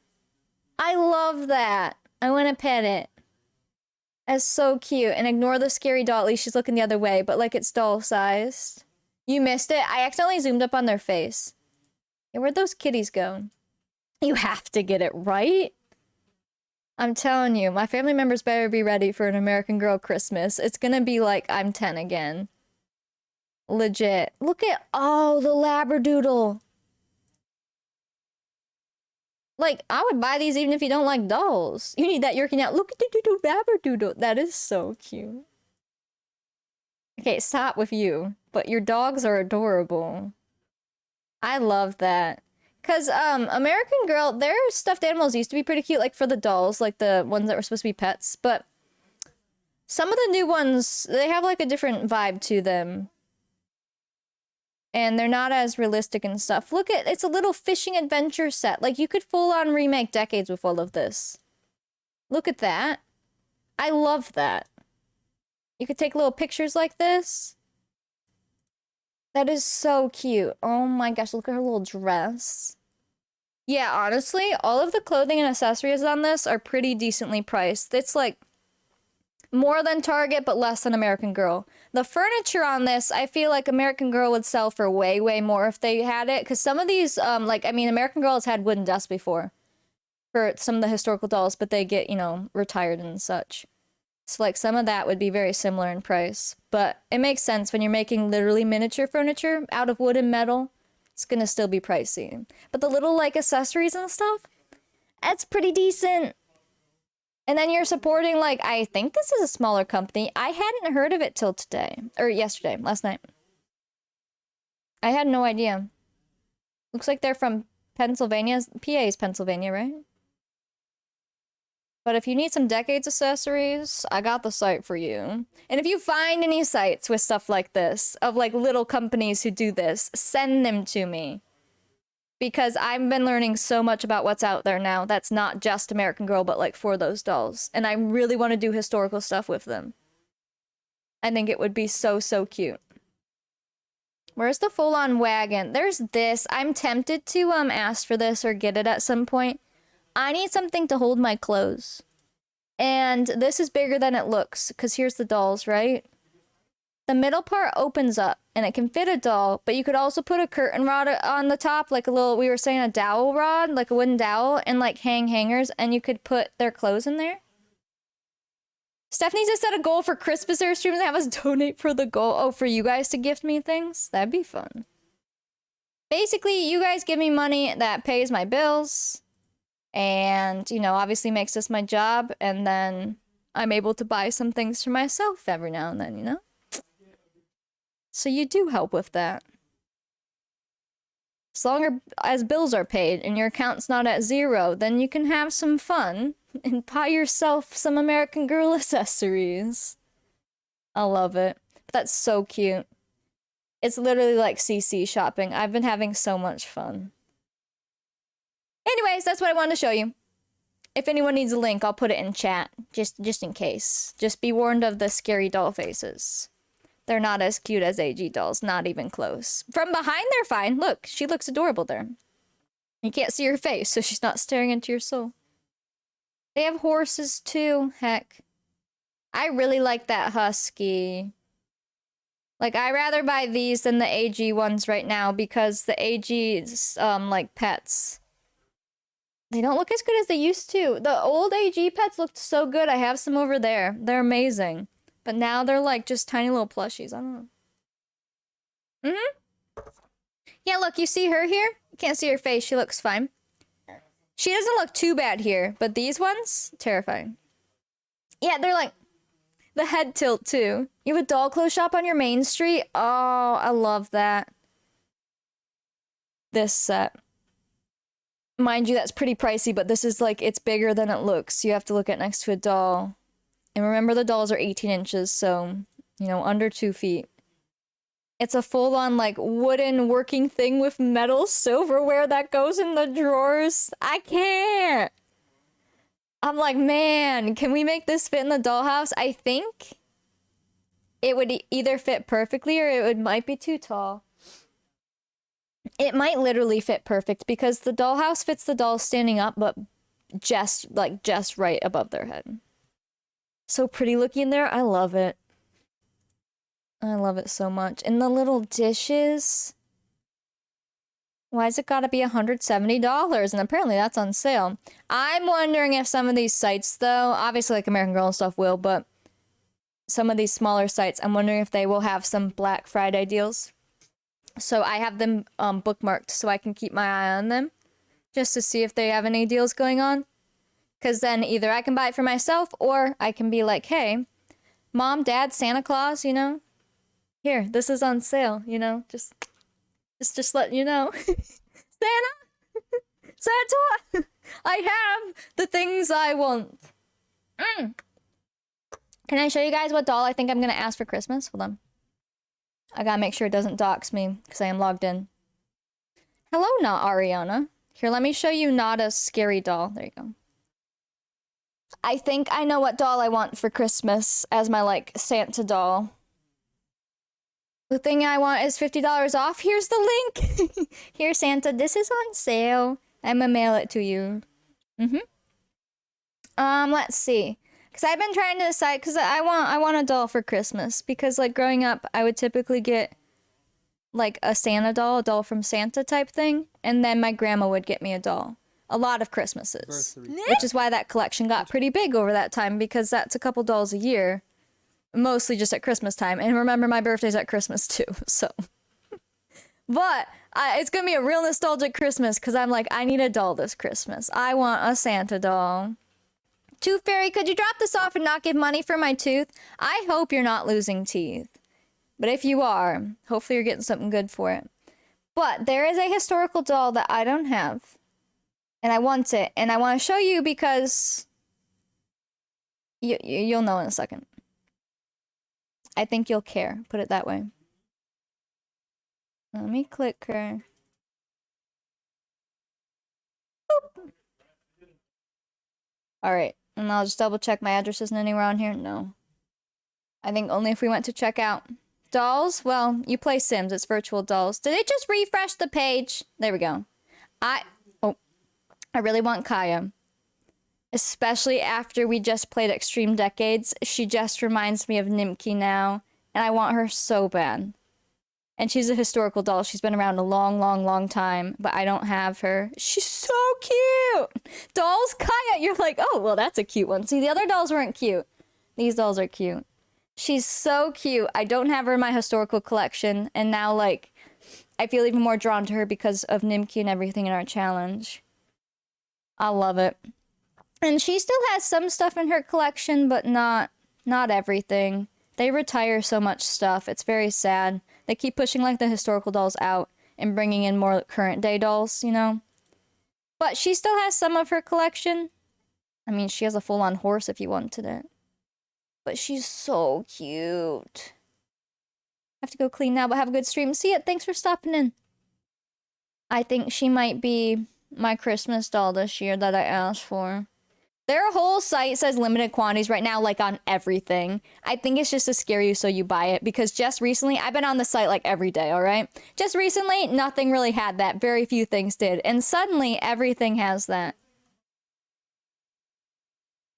I love that. I want to pet it. That's so cute. And ignore the scary doll. At least she's looking the other way, but like it's doll-sized. You missed it. I accidentally zoomed up on their face. Yeah, where'd those kitties go? You have to get it right. I'm telling you, my family members better be ready for an American Girl Christmas. It's gonna be like I'm 10 again. Legit. Look at, oh, the Labradoodle. Like, I would buy these even if you don't like dolls. You need that Yorkie now. Look at the Labradoodle. That is so cute. Okay, stop with you. But your dogs are adorable. I love that. Cause American Girl, their stuffed animals used to be pretty cute, like for the dolls, like the ones that were supposed to be pets. But some of the new ones, they have like a different vibe to them. And they're not as realistic and stuff. Look at, it's a little fishing adventure set. Like you could full on remake Decades with all of this. Look at that. I love that. You could take little pictures like this. That is so cute. Oh my gosh, look at her little dress. Yeah, honestly, all of the clothing and accessories on this are pretty decently priced. It's like more than Target, but less than American Girl. The furniture on this, I feel like American Girl would sell for way, way more if they had it. Because some of these, like, I mean, American Girl has had wooden desks before for some of the historical dolls, but they get, you know, retired and such. So, like, some of that would be very similar in price. But it makes sense when you're making literally miniature furniture out of wood and metal. It's gonna still be pricey. But the little, like, accessories and stuff, that's pretty decent. And then you're supporting, like, I think this is a smaller company. I hadn't heard of it till today. Or yesterday, last night. I had no idea. Looks like they're from Pennsylvania. PA is Pennsylvania, right? But if you need some Decades accessories, I got the site for you. And if you find any sites with stuff like this, of like little companies who do this, send them to me. Because I've been learning so much about what's out there now that's not just American Girl, but like for those dolls. And I really want to do historical stuff with them. I think it would be so, so cute. Where's the full-on wagon? There's this. I'm tempted to ask for this or get it at some point. I need something to hold my clothes. And this is bigger than it looks, because here's the dolls, right? The middle part opens up, and it can fit a doll, but you could also put a curtain rod on the top, like a little, we were saying a dowel rod, like a wooden dowel, and like hang hangers, and you could put their clothes in there. Stephanie just set a goal for Christmas or streams and have us donate for the goal. Oh, for you guys to gift me things? That'd be fun. Basically, you guys give me money that pays my bills. And, you know, obviously makes this my job. And then I'm able to buy some things for myself every now and then, you know? So you do help with that. As long as bills are paid and your account's not at zero, then you can have some fun and buy yourself some American Girl accessories. I love it. That's so cute. It's literally like CC shopping. I've been having so much fun. Anyways, that's what I wanted to show you. If anyone needs a link, I'll put it in chat. Just in case. Just be warned of the scary doll faces. They're not as cute as AG dolls. Not even close. From behind, they're fine. Look, she looks adorable there. You can't see her face, so she's not staring into your soul. They have horses, too. Heck. I really like that husky. Like, I'd rather buy these than the AG ones right now because the AG's, like, pets... They don't look as good as they used to. The old AG pets looked so good. I have some over there. They're amazing. But now they're like just tiny little plushies. I don't know. Yeah, look, you see her here? You can't see her face. She looks fine. She doesn't look too bad here. But these ones, terrifying. Yeah, they're like the head tilt too. You have a doll clothes shop on your main street? Oh, I love that. This set. Mind you, that's pretty pricey, but this is like, it's bigger than it looks. You have to look at next to a doll. And remember, the dolls are 18 inches, so, you know, under 2 feet. It's a full-on, like, wooden working thing with metal silverware that goes in the drawers. I can't! I'm like, man, can we make this fit in the dollhouse? I think it would either fit perfectly or it might be too tall. It might literally fit perfect because the dollhouse fits the dolls standing up, but just right above their head. So pretty looking there. I love it. I love it so much. And the little dishes. Why's it gotta be $170? And apparently that's on sale. I'm wondering if some of these sites, though, obviously like American Girl and stuff will, but some of these smaller sites, I'm wondering if they will have some Black Friday deals. So I have them bookmarked so I can keep my eye on them just to see if they have any deals going on. Because then either I can buy it for myself or I can be like, hey, Mom, Dad, Santa Claus, you know, here, this is on sale, you know, just letting you know. Santa, I have the things I want. Can I show you guys what doll I think I'm gonna ask for Christmas? Hold on. I gotta make sure it doesn't dox me because I am logged in. Hello, not Ariana. Here, let me show you not a scary doll. There you go. I think I know what doll I want for Christmas as my, like, Santa doll. The thing I want is $50 off. Here's the link. Here, Santa, this is on sale. I'm gonna mail it to you. Let's see. Because I've been trying to decide, because I want a doll for Christmas. Because, like, growing up, I would typically get, like, a Santa doll, a doll from Santa type thing. And then my grandma would get me a doll. A lot of Christmases. Which is why that collection got pretty big over that time, because that's a couple dolls a year. Mostly just at Christmas time. And remember, my birthday's at Christmas too, so. But it's gonna be a real nostalgic Christmas, because I'm like, I need a doll this Christmas. I want a Santa doll. Tooth Fairy, could you drop this off and not give money for my tooth? I hope you're not losing teeth. But if you are, hopefully you're getting something good for it. But there is a historical doll that I don't have. And I want it. And I want to show you because you'll know in a second. I think you'll care. Put it that way. Let me click her. Boop. Alright. And I'll just double check my address isn't anywhere on here. No. I think only if we went to check out. Dolls? Well, you play Sims. It's virtual dolls. Did it just refresh the page? There we go. I really want Kaya. Especially after we just played Extreme Decades. She just reminds me of Nimki now. And I want her so bad. And she's a historical doll. She's been around a long, long, long time. But I don't have her. She's so cute! Dolls? Kaya! You're like, oh, well, that's a cute one. See, the other dolls weren't cute. These dolls are cute. She's so cute. I don't have her in my historical collection. And now, like, I feel even more drawn to her because of Nimki and everything in our challenge. I love it. And she still has some stuff in her collection, but not everything. They retire so much stuff. It's very sad. They keep pushing, like, the historical dolls out and bringing in more current day dolls, you know? But she still has some of her collection. I mean, she has a full-on horse if you wanted it. But she's so cute. I have to go clean now, but have a good stream. See it. Thanks for stopping in. I think she might be my Christmas doll this year that I asked for. Their whole site says limited quantities right now, like on everything. I think it's just to scare you so you buy it, because just recently, I've been on the site like every day, alright? Just recently, nothing really had that. Very few things did. And suddenly, everything has that.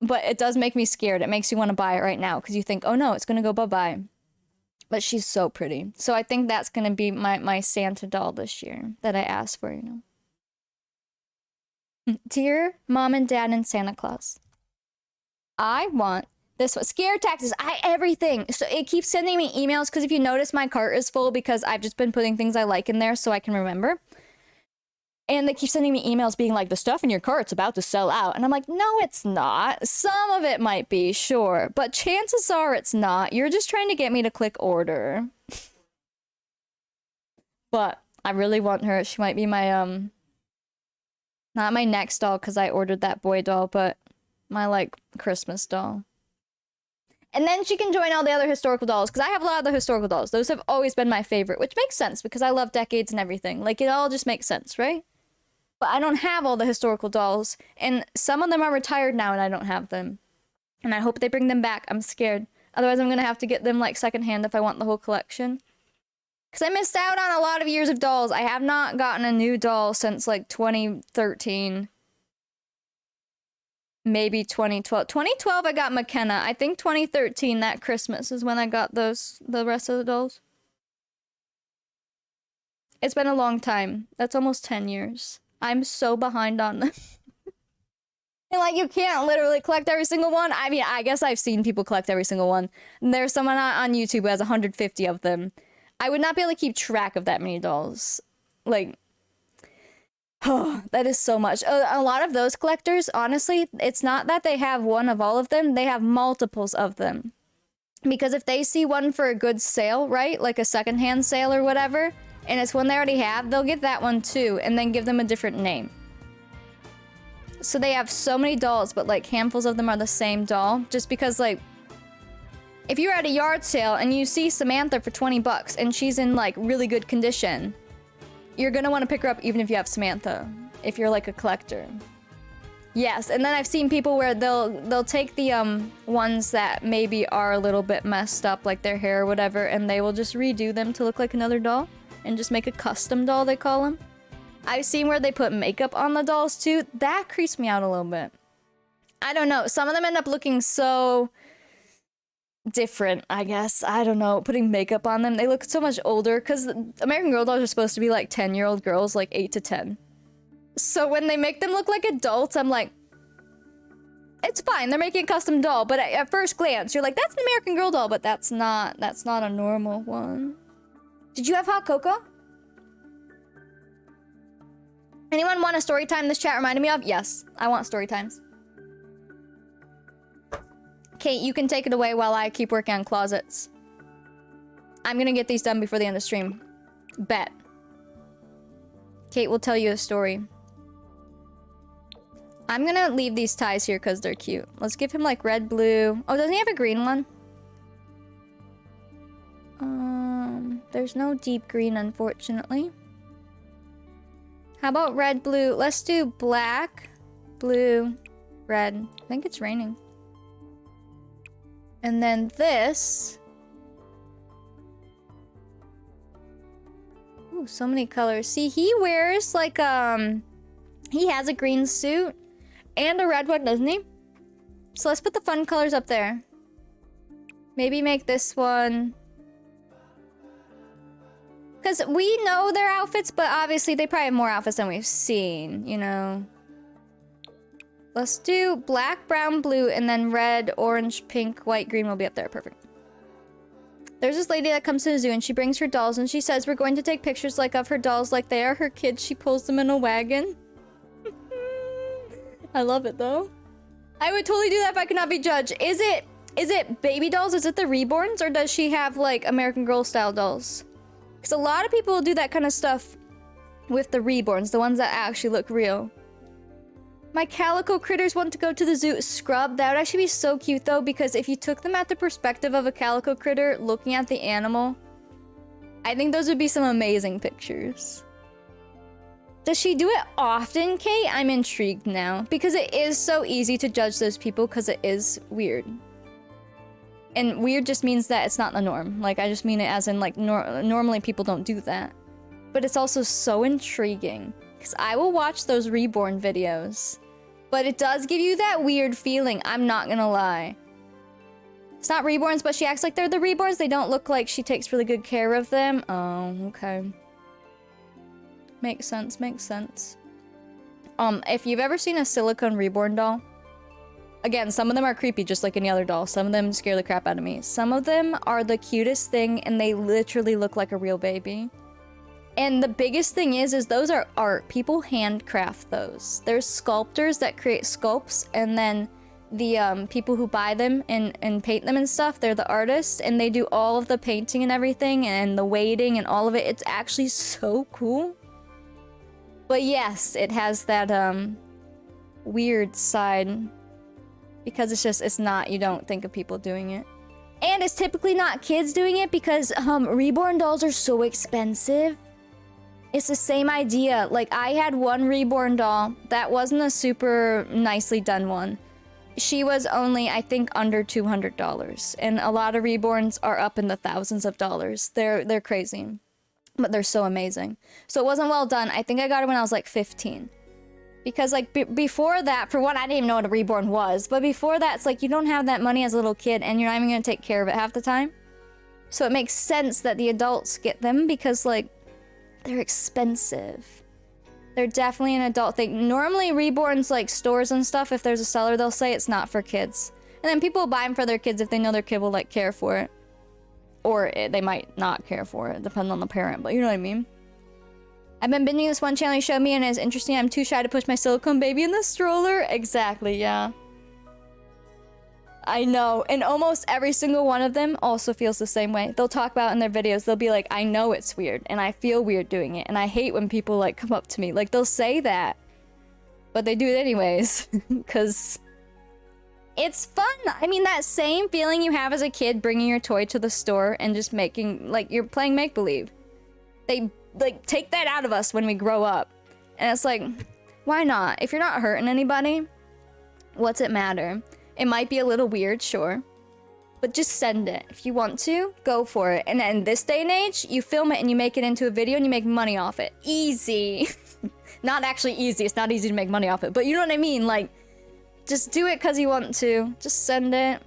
But it does make me scared. It makes you want to buy it right now, because you think, oh no, it's going to go bye-bye. But she's so pretty. So I think that's going to be my Santa doll this year that I asked for, you know. Dear Mom and Dad and Santa Claus, I want this one. Scare taxes. Everything. So it keeps sending me emails, because if you notice, my cart is full because I've just been putting things I like in there so I can remember. And they keep sending me emails being like, the stuff in your cart's about to sell out. And I'm like, no, it's not. Some of it might be, sure. But chances are it's not. You're just trying to get me to click order. But I really want her. She might be my, not my next doll, because I ordered that boy doll, but my, like, Christmas doll. And then she can join all the other historical dolls, because I have a lot of the historical dolls. Those have always been my favorite, which makes sense because I love decades and everything. Like, it all just makes sense, right? But I don't have all the historical dolls, and some of them are retired now and I don't have them. And I hope they bring them back. I'm scared. Otherwise, I'm gonna have to get them, like, secondhand if I want the whole collection. Because I missed out on a lot of years of dolls. I have not gotten a new doll since, like, 2013. Maybe 2012. 2012, I got McKenna. I think 2013, that Christmas, is when I got the rest of the dolls. It's been a long time. That's almost 10 years. I'm so behind on them. And, like, you can't literally collect every single one. I mean, I guess I've seen people collect every single one. And there's someone on YouTube who has 150 of them. I would not be able to keep track of that many dolls. Like... Oh, that is so much. A lot of those collectors, honestly, it's not that they have one of all of them. They have multiples of them. Because if they see one for a good sale, right? Like a secondhand sale or whatever, and it's one they already have, they'll get that one too, and then give them a different name. So they have so many dolls, but like handfuls of them are the same doll. Just because, like, if you're at a yard sale and you see Samantha for 20 bucks and she's in like really good condition, you're gonna want to pick her up even if you have Samantha, if you're like a collector. Yes, and then I've seen people where they'll take the ones that maybe are a little bit messed up, like their hair or whatever, and they will just redo them to look like another doll and just make a custom doll, they call them. I've seen where they put makeup on the dolls too. That creeps me out a little bit. I don't know. Some of them end up looking so different, I guess. I don't know. Putting makeup on them, they look so much older because American Girl dolls are supposed to be like 10-year-old girls, like 8 to 10. So when they make them look like adults, I'm like, it's fine. They're making a custom doll, but at first glance, you're like, that's an American Girl doll, but that's not a normal one. Did you have hot cocoa? Anyone want a story time this chat reminded me of? Yes, I want story times. Kate, you can take it away while I keep working on closets. I'm gonna get these done before the end of stream. Bet. Kate will tell you a story. I'm gonna leave these ties here because they're cute. Let's give him like red, blue. Oh, doesn't he have a green one? There's no deep green, unfortunately. How about red, blue? Let's do black, blue, red. I think it's raining. And then this. Ooh, so many colors. See, he wears like, he has a green suit and a red one, doesn't he? So let's put the fun colors up there. Maybe make this one. Because we know their outfits, but obviously they probably have more outfits than we've seen, you know? Let's do black, brown, blue, and then red, orange, pink, white, green will be up there. Perfect. There's this lady that comes to the zoo and she brings her dolls and she says we're going to take pictures like of her dolls like they are her kids. She pulls them in a wagon. I love it though. I would totally do that if I could not be judged. Is it baby dolls? Is it the reborns? Or does she have like American Girl style dolls? Because a lot of people do that kind of stuff with the reborns, the ones that actually look real. My calico critters want to go to the zoo. Scrub. That would actually be so cute though, because if you took them at the perspective of a calico critter looking at the animal, I think those would be some amazing pictures. Does she do it often, Kate? I'm intrigued now. Because it is so easy to judge those people because it is weird. And weird just means that it's not the norm. Like, I just mean it as in, like, normally people don't do that. But it's also so intriguing. Because I will watch those reborn videos. But it does give you that weird feeling, I'm not gonna lie. It's not reborns, but she acts like they're the reborns. They don't look like she takes really good care of them. Oh, okay. Makes sense, makes sense. If you've ever seen a silicone reborn doll, again, some of them are creepy just like any other doll. Some of them scare the crap out of me. Some of them are the cutest thing and they literally look like a real baby. And the biggest thing is those are art. People handcraft those. There's sculptors that create sculpts and then the people who buy them and paint them and stuff, they're the artists and they do all of the painting and everything and the weighting and all of it. It's actually so cool. But yes, it has that weird side because it's not, you don't think of people doing it. And it's typically not kids doing it because reborn dolls are so expensive. It's the same idea. Like, I had one reborn doll that wasn't a super nicely done one. She was only, I think, under $200, and a lot of reborns are up in the thousands of dollars. They're crazy, but they're so amazing. So it wasn't well done. I think I got it when I was like 15. Because like before that, for one, I didn't even know what a reborn was. But before that, it's like you don't have that money as a little kid and you're not even gonna take care of it half the time. So it makes sense that the adults get them because like they're expensive. They're definitely an adult thing. Normally reborns, like stores and stuff, if there's a seller, they'll say it's not for kids. And then people will buy them for their kids if they know their kid will like care for it. Or they might not care for it, depending on the parent, but you know what I mean. I've been binging this one channel you showed me and it's interesting. I'm too shy to push my silicone baby in the stroller. Exactly, yeah. I know, and almost every single one of them also feels the same way. They'll talk about in their videos, they'll be like, I know it's weird, and I feel weird doing it, and I hate when people like come up to me. Like, they'll say that, but they do it anyways, because it's fun. I mean, that same feeling you have as a kid bringing your toy to the store and just making, like, you're playing make-believe. They like take that out of us when we grow up, and it's like, why not? If you're not hurting anybody, what's it matter? It might be a little weird, sure, but just send it. If you want to, go for it. And in this day and age, you film it and you make it into a video and you make money off it. Easy. Not actually easy. It's not easy to make money off it, but you know what I mean? Like, just do it because you want to. Just send it.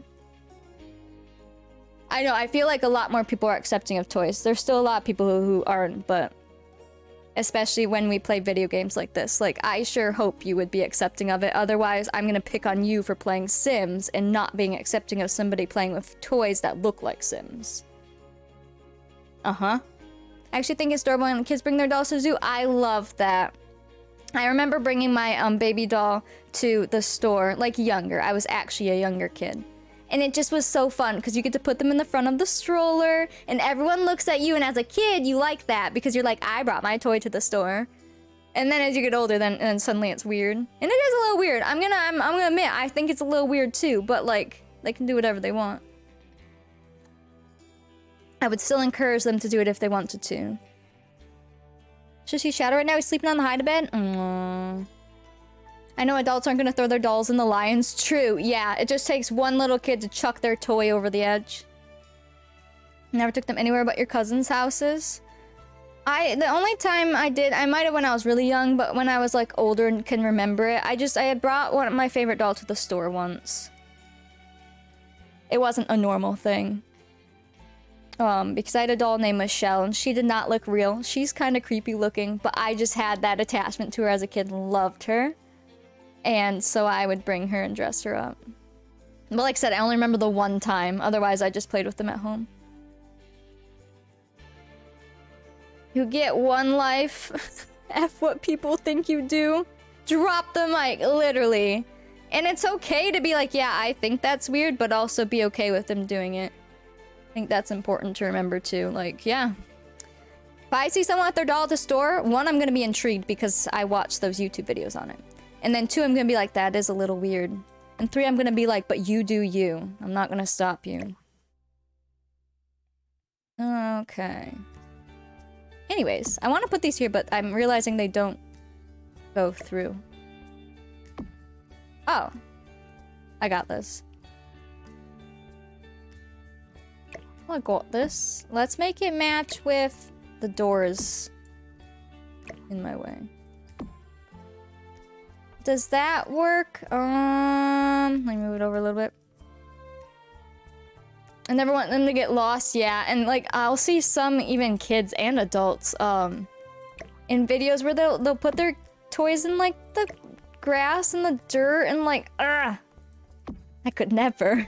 I know, I feel like a lot more people are accepting of toys. There's still a lot of people who aren't, but especially when we play video games like this. Like, I sure hope you would be accepting of it. Otherwise, I'm gonna pick on you for playing Sims and not being accepting of somebody playing with toys that look like Sims. Uh-huh. I actually think it's adorable when kids bring their dolls to the zoo. I love that. I remember bringing my baby doll to the store, like younger. I was actually a younger kid. And it just was so fun because you get to put them in the front of the stroller and everyone looks at you, and as a kid you like that because you're like, I brought my toy to the store. And then as you get older, then suddenly it's weird. And it is a little weird. I'm gonna admit, I think it's a little weird too, but like, they can do whatever they want. I would still encourage them to do it if they wanted to. Should see Shadow right now? He's sleeping on the hide-a-bed? Aww. I know adults aren't gonna throw their dolls in the lions. True, yeah. It just takes one little kid to chuck their toy over the edge. Never took them anywhere but your cousin's houses. The only time I did, I might have when I was really young, but when I was like older and can remember it, I had brought one of my favorite doll to the store once. It wasn't a normal thing. Because I had a doll named Michelle and she did not look real. She's kind of creepy looking, but I just had that attachment to her as a kid and loved her. And so I would bring her and dress her up. But like I said, I only remember the one time. Otherwise, I just played with them at home. You get one life. F what people think you do. Drop the mic, literally. And it's okay to be like, yeah, I think that's weird, but also be okay with them doing it. I think that's important to remember too. Like, yeah. If I see someone with their doll at the store, one, I'm gonna be intrigued because I watched those YouTube videos on it. And then two, I'm gonna be like, that is a little weird. And three, I'm gonna be like, but you do you. I'm not gonna stop you. Okay. Anyways, I want to put these here, but I'm realizing they don't go through. Oh. I got this. I got this. Let's make it match with the doors in my way. Does that work? Let me move it over a little bit. I never want them to get lost, yeah. And like, I'll see some even kids and adults in videos where they'll put their toys in like the grass and the dirt and like, ugh. I could never.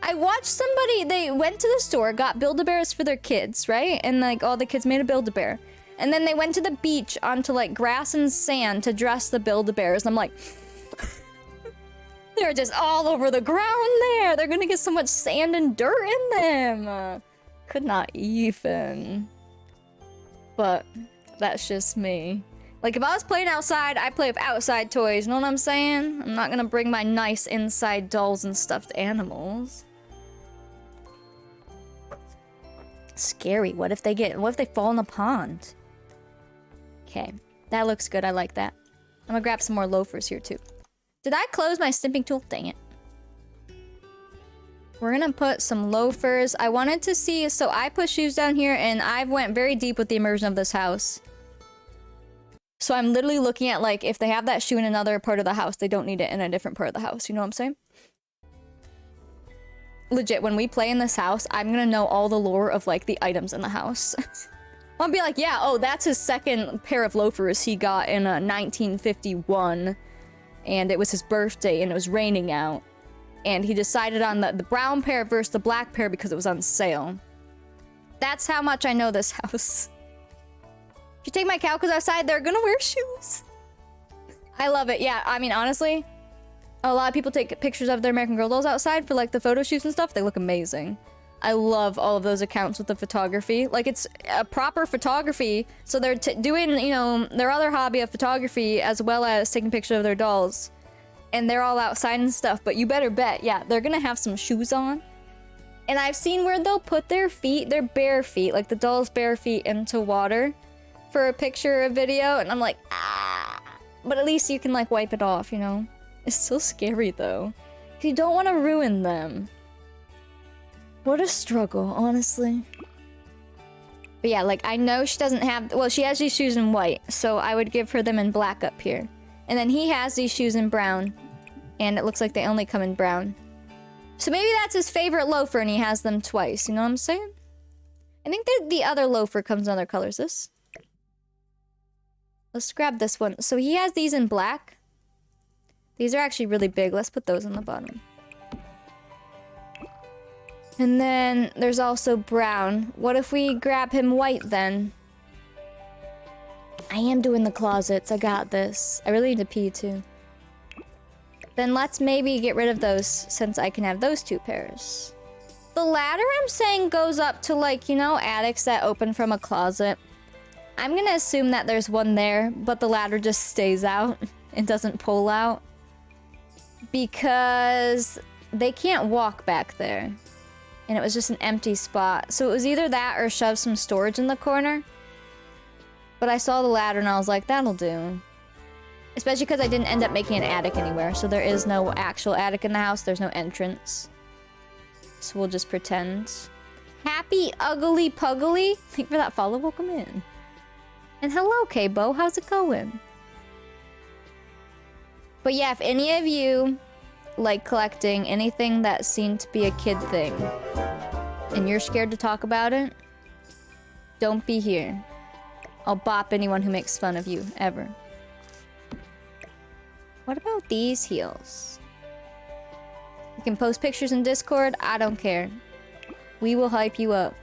I watched somebody, they went to the store, got Build-A-Bears for their kids, right? And like all the kids made a Build-A-Bear. And then they went to the beach onto like grass and sand to dress the Build-A-Bears. I'm like, they're just all over the ground there. They're gonna get so much sand and dirt in them. Could not even. But that's just me. Like if I was playing outside, I play with outside toys. You know what I'm saying? I'm not gonna bring my nice inside dolls and stuffed animals. Scary. What if they fall in the pond? Okay. That looks good. I like that. I'm gonna grab some more loafers here too. Did I close my snipping tool? Dang it. We're gonna put some loafers. I wanted to see, so I put shoes down here and I've went very deep with the immersion of this house. So I'm literally looking at like, if they have that shoe in another part of the house, they don't need it in a different part of the house. You know what I'm saying? Legit, when we play in this house, I'm gonna know all the lore of like the items in the house. I'll be like, yeah, oh, that's his second pair of loafers he got in 1951. And it was his birthday and it was raining out. And he decided on the brown pair versus the black pair because it was on sale. That's how much I know this house. If you take my cowcows outside, they're gonna wear shoes. I love it. Yeah, I mean, honestly, a lot of people take pictures of their American Girl dolls outside for like the photo shoots and stuff. They look amazing. I love all of those accounts with the photography. Like, it's a proper photography. So they're doing, you know, their other hobby of photography as well as taking pictures of their dolls. And they're all outside and stuff. But you better bet, yeah, they're gonna have some shoes on. And I've seen where they'll put their feet, their bare feet, like the doll's bare feet into water for a picture or video. And I'm like, ah. But at least you can, like, wipe it off, you know? It's so scary, though. You don't want to ruin them. What a struggle, honestly. But yeah, like, I know she doesn't have... Well, she has these shoes in white, so I would give her them in black up here. And then he has these shoes in brown. And it looks like they only come in brown. So maybe that's his favorite loafer and he has them twice, you know what I'm saying? I think the other loafer comes in other colors. This? Let's grab this one. So he has these in black. These are actually really big. Let's put those on the bottom. And then there's also brown. What if we grab him white then? I am doing the closets. I got this. I really need to pee too. Then let's maybe get rid of those since I can have those two pairs. The ladder I'm saying goes up to, like, you know, attics that open from a closet. I'm gonna assume that there's one there, but the ladder just stays out and doesn't pull out. Because they can't walk back there. And it was just an empty spot. So it was either that or shove some storage in the corner. But I saw the ladder and I was like, that'll do. Especially because I didn't end up making an attic anywhere. So there is no actual attic in the house. There's no entrance. So we'll just pretend. Happy Ugly Puggly. Thank you for that follow. Welcome in. And hello, K-Bo. How's it going? But yeah, if any of you like collecting anything that seemed to be a kid thing and you're scared to talk about it, don't be here. I'll bop anyone who makes fun of you, ever. What about these heels? You can post pictures in Discord. I don't care. We will hype you up.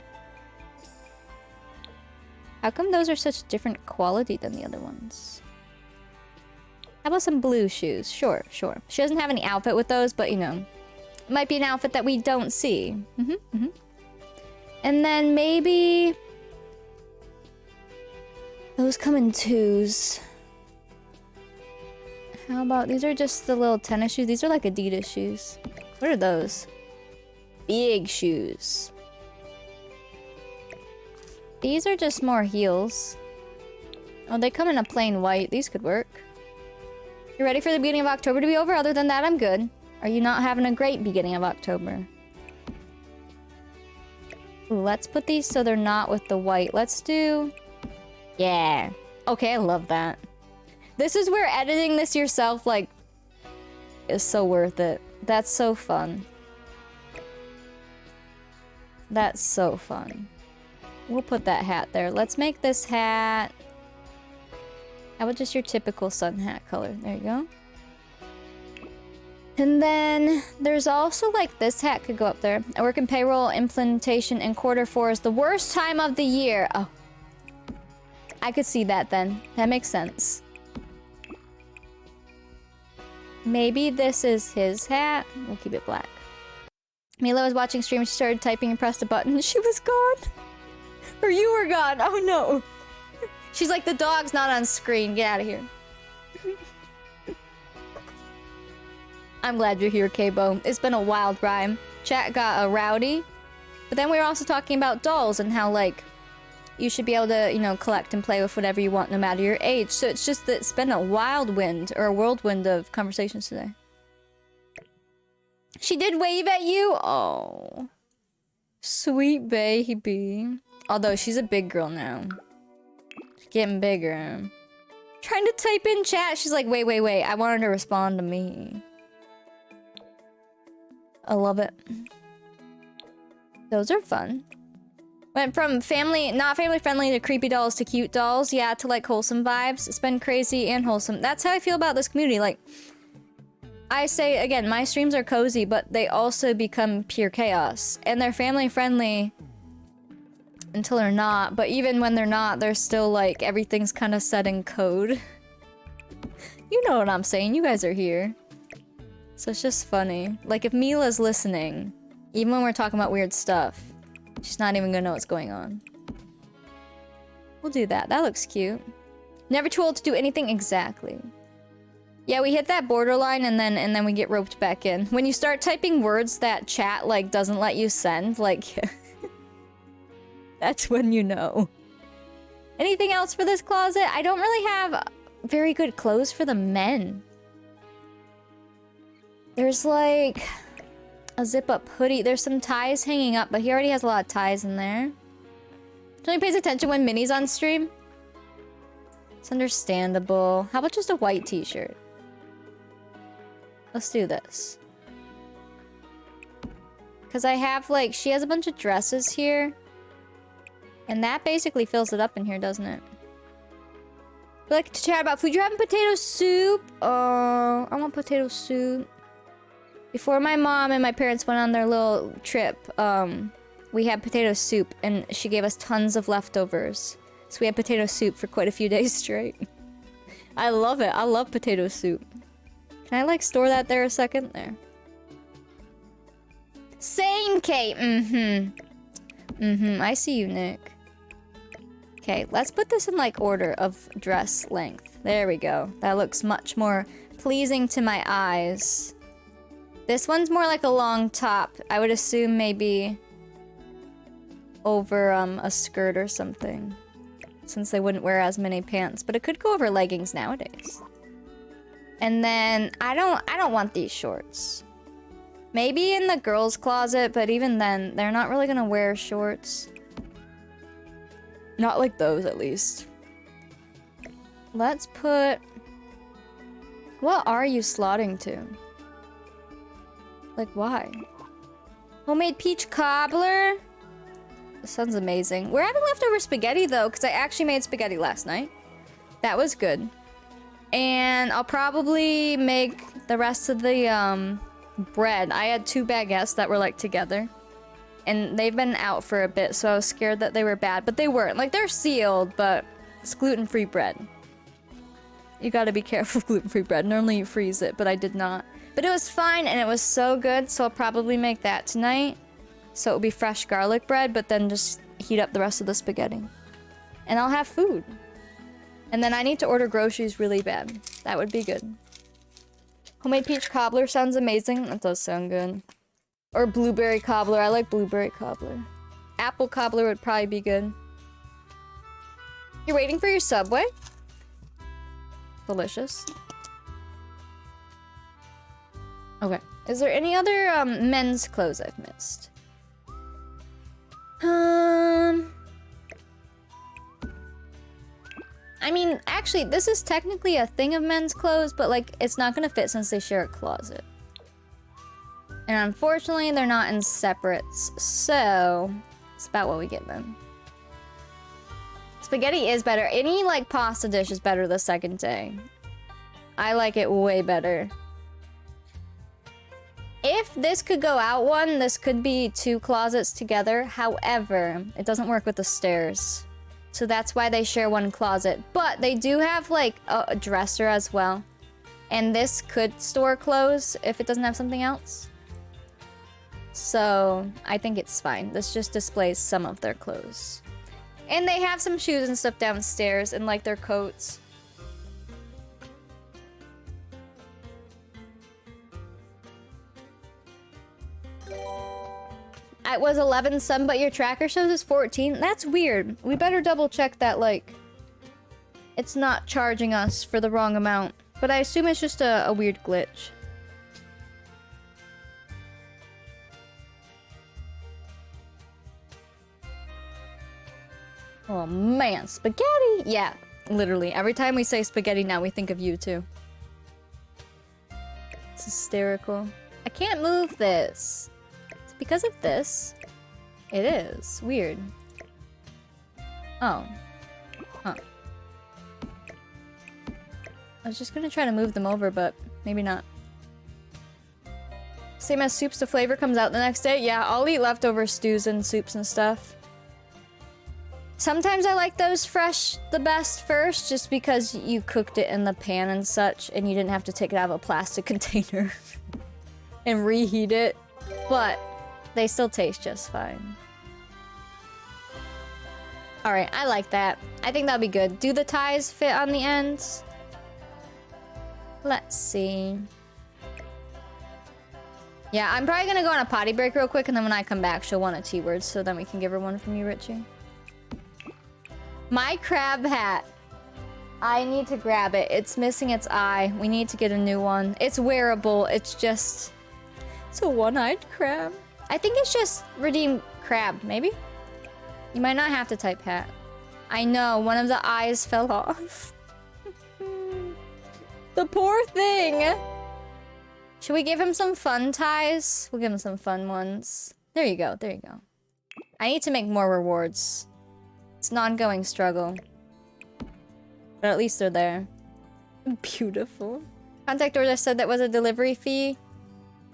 How come those are such different quality than the other ones? How about some blue shoes? Sure, sure. She doesn't have any outfit with those, but you know, it might be an outfit that we don't see. And then maybe those come in twos. How about these are just the little tennis shoes? These are like Adidas shoes. What are those? Big shoes. These are just more heels. Oh, they come in a plain white. These could work. You ready for the beginning of October to be over? Other than that, I'm good. Are you not having a great beginning of October? Ooh, let's put these so they're not with the white. Let's do... Yeah. Okay, I love that. This is where editing this yourself, like, is so worth it. That's so fun. That's so fun. We'll put that hat there. Let's make this hat... How about just your typical sun hat color? There you go. And then there's also like this hat could go up there. I work in payroll implementation and Q4 is the worst time of the year. Oh. I could see that then. That makes sense. Maybe this is his hat. We'll keep it black. Mila was watching stream. She started typing and pressed a button and she was gone. Or you were gone. Oh no. She's like, the dog's not on screen. Get out of here. I'm glad you're here, K-Bo. It's been a wild ride. Chat got a rowdy. But then we were also talking about dolls and how, like, you should be able to, you know, collect and play with whatever you want no matter your age. So it's just that it's been a whirlwind or a whirlwind of conversations today. She did wave at you? Oh. Sweet baby. Although she's a big girl now. She's getting bigger. Trying to type in chat. She's like, wait. I want her to respond to me. I love it. Those are fun. Went from not family friendly to creepy dolls to cute dolls. Yeah, to like wholesome vibes. It's been crazy and wholesome. That's how I feel about this community. Like, I say again, my streams are cozy, but they also become pure chaos. And they're family friendly until they're not. But even when they're not, they're still like, everything's kind of set in code. You know what I'm saying. You guys are here. So it's just funny. Like, if Mila's listening, even when we're talking about weird stuff, she's not even gonna know what's going on. We'll do that. That looks cute. Never too old to do anything exactly. Yeah, we hit that borderline and then we get roped back in. When you start typing words that chat like doesn't let you send, like that's when you know. Anything else for this closet? I don't really have very good clothes for the men. There's like a zip-up hoodie. There's some ties hanging up, but he already has a lot of ties in there. He only pays attention when Minnie's on stream. It's understandable. How about just a white t-shirt? Let's do this. Because I have, like, she has a bunch of dresses here. And that basically fills it up in here, doesn't it? We like to chat about food. You're having potato soup? Oh, I want potato soup. Before my mom and my parents went on their little trip, we had potato soup, and she gave us tons of leftovers. So we had potato soup for quite a few days straight. I love it. I love potato soup. Can I, like, store that there a second? There. Same, Kate. I see you, Nick. Okay, let's put this in, like, order of dress length. There we go. That looks much more pleasing to my eyes. This one's more like a long top. I would assume maybe over a skirt or something, since they wouldn't wear as many pants. But it could go over leggings nowadays. And then I don't want these shorts. Maybe in the girls' closet, but even then, they're not really gonna wear shorts. Not like those, at least. Let's put... What are you slotting to? Like, why? Homemade peach cobbler? This sounds amazing. We're having leftover spaghetti, though, because I actually made spaghetti last night. That was good. And I'll probably make the rest of the bread. I had 2 baguettes that were, like, together. And they've been out for a bit, so I was scared that they were bad. But they weren't. Like, they're sealed, but it's gluten-free bread. You gotta be careful with gluten-free bread. Normally you freeze it, but I did not. But it was fine, and it was so good, so I'll probably make that tonight. So it'll be fresh garlic bread, but then just heat up the rest of the spaghetti. And I'll have food. And then I need to order groceries really bad. That would be good. Homemade peach cobbler sounds amazing. That does sound good. Or blueberry cobbler. I like blueberry cobbler. Apple cobbler would probably be good. You're waiting for your Subway? Delicious. Okay. Is there any other men's clothes I've missed? I mean, actually, this is technically a thing of men's clothes, but, like, it's not gonna fit since they share a closet. And unfortunately, they're not in separates, so it's about what we get then. Spaghetti is better. Any, like, pasta dish is better the second day. I like it way better. If this could go out one, this could be 2 closets together. However, it doesn't work with the stairs. So that's why they share 1 closet. But they do have, like, a dresser as well. And this could store clothes if it doesn't have something else. So I think it's fine. This just displays some of their clothes. And they have some shoes and stuff downstairs and, like, their coats. I was 11 some, but your tracker shows it's 14. That's weird. We better double check that, like, it's not charging us for the wrong amount. But I assume it's just a weird glitch. Oh man, spaghetti! Yeah, literally. Every time we say spaghetti now, we think of you too. It's hysterical. I can't move this. It's because of this. It is. Weird. Oh. Huh. I was just gonna try to move them over, but maybe not. Same as soups, the flavor comes out the next day. Yeah, I'll eat leftover stews and soups and stuff. Sometimes I like those fresh the best first, just because you cooked it in the pan and such, and you didn't have to take it out of a plastic container and reheat it. But they still taste just fine. Alright, I like that. I think that'll be good. Do the ties fit on the ends? Let's see. Yeah, I'm probably gonna go on a potty break real quick, and then when I come back, she'll want a T-word, so then we can give her one from you, Richie. My crab hat. I need to grab it. It's missing its eye. We need to get a new one. It's wearable. It's just... It's a one-eyed crab. I think it's just redeem crab, maybe? You might not have to type hat. I know, one of the eyes fell off. The poor thing! Should we give him some fun ties? We'll give him some fun ones. There you go, there you go. I need to make more rewards. It's an ongoing struggle. But at least they're there. Beautiful. Contact order said that was a delivery fee.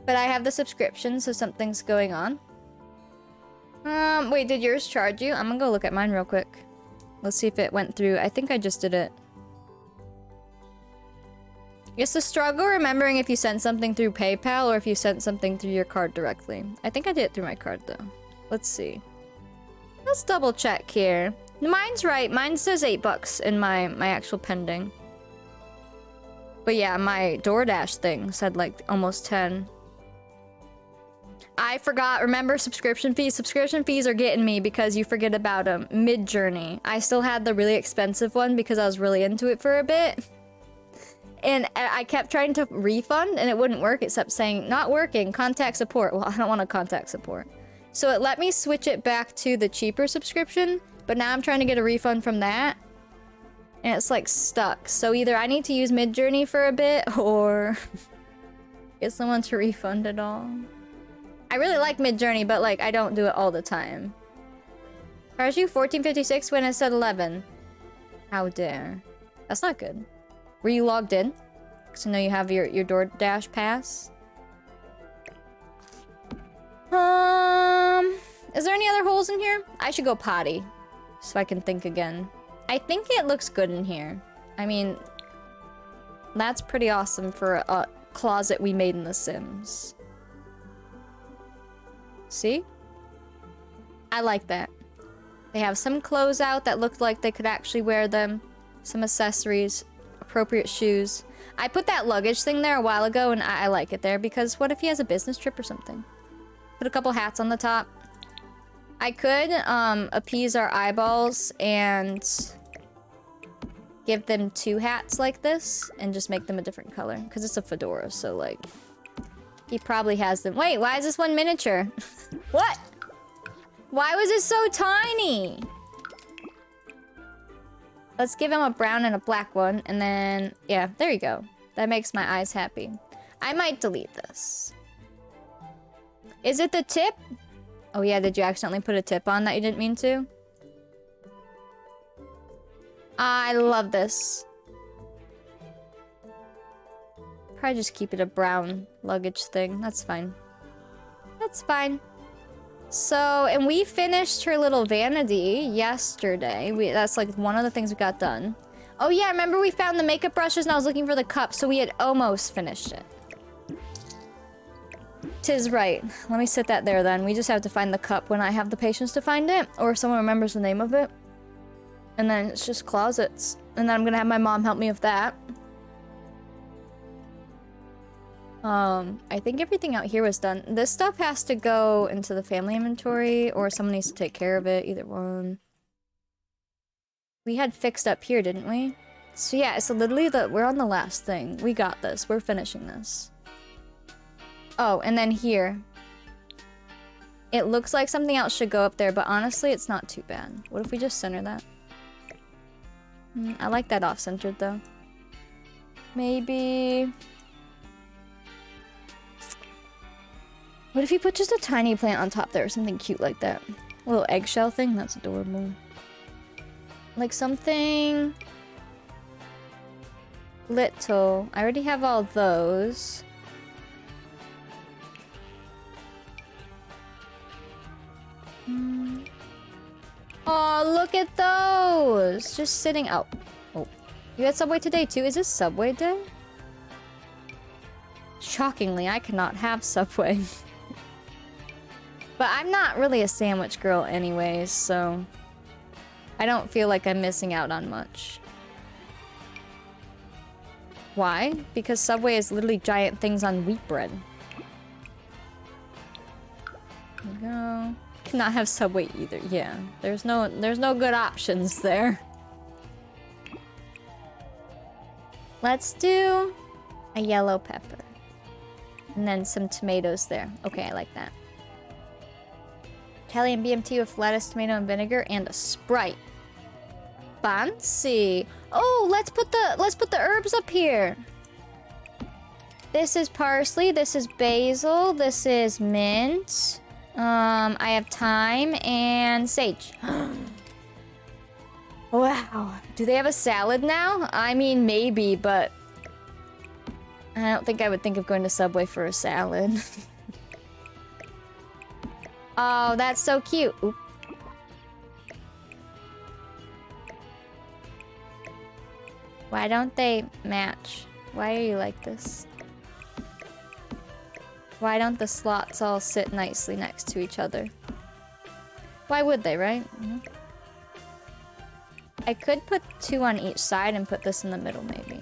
But I have the subscription, so something's going on. Wait, did yours charge you? I'm gonna go look at mine real quick. Let's see if it went through. I think I just did it. It's the struggle remembering if you sent something through PayPal or if you sent something through your card directly. I think I did it through my card, though. Let's see. Let's double check here. Mine's right. Mine says $8 in my actual pending. But yeah, my DoorDash thing said like almost 10. I forgot. Remember subscription fees? Subscription fees are getting me because you forget about them. Mid-Journey. I still had the really expensive one because I was really into it for a bit. And I kept trying to refund and it wouldn't work. It kept saying, not working, contact support. Well, I don't want to contact support. So it let me switch it back to the cheaper subscription, but now I'm trying to get a refund from that. And it's like stuck. So either I need to use Mid-Journey for a bit or get someone to refund it all. I really like Mid-Journey, but like I don't do it all the time. Charge you $14.56 when it said 11. How dare. That's not good. Were you logged in? Because I know you have your DoorDash pass. Is there any other holes in here? I should go potty. So I can think again. I think it looks good in here. I mean, that's pretty awesome for a closet we made in The Sims. See? I like that. They have some clothes out that looked like they could actually wear them. Some accessories. Appropriate shoes. I put that luggage thing there a while ago and I like it there because what if he has a business trip or something? Put a couple hats on the top. I could appease our eyeballs and give them 2 hats like this and just make them a different color because it's a fedora, so like he probably has them. Wait, why is this one miniature? What? Why was it so tiny? Let's give him a brown and a black one, and then, yeah, there you go. That makes my eyes happy. I might delete this. Is it the tip? Oh yeah, did you accidentally put a tip on that you didn't mean to? I love this. Probably just keep it a brown luggage thing. That's fine. That's fine. So, and we finished her little vanity yesterday. That's like one of the things we got done. Oh yeah, remember we found the makeup brushes and I was looking for the cup, so we had almost finished it. 'Tis right. Let me sit that there then. We just have to find the cup when I have the patience to find it, or if someone remembers the name of it. And then it's just closets. And then I'm gonna have my mom help me with that. I think everything out here was done. This stuff has to go into the family inventory, or someone needs to take care of it, either one. We had fixed up here, didn't we? So yeah, so literally we're on the last thing. We got this. We're finishing this. Oh, and then here. It looks like something else should go up there, but honestly, it's not too bad. What if we just center that? I like that off-centered, though. Maybe... What if you put just a tiny plant on top there or something cute like that? A little eggshell thing? That's adorable. Like something... little. I already have all those. Oh, look at those! Just sitting out. Oh. You had Subway today too? Is this Subway day? Shockingly, I cannot have Subway. But I'm not really a sandwich girl anyways, so... I don't feel like I'm missing out on much. Why? Because Subway is literally giant things on wheat bread. There we go. Cannot have Subway either. Yeah, there's no good options there. Let's do a yellow pepper. And then some tomatoes there. Okay, I like that. Italian BMT with lettuce, tomato, and vinegar, and a Sprite. Fancy. Oh, let's put the herbs up here. This is parsley, this is basil, this is mint. I have thyme and sage. Wow. Do they have a salad now? I mean, maybe, but I don't think I would think of going to Subway for a salad. Oh, that's so cute. Oop. Why don't they match? Why are you like this? Why don't the slots all sit nicely next to each other? Why would they, right? I could put 2 on each side and put this in the middle, maybe.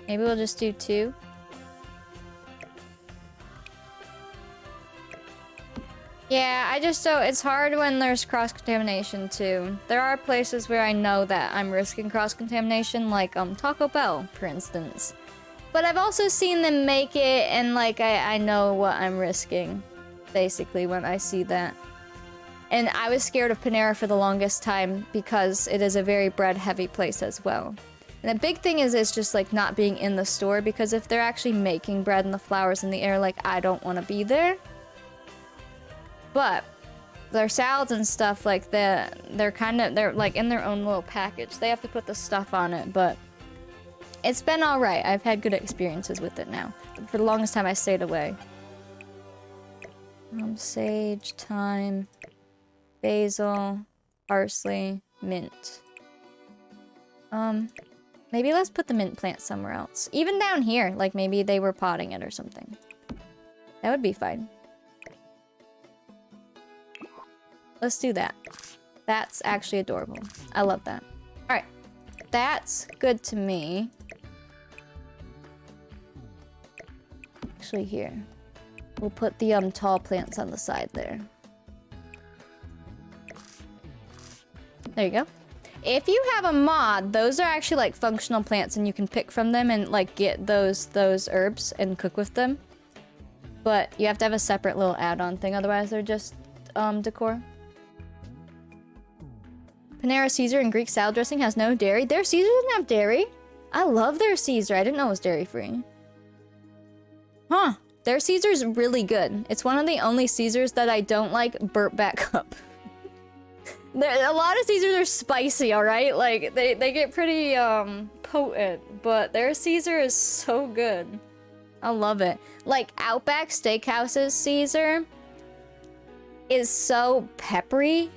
Maybe we'll just do 2. Yeah, it's hard when there's cross-contamination too. There are places where I know that I'm risking cross-contamination, like Taco Bell, for instance. But I've also seen them make it, and like I know what I'm risking, basically, when I see that. And I was scared of Panera for the longest time because it is a very bread-heavy place as well. And the big thing is just like not being in the store, because if they're actually making bread and the flour's in the air, like I don't want to be there. But their salads and stuff, like they're like in their own little package. They have to put the stuff on it, but it's been all right. I've had good experiences with it now. But for the longest time, I stayed away. Sage, thyme, basil, parsley, mint. Maybe let's put the mint plant somewhere else. Even down here, like maybe they were potting it or something. That would be fine. Let's do that. That's actually adorable. I love that. Alright. That's good to me. Actually, here. We'll put the tall plants on the side there. There you go. If you have a mod, those are actually like functional plants and you can pick from them and like get those herbs and cook with them. But you have to have a separate little add-on thing, otherwise they're just decor. Panera Caesar and Greek salad dressing has no dairy. Their Caesar doesn't have dairy. I love their Caesar. I didn't know it was dairy-free. Huh. Their Caesar's really good. It's one of the only Caesars that I don't like burp back up. A lot of Caesars are spicy, alright? Like, they get pretty, potent. But their Caesar is so good. I love it. Like, Outback Steakhouse's Caesar is so peppery.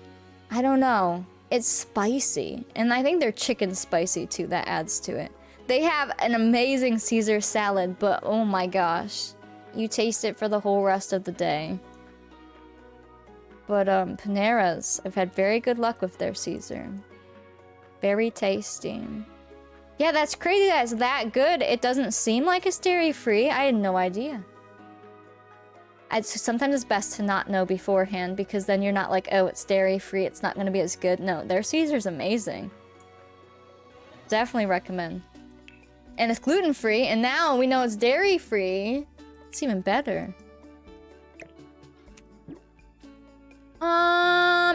I don't know. It's spicy. And I think their chicken's spicy too. That adds to it. They have an amazing Caesar salad, but oh my gosh. You taste it for the whole rest of the day. But Panera's, I've had very good luck with their Caesar. Very tasty. Yeah, that's crazy that it's that good. It doesn't seem like it's dairy-free. I had no idea. Sometimes it's best to not know beforehand because then you're not like, oh, it's dairy-free, it's not going to be as good. No, their Caesar's amazing. Definitely recommend. And it's gluten-free, and now we know it's dairy-free. It's even better.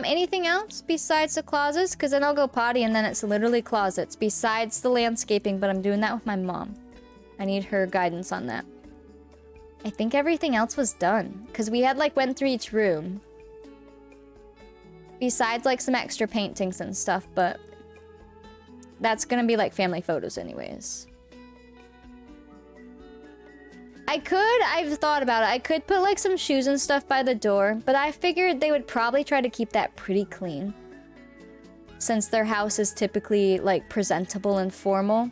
Anything else besides the closets? Because then I'll go potty and then it's literally closets. Besides the landscaping, but I'm doing that with my mom. I need her guidance on that. I think everything else was done. Because we had, like, went through each room. Besides, like, some extra paintings and stuff, but... that's gonna be, like, family photos anyways. I've thought about it. I could put, like, some shoes and stuff by the door, but I figured they would probably try to keep that pretty clean. Since their house is typically, like, presentable and formal.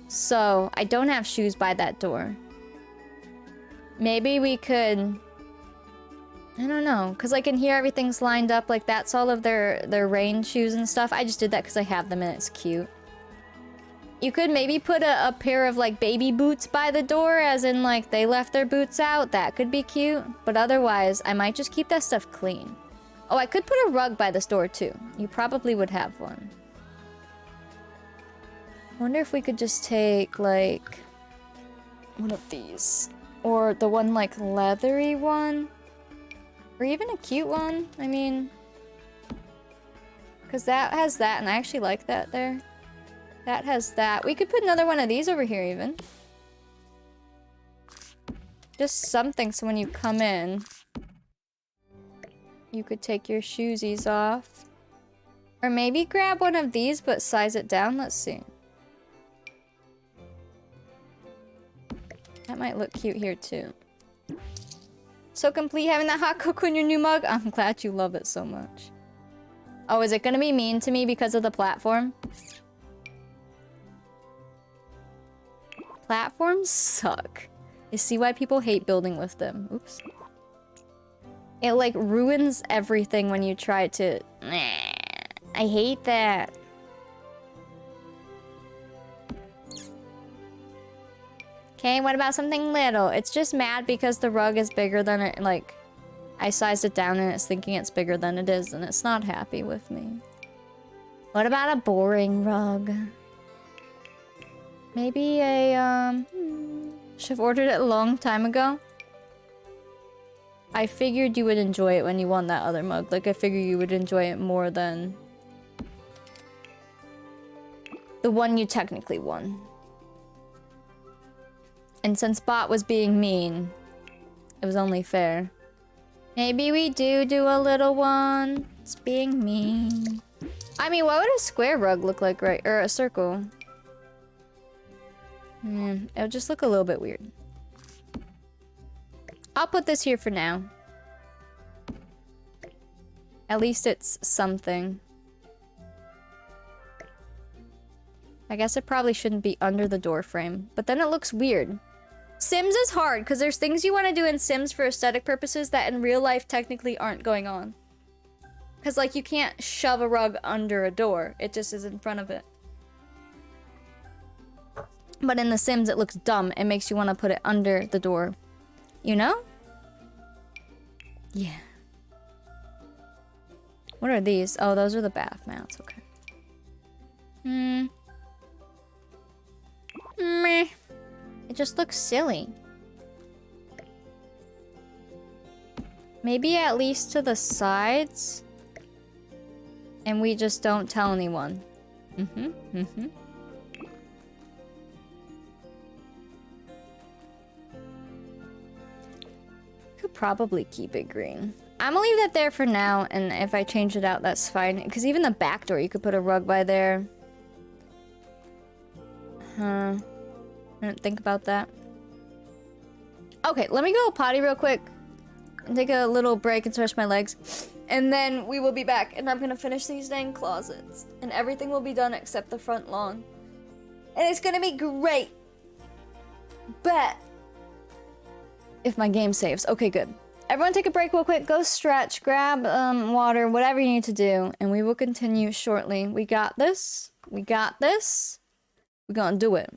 So, I don't have shoes by that door. Maybe we could... I don't know, because, like, in here everything's lined up, like, that's all of their rain shoes and stuff. I just did that because I have them and it's cute. You could maybe put a pair of, like, baby boots by the door, as in, like, they left their boots out. That could be cute. But otherwise, I might just keep that stuff clean. Oh, I could put a rug by this door, too. You probably would have one. I wonder if we could just take, like, one of these. Or the one, like, leathery one. Or even a cute one. I mean... because that has that, and I actually like that there. That has that. We could put another one of these over here, even. Just something so when you come in, you could take your shoesies off. Or maybe grab one of these, but size it down. Let's see. That might look cute here, too. So complete having that hot cocoa in your new mug. I'm glad you love it so much. Oh, is it gonna be mean to me because of the platform? Platforms suck. You see why people hate building with them. Oops. It, like, ruins everything when you try to... I hate that. Okay, what about something little? It's just mad because the rug is bigger than it, like... I sized it down and it's thinking it's bigger than it is, and it's not happy with me. What about a boring rug? Maybe a, should have ordered it a long time ago. I figured you would enjoy it when you won that other mug. Like, I figured you would enjoy it more than... the one you technically won. And since Bot was being mean, it was only fair. Maybe we do a little one. It's being mean. I mean, what would a square rug look like, right? Or a circle? It'll just look a little bit weird. I'll put this here for now. At least it's something. I guess it probably shouldn't be under the door frame, but then it looks weird. Sims is hard, because there's things you want to do in Sims for aesthetic purposes that in real life technically aren't going on. Because, like, you can't shove a rug under a door. It just is in front of it. But in The Sims, it looks dumb. It makes you want to put it under the door. You know? Yeah. What are these? Oh, those are the bath mats. Okay. Meh. It just looks silly. Maybe at least to the sides. And we just don't tell anyone. Could probably keep it green. I'm gonna leave that there for now, and if I change it out, that's fine. Because even the back door, you could put a rug by there. I didn't think about that. Okay, let me go potty real quick. And take a little break and stretch my legs. And then we will be back, and I'm gonna finish these dang closets. And everything will be done except the front lawn. And it's gonna be great. Bet. If my game saves. Okay, good. Everyone take a break real quick. Go stretch, grab water, whatever you need to do. And we will continue shortly. We got this. We got this. We're gonna do it.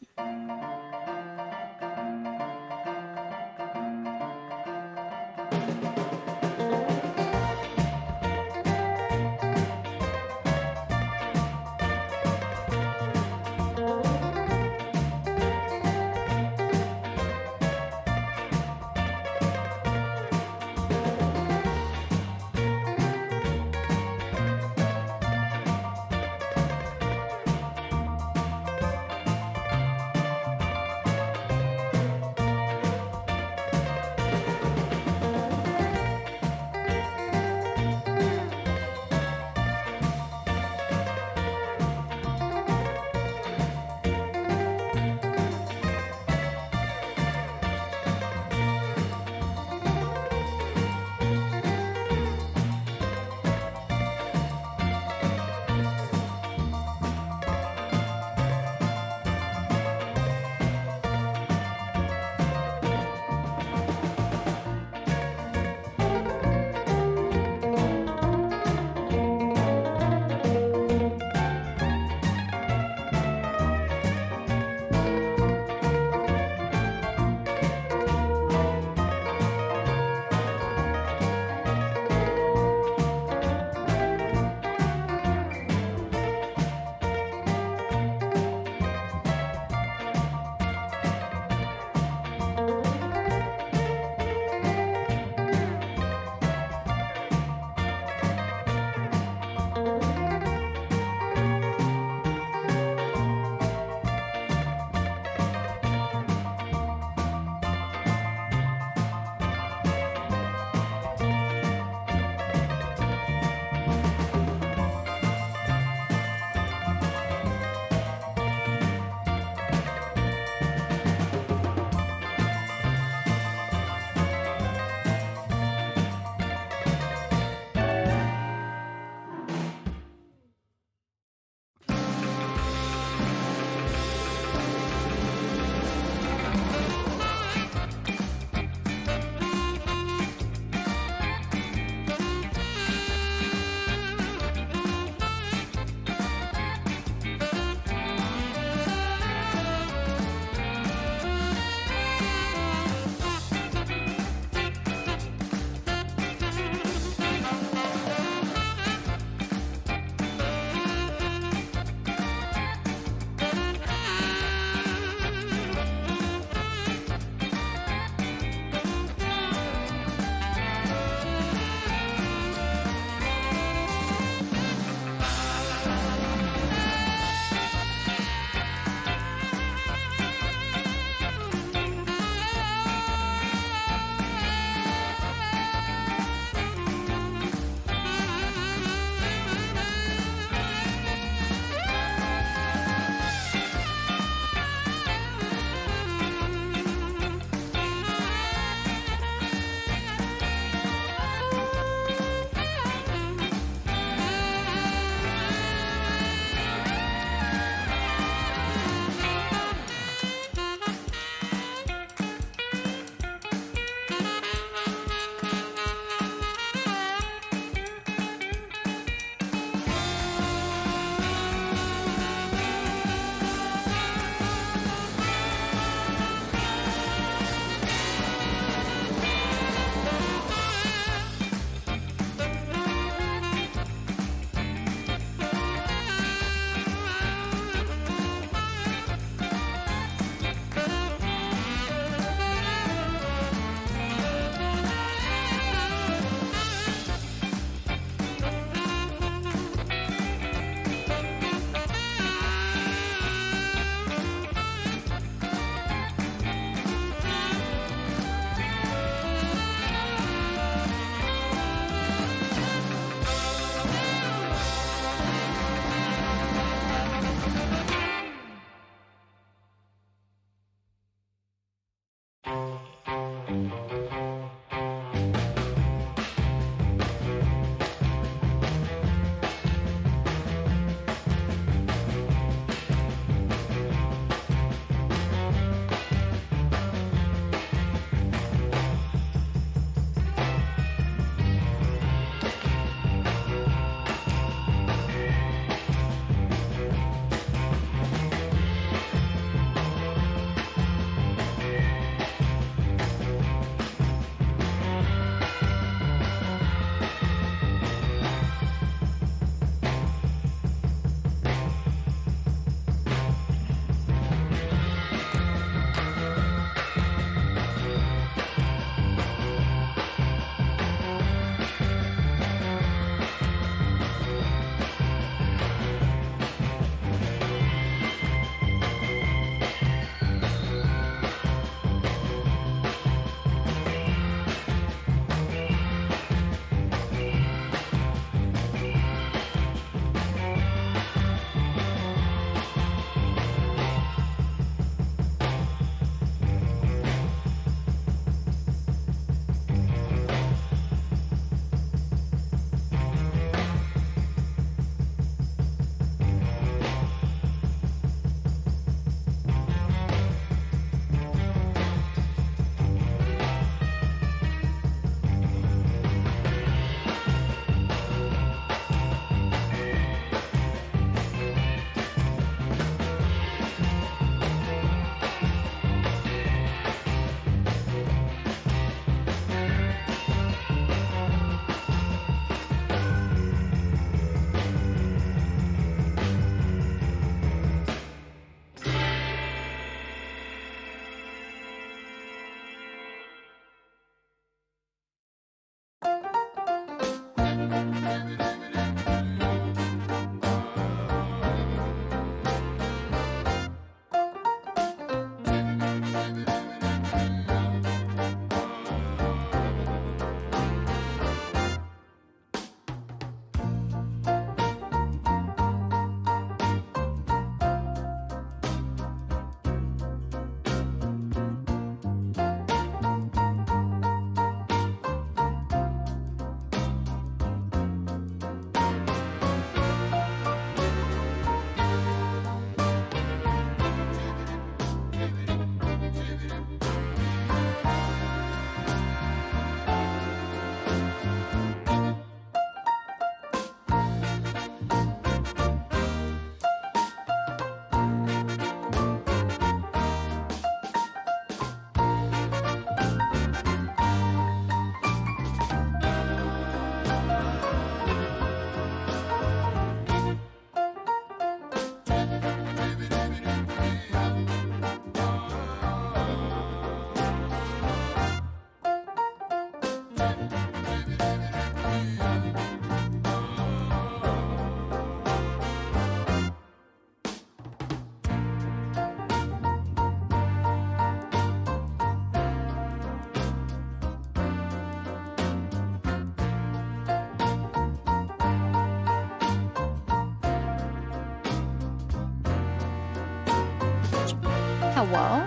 Hello?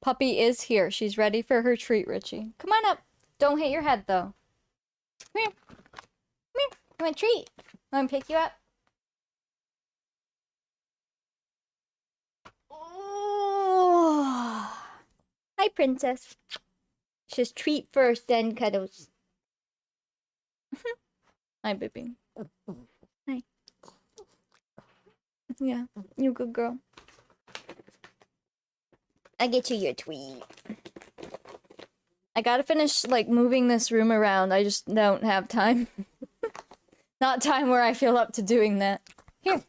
Puppy is here. She's ready for her treat, Richie. Come on up. Don't hit your head, though. Come here. Come here. You want a treat? Want to pick you up? Oh. Hi, princess. Just treat first, then cuddles. Hi, baby. Hi. Yeah, you good girl. I get you your tweet. I gotta finish, like, moving this room around. I just don't have time. Not time where I feel up to doing that. Here.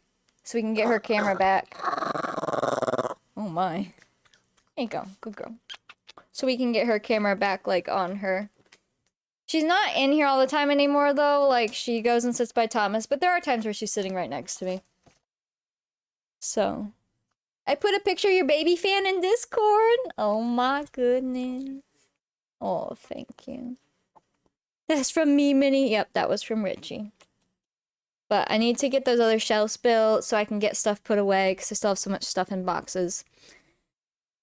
So we can get her camera back. Oh my. There you go. Good girl. So we can get her camera back, like, on her. She's not in here all the time anymore, though. Like, she goes and sits by Thomas. But there are times where she's sitting right next to me. So. I put a picture of your baby fan in Discord. Oh my goodness. Oh, thank you. That's from me, Minnie. Yep, that was from Richie. But I need to get those other shelves built so I can get stuff put away because I still have so much stuff in boxes.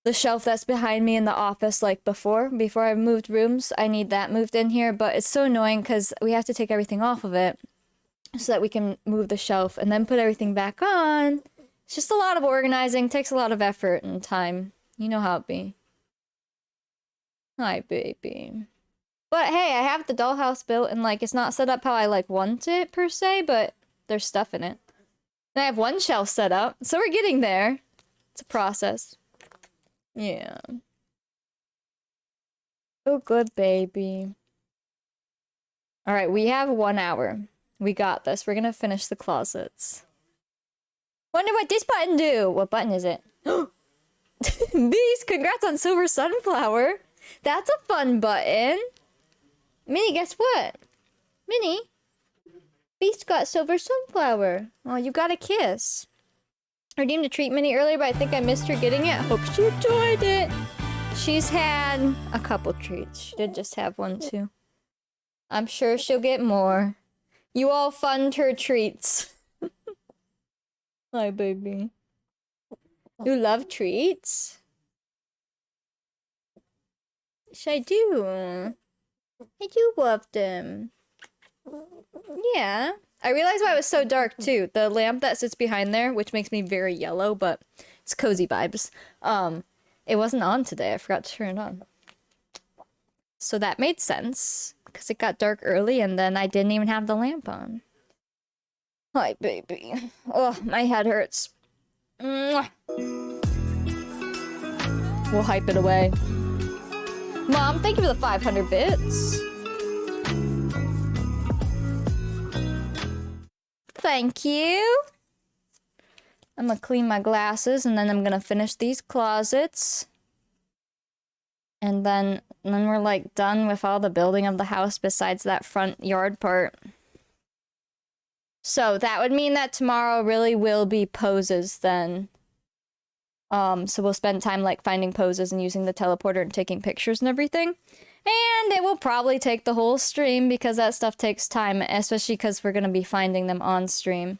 The shelf that's behind me in the office, like before I moved rooms, I need that moved in here. But it's so annoying because we have to take everything off of it so that we can move the shelf and then put everything back on. It's just a lot of organizing, takes a lot of effort and time. You know how it be. Hi, baby. But hey, I have the dollhouse built and like it's not set up how I like want it per se, but there's stuff in it. And I have one shelf set up, so we're getting there. It's a process. Yeah. Oh, good baby. Alright, we have 1 hour. We got this. We're gonna finish the closets. Wonder what this button do? What button is it? Beast, congrats on Silver Sunflower. That's a fun button. Minnie, guess what? Minnie, Beast got Silver Sunflower. Oh, you got a kiss. I redeemed a treat Minnie earlier, but I think I missed her getting it. Hope she enjoyed it. She's had a couple treats. She did just have one, too. I'm sure she'll get more. You all fund her treats. Hi, baby. You love treats? Yes, I do. I do love them. Yeah. I realized why it was so dark, too. The lamp that sits behind there, which makes me very yellow, but it's cozy vibes. It wasn't on today. I forgot to turn it on. So that made sense, because it got dark early, and then I didn't even have the lamp on. Hi, baby. Oh, my head hurts. Mwah. We'll hype it away. Mom, thank you for the 500 bits. Thank you. I'm gonna clean my glasses and then I'm gonna finish these closets. And then we're like done with all the building of the house besides that front yard part. So that would mean that tomorrow really will be poses then. So we'll spend time like finding poses and using the teleporter and taking pictures and everything. And it will probably take the whole stream because that stuff takes time, especially because we're going to be finding them on stream.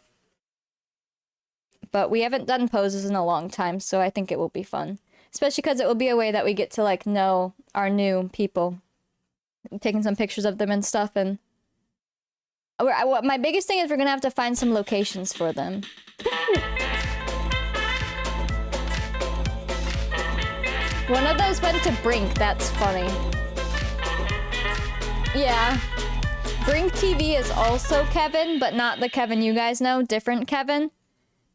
But we haven't done poses in a long time, so I think it will be fun. Especially because it will be a way that we get to like know our new people. Taking some pictures of them and stuff, and my biggest thing is we're gonna have to find some locations for them. One of those went to Brink, that's funny. Yeah. Brink TV is also Kevin, but not the Kevin you guys know, different Kevin.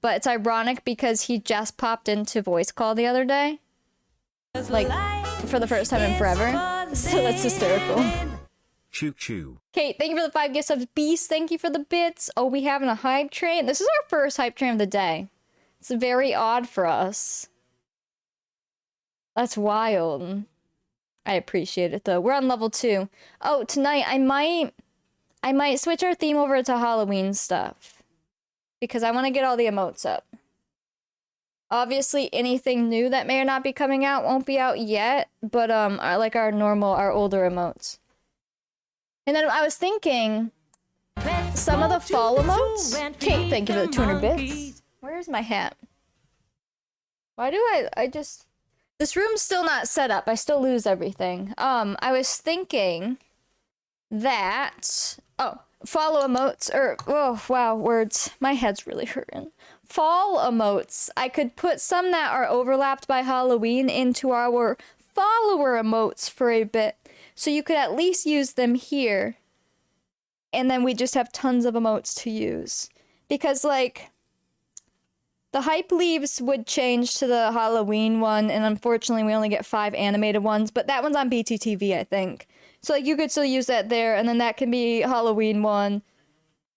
But it's ironic because he just popped into voice call the other day. Like, for the first time in forever. So that's hysterical. Choo choo. Kate, thank you for the 5 gifts of Beast. Thank you for the bits. Oh, we having a hype train. This is our first hype train of the day. It's very odd for us. That's wild. I appreciate it though. We're on level 2. Oh, tonight I might switch our theme over to Halloween stuff. Because I want to get all the emotes up. Obviously, anything new that may or not be coming out won't be out yet. But like our older emotes. And then I was thinking, some of the fall emotes. Kate, thank you for the 200 bits. Where's my hat? Why do I just... This room's still not set up. I still lose everything. I was thinking that... Oh, follow emotes, or... Oh, wow, words. My head's really hurting. Fall emotes. I could put some that are overlapped by Halloween into our follower emotes for a bit. So you could at least use them here. And then we just have tons of emotes to use. Because, like... The hype leaves would change to the Halloween one, and unfortunately we only get 5 animated ones, but that one's on BTTV, I think. So, like, you could still use that there, and then that can be Halloween one.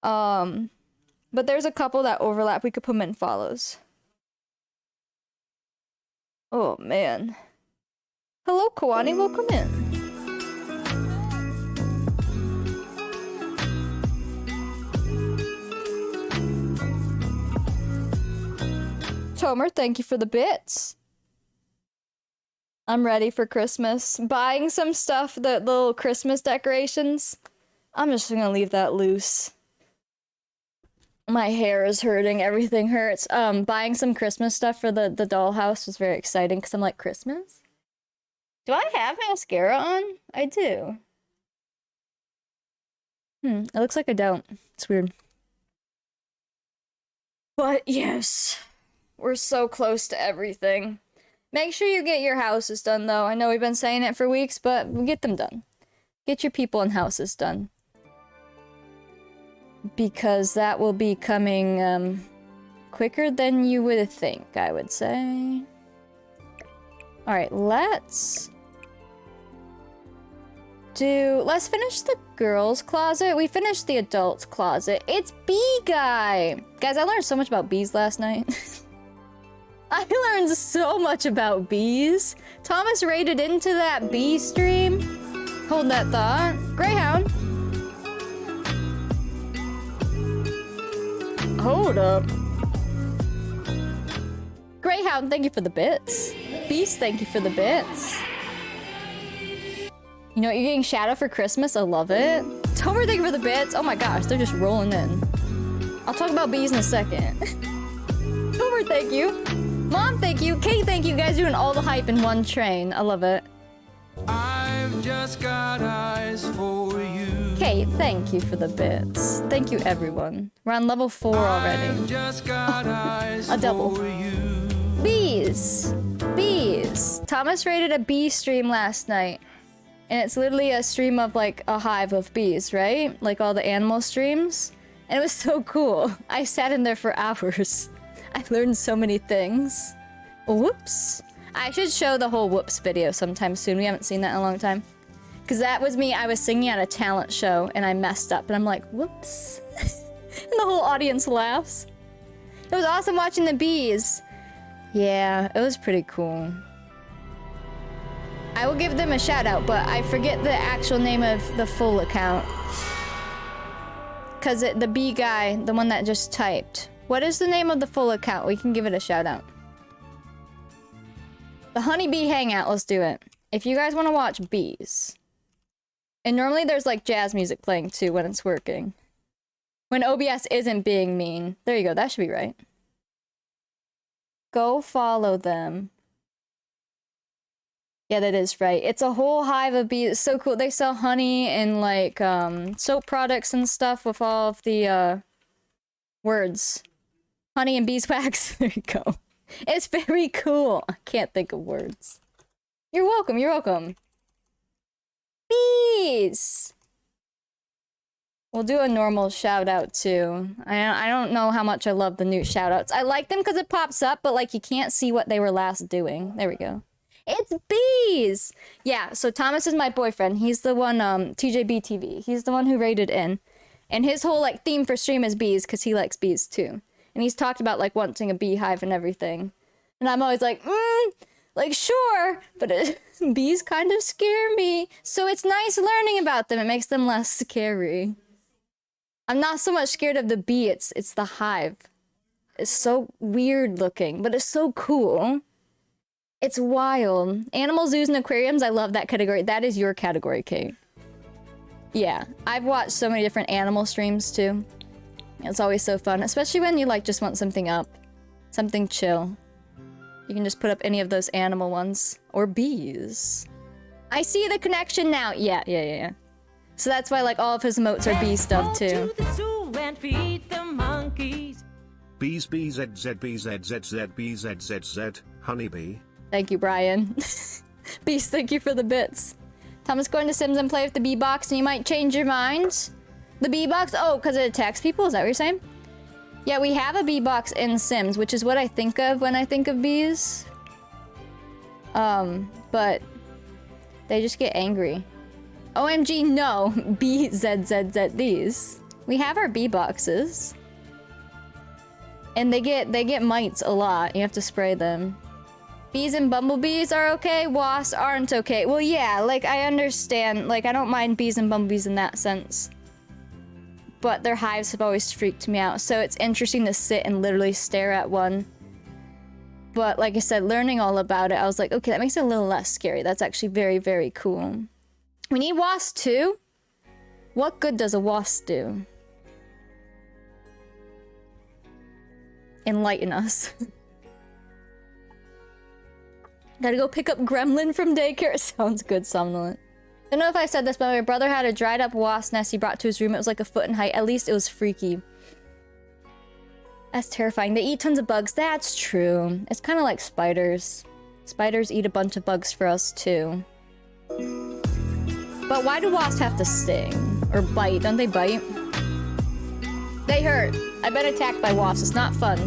But there's a couple that overlap. We could put them in follows. Oh, man. Hello, Kawani. Welcome in. Tomer, thank you for the bits. I'm ready for Christmas. Buying some stuff, the little Christmas decorations. I'm just gonna leave that loose. My hair is hurting, everything hurts. Buying some Christmas stuff for the dollhouse was very exciting because I'm like, Christmas? Do I have mascara on? I do. It looks like I don't. It's weird. But yes. We're so close to everything. Make sure you get your houses done, though. I know we've been saying it for weeks, but get them done. Get your people and houses done. Because that will be coming, quicker than you would think, I would say. Alright, let's finish the girls' closet. We finished the adults' closet. It's Bee Guy! Guys, I learned so much about bees last night. I learned so much about bees. Thomas raided into that bee stream. Hold that thought. Greyhound. Hold up. Greyhound, thank you for the bits. Beast, thank you for the bits. You know what, you're getting Shadow for Christmas? I love it. Tomer, thank you for the bits. Oh my gosh, they're just rolling in. I'll talk about bees in a second. Tomer, thank you. Mom, thank you. Kate, thank you. You guys doing all the hype in one train. I love it. I've just got eyes for you. Kate, thank you for the bits. Thank you, everyone. We're on level 4 already. I've just got eyes a double. For you. Bees. Bees. Thomas raided a bee stream last night. And it's literally a stream of like a hive of bees, right? Like all the animal streams. And it was so cool. I sat in there for hours. I learned so many things. Whoops. I should show the whole whoops video sometime soon. We haven't seen that in a long time. Because that was me. I was singing at a talent show and I messed up. And I'm like, whoops. And the whole audience laughs. It was awesome watching the bees. Yeah, it was pretty cool. I will give them a shout out, but I forget the actual name of the full account. Because the bee guy, the one that just typed. What is the name of the full account? We can give it a shout out. The Honeybee Hangout, let's do it. If you guys want to watch bees. And normally there's like jazz music playing too when it's working. When OBS isn't being mean. There you go, that should be right. Go follow them. Yeah, that is right. It's a whole hive of bees. It's so cool. They sell honey and like soap products and stuff with all of the words. Honey and beeswax. There you go. It's very cool. I can't think of words. You're welcome. You're welcome. Bees. We'll do a normal shout out too. I don't know how much I love the new shout outs. I like them because it pops up, but like you can't see what they were last doing. There we go. It's bees. Yeah. So Thomas is my boyfriend. He's the one, TJBTV. He's the one who raided in. And his whole like theme for stream is bees because he likes bees too. And he's talked about like wanting a beehive and everything. And I'm always like, like sure, but bees kind of scare me. So it's nice learning about them. It makes them less scary. I'm not so much scared of the bee, it's the hive. It's so weird looking, but it's so cool. It's wild. Animal zoos and aquariums, I love that category. That is your category, Kate. Yeah, I've watched so many different animal streams too. It's always so fun, especially when you like just want something up, something chill. You can just put up any of those animal ones. Or bees. I see the connection now. Yeah. So that's why like all of his emotes are bee stuff too. Bees BZZBZZZ honeybee. Thank you, Brian. Beast, thank you for the bits. Thomas going to Sims and play with the bee box and you might change your mind. The bee box? Oh, because it attacks people? Is that what you're saying? Yeah, we have a bee box in Sims, which is what I think of when I think of bees. But they just get angry. OMG, no. BZZZDs. We have our bee boxes. And they get mites a lot. You have to spray them. Bees and bumblebees are okay, wasps aren't okay. Well, yeah, like, I understand. Like, I don't mind bees and bumblebees in that sense. But their hives have always freaked me out, so it's interesting to sit and literally stare at one. But, like I said, learning all about it, I was like, okay, that makes it a little less scary. That's actually very, very cool. We need wasps, too? What good does a wasp do? Enlighten us. Gotta go pick up Gremlin from daycare. Sounds good, Somnolent. I don't know if I said this, but my brother had a dried up wasp nest he brought to his room. It was like a foot in height. At least it was freaky. That's terrifying. They eat tons of bugs. That's true. It's kind of like spiders. Spiders eat a bunch of bugs for us, too. But why do wasps have to sting? Or bite? Don't they bite? They hurt. I've been attacked by wasps. It's not fun.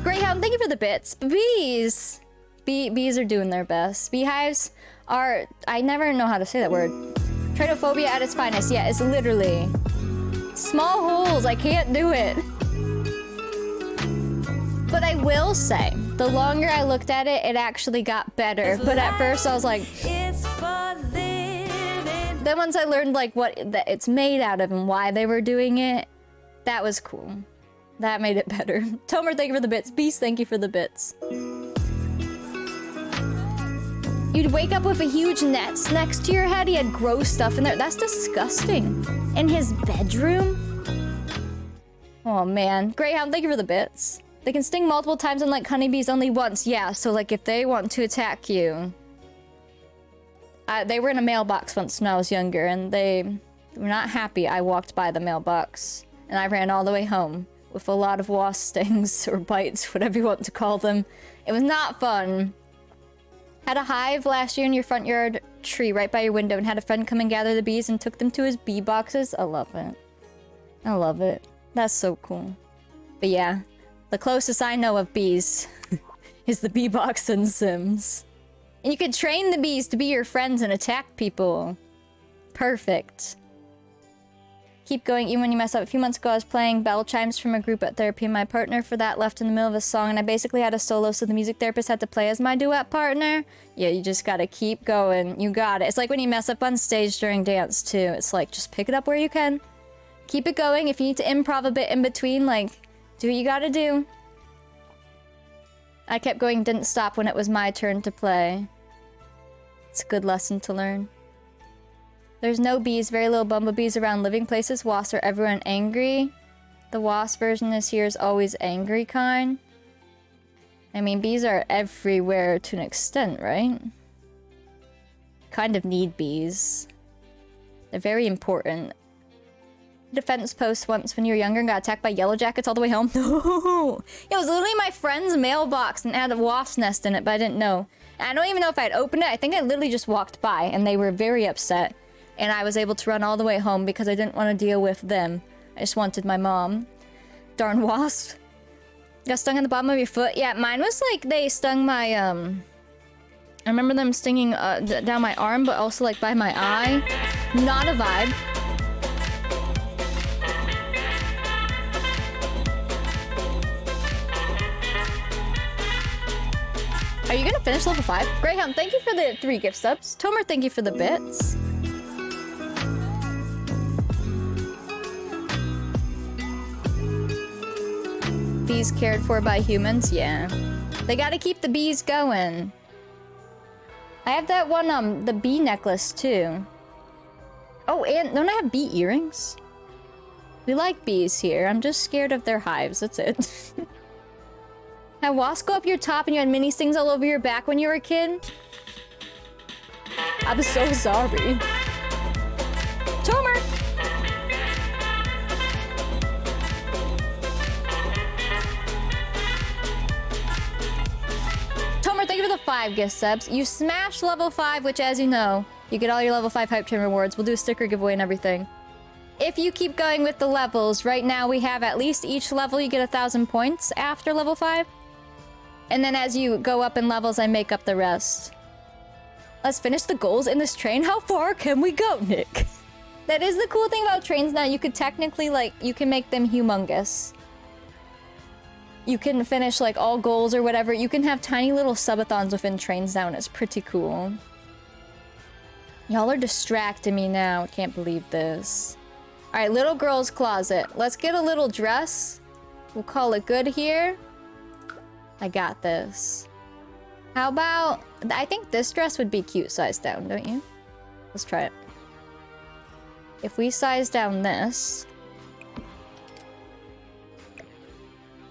Greyhound, thank you for the bits. Bees! Bees are doing their best. Beehives are... I never know how to say that word. Tradophobia at its finest. Yeah, it's literally... small holes. I can't do it. But I will say, the longer I looked at it, it actually got better. But at first I was like... Then once I learned like what that it's made out of and why they were doing it, that was cool. That made it better. Tomer, thank you for the bits. Beast, thank you for the bits. You'd wake up with a huge net next to your head. He had gross stuff in there. That's disgusting. In his bedroom? Oh man. Greyhound, thank you for the bits. They can sting multiple times unlike honeybees only once. Yeah, so like if they want to attack you... they were in a mailbox once when I was younger, and they were not happy. I walked by the mailbox, and I ran all the way home with a lot of wasp stings, or bites, whatever you want to call them. It was not fun. Had a hive last year in your front yard tree right by your window, and had a friend come and gather the bees and took them to his bee boxes. I love it. I love it. That's so cool. But yeah, the closest I know of bees is the bee box in Sims. And you could train the bees to be your friends and attack people. Perfect. Keep going even when you mess up. A few months ago, I was playing bell chimes from a group at therapy, and my partner for that left in the middle of a song, and I basically had a solo, so the music therapist had to play as my duet partner. Yeah, you just gotta keep going. You got it. It's like when you mess up on stage during dance, too. It's like, just pick it up where you can. Keep it going. If you need to improv a bit in between, like, do what you gotta do. I kept going, didn't stop when it was my turn to play. It's a good lesson to learn. There's no bees, very little bumblebees around living places. Wasps are everywhere and angry. The wasp version this year is always angry kind. I mean, bees are everywhere to an extent, right? Kind of need bees. They're very important. Defense post once when you were younger and got attacked by yellow jackets all the way home. No! It was literally my friend's mailbox and it had a wasp nest in it, but I didn't know. And I don't even know if I'd opened it. I think I literally just walked by and they were very upset. And I was able to run all the way home because I didn't want to deal with them. I just wanted my mom. Darn wasp. Got stung on the bottom of your foot? Yeah, mine was like they stung my, I remember them stinging down my arm, but also like by my eye. Not a vibe. Are you gonna finish level 5? Greyhound, thank you for the 3 gift subs. Tomer, thank you for the bits. Bees cared for by humans? Yeah. They gotta keep the bees going. I have that one, the bee necklace too. Oh, and don't I have bee earrings? We like bees here. I'm just scared of their hives, that's it. Had wasps go up your top and you had mini stings all over your back when you were a kid? I'm so sorry. Tomer! Tomer, thank you for the 5 gift subs. You smashed level 5, which, as you know, you get all your level 5 hype train rewards. We'll do a sticker giveaway and everything. If you keep going with the levels, right now we have at least each level you get 1,000 points after level 5. And then as you go up in levels, I make up the rest. Let's finish the goals in this train. How far can we go, Nick? That is the cool thing about trains now. You could technically, like, you can make them humongous. You can finish, like, all goals or whatever. You can have tiny little subathons within trains now, and it's pretty cool. Y'all are distracting me now. I can't believe this. Alright, little girl's closet. Let's get a little dress. We'll call it good here. I got this. How about... I think this dress would be cute sized down, don't you? Let's try it. If we size down this...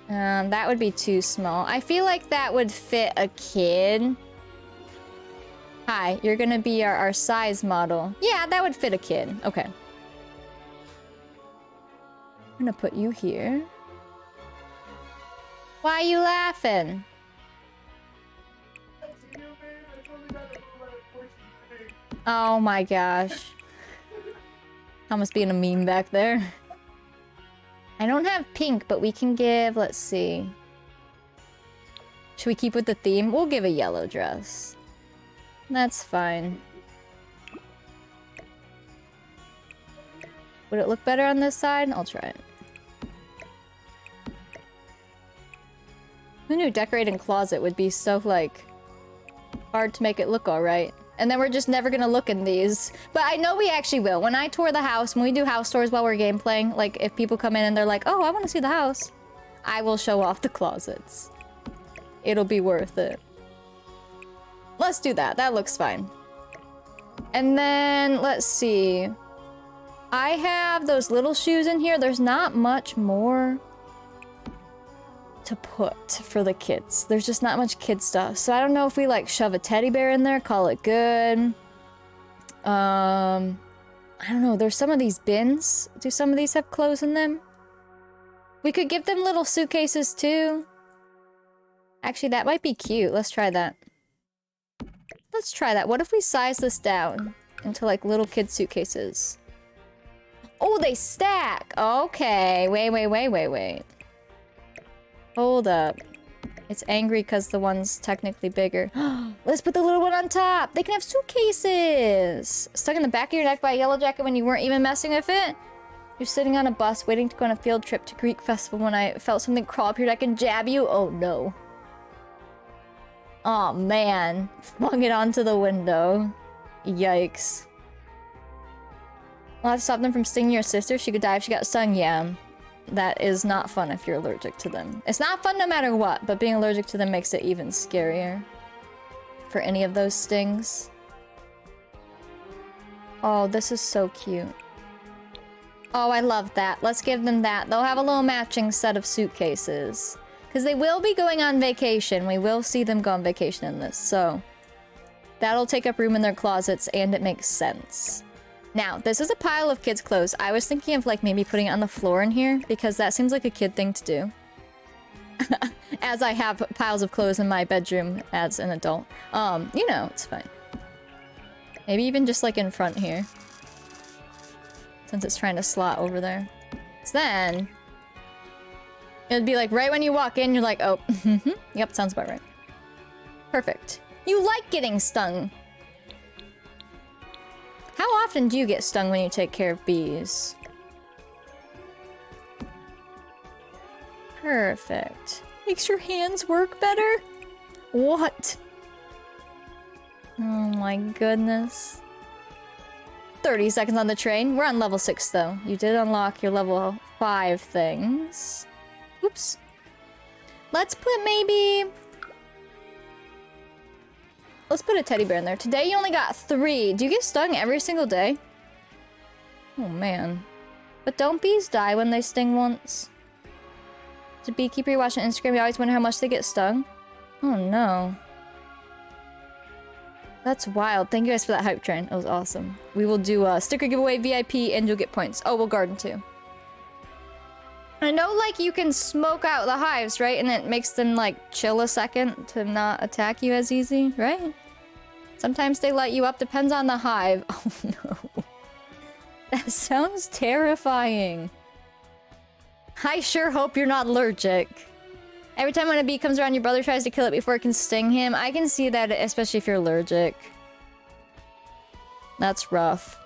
that would be too small. I feel like that would fit a kid. Hi, you're gonna be our size model. Yeah, that would fit a kid. Okay. I'm gonna put you here. Why are you laughing? Oh my gosh. Thomas being a meme back there. I don't have pink, but we can give, let's see. Should we keep with the theme? We'll give a yellow dress. That's fine. Would it look better on this side? I'll try it. Who knew decorating closet would be so, like, hard to make it look alright? And then we're just never gonna look in these. But I know we actually will. When I tour the house, when we do house tours while we're gameplaying, like, if people come in and they're like, oh, I want to see the house, I will show off the closets. It'll be worth it. Let's do that. That looks fine. And then, let's see. I have those little shoes in here. There's not much more to put for the kids. There's just not much kid stuff. So I don't know if we, like, shove a teddy bear in there, call it good. I don't know. There's some of these bins. Do some of these have clothes in them? We could give them little suitcases, too. Actually, that might be cute. Let's try that. Let's try that. What if we size this down into, like, little kid suitcases? Oh, they stack! Okay. Wait. Hold up. It's angry because the one's technically bigger. Let's put the little one on top! They can have suitcases! Stuck in the back of your neck by a yellow jacket when you weren't even messing with it? You're sitting on a bus waiting to go on a field trip to Greek festival when I felt something crawl up your neck and jab you? Oh no. Oh man. Flung it onto the window. Yikes. I'll have to stop them from stinging your sister. She could die if she got stung. Yeah. That is not fun if you're allergic to them. It's not fun no matter what, but being allergic to them makes it even scarier. For any of those stings. Oh, this is so cute. Oh, I love that. Let's give them that. They'll have a little matching set of suitcases. Because they will be going on vacation. We will see them go on vacation in this, so... that'll take up room in their closets, and it makes sense. Now, this is a pile of kids' clothes. I was thinking of, like, maybe putting it on the floor in here, because that seems like a kid thing to do. As I have piles of clothes in my bedroom as an adult. You know, it's fine. Maybe even just, like, in front here. Since it's trying to slot over there. So then... it'd be like, right when you walk in, you're like, oh, yep, sounds about right. Perfect. You like getting stung! How often do you get stung when you take care of bees? Perfect. Makes your hands work better? What? Oh my goodness. 30 seconds on the train. We're on level 6 though. You did unlock your level 5 things. Oops. Let's put maybe... let's put a teddy bear in there. Today you only got 3. Do you get stung every single day? Oh man. But don't bees die when they sting once? As a beekeeper, you watch on Instagram, you always wonder how much they get stung. Oh no. That's wild. Thank you guys for that hype train. It was awesome. We will do a sticker giveaway, VIP, and you'll get points. Oh, we'll garden too. I know, like, you can smoke out the hives, right? And it makes them, like, chill a second to not attack you as easy, right? Sometimes they light you up. Depends on the hive. Oh, no. That sounds terrifying. I sure hope you're not allergic. Every time when a bee comes around, your brother tries to kill it before it can sting him. I can see that, especially if you're allergic. That's rough.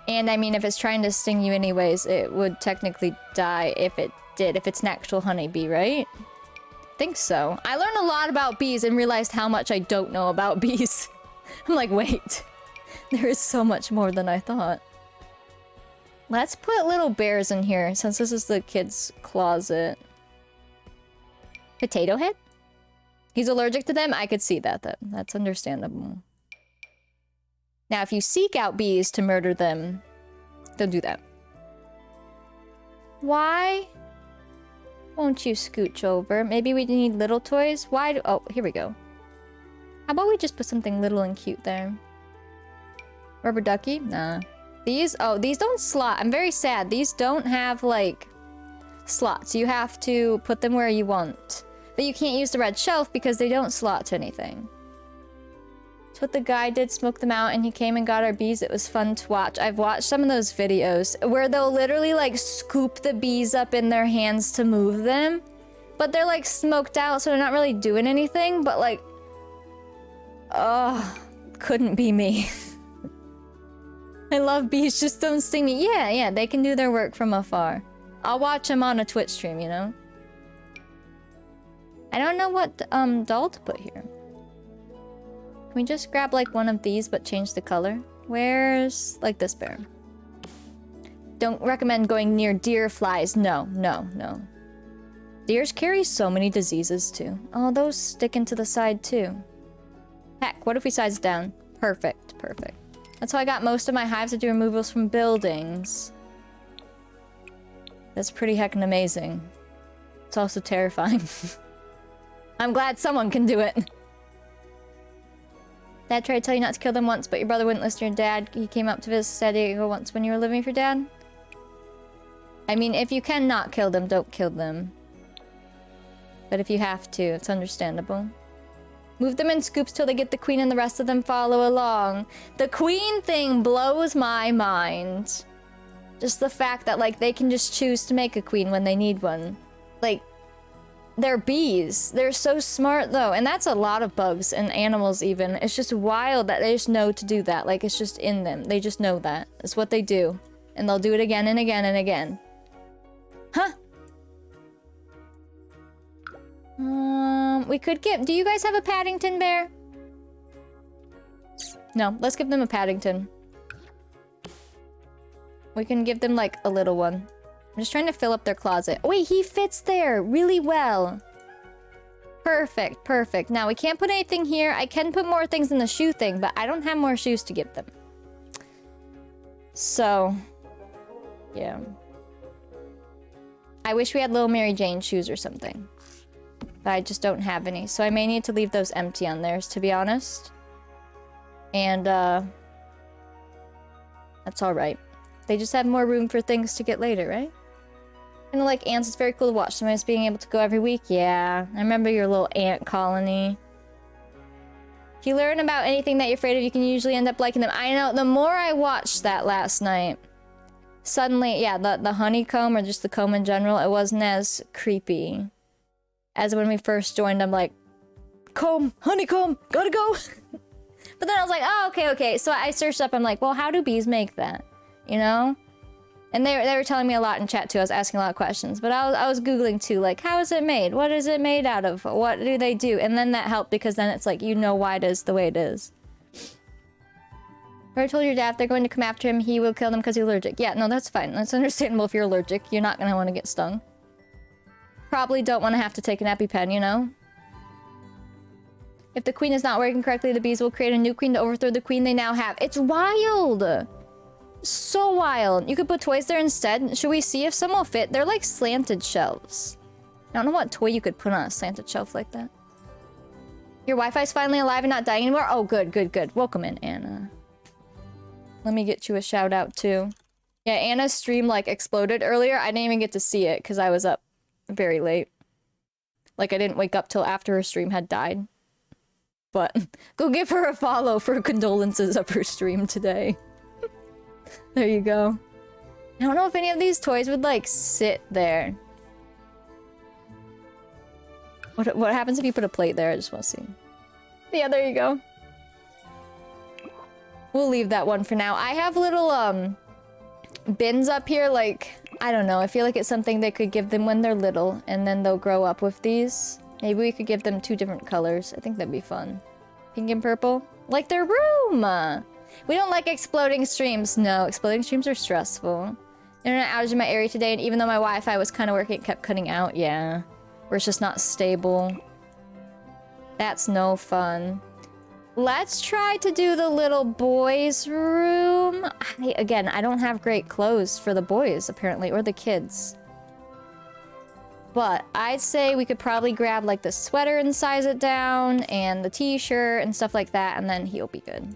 And I mean, if it's trying to sting you anyways, it would technically die if it did. If it's an actual honeybee, right? I think so. I learned a lot about bees and realized how much I don't know about bees. I'm like, wait. There is so much more than I thought. Let's put little bears in here, since this is the kid's closet. Potato Head? He's allergic to them? I could see that, though. That's understandable. Now, if you seek out bees to murder them, don't do that. Why won't you scooch over? Maybe we need little toys? Why do— oh, here we go. How about we just put something little and cute there? Rubber ducky? Nah. These— oh, these don't slot. I'm very sad. These don't have, like, slots. You have to put them where you want. But you can't use the red shelf because they don't slot to anything. That's what the guy did, smoke them out, and he came and got our bees. It was fun to watch. I've watched some of those videos where they'll literally, like, scoop the bees up in their hands to move them. But they're, like, smoked out, so they're not really doing anything. But, like, oh, couldn't be me. I love bees, just don't sting me. Yeah, they can do their work from afar. I'll watch them on a Twitch stream, you know? I don't know what doll to put here. Can we just grab, like, one of these but change the color? Where's, like, this bear? Don't recommend going near deer flies. No. Deers carry so many diseases, too. Oh, those stick into the side, too. Heck, what if we size it down? Perfect. That's how I got most of my hives to do removals from buildings. That's pretty heckin' amazing. It's also terrifying. I'm glad someone can do it. Dad tried to tell you not to kill them once, but your brother wouldn't listen to your dad. He came up to visit San Diego once when you were living with your dad. I mean, if you can not kill them, don't kill them. But if you have to, it's understandable. Move them in scoops till they get the queen and the rest of them follow along. The queen thing blows my mind. Just the fact that, like, they can just choose to make a queen when they need one. Like, they're bees. They're so smart, though. And that's a lot of bugs and animals, even. It's just wild that they just know to do that. Like, it's just in them. They just know that. It's what they do. And they'll do it again and again and again. Huh? We could get— do you guys have a Paddington bear? No, let's give them a Paddington. We can give them, like, a little one. I'm just trying to fill up their closet. Oh, wait, he fits there really well. Perfect. Now, we can't put anything here. I can put more things in the shoe thing, but I don't have more shoes to give them. So, yeah. I wish we had little Mary Jane shoes or something. But I just don't have any. So I may need to leave those empty on theirs, to be honest. And, that's alright. They just have more room for things to get later, right? And like ants, it's very cool to watch them as being able to go every week. Yeah, I remember your little ant colony. If you learn about anything that you're afraid of, you can usually end up liking them. I know, the more I watched that last night, suddenly, yeah, the honeycomb, or just the comb in general, it wasn't as creepy as when we first joined. I'm like, comb, honeycomb, gotta go. But then I was like, oh, okay. So I searched up, I'm like, well, how do bees make that? You know? And they were telling me a lot in chat too. I was asking a lot of questions. But I was Googling too, like, how is it made? What is it made out of? What do they do? And then that helped, because then it's like, you know why it is the way it is. I told your dad if they're going to come after him, he will kill them because he's allergic. Yeah, no, that's fine. That's understandable if you're allergic. You're not going to want to get stung. Probably don't want to have to take an EpiPen, you know? If the queen is not working correctly, the bees will create a new queen to overthrow the queen they now have. It's wild! So wild. You could put toys there instead. Should we see if some will fit? They're like slanted shelves. I don't know what toy you could put on a slanted shelf like that. Your Wi-Fi's finally alive and not dying anymore? Oh, good, good, good. Welcome in, Anna. Let me get you a shout out too. Yeah, Anna's stream like exploded earlier. I didn't even get to see it because I was up very late. Like I didn't wake up till after her stream had died. But go give her a follow for condolences of her stream today. There you go. I don't know if any of these toys would like sit there. What happens if you put a plate there? I just want to see. Yeah, there you go. We'll leave that one for now. I have little bins up here, like, I don't know. I feel like it's something they could give them when they're little, and then they'll grow up with these. Maybe we could give them 2 different colors. I think that'd be fun. Pink and purple. Like their room! We don't like exploding streams. No, exploding streams are stressful. Internet outage in my area today, and even though my Wi-Fi was kind of working, it kept cutting out. Yeah. Or it's just not stable. That's no fun. Let's try to do the little boys' room. Again, I don't have great clothes for the boys, apparently, or the kids. But I'd say we could probably grab, like, the sweater and size it down, and the t-shirt and stuff like that, and then he'll be good.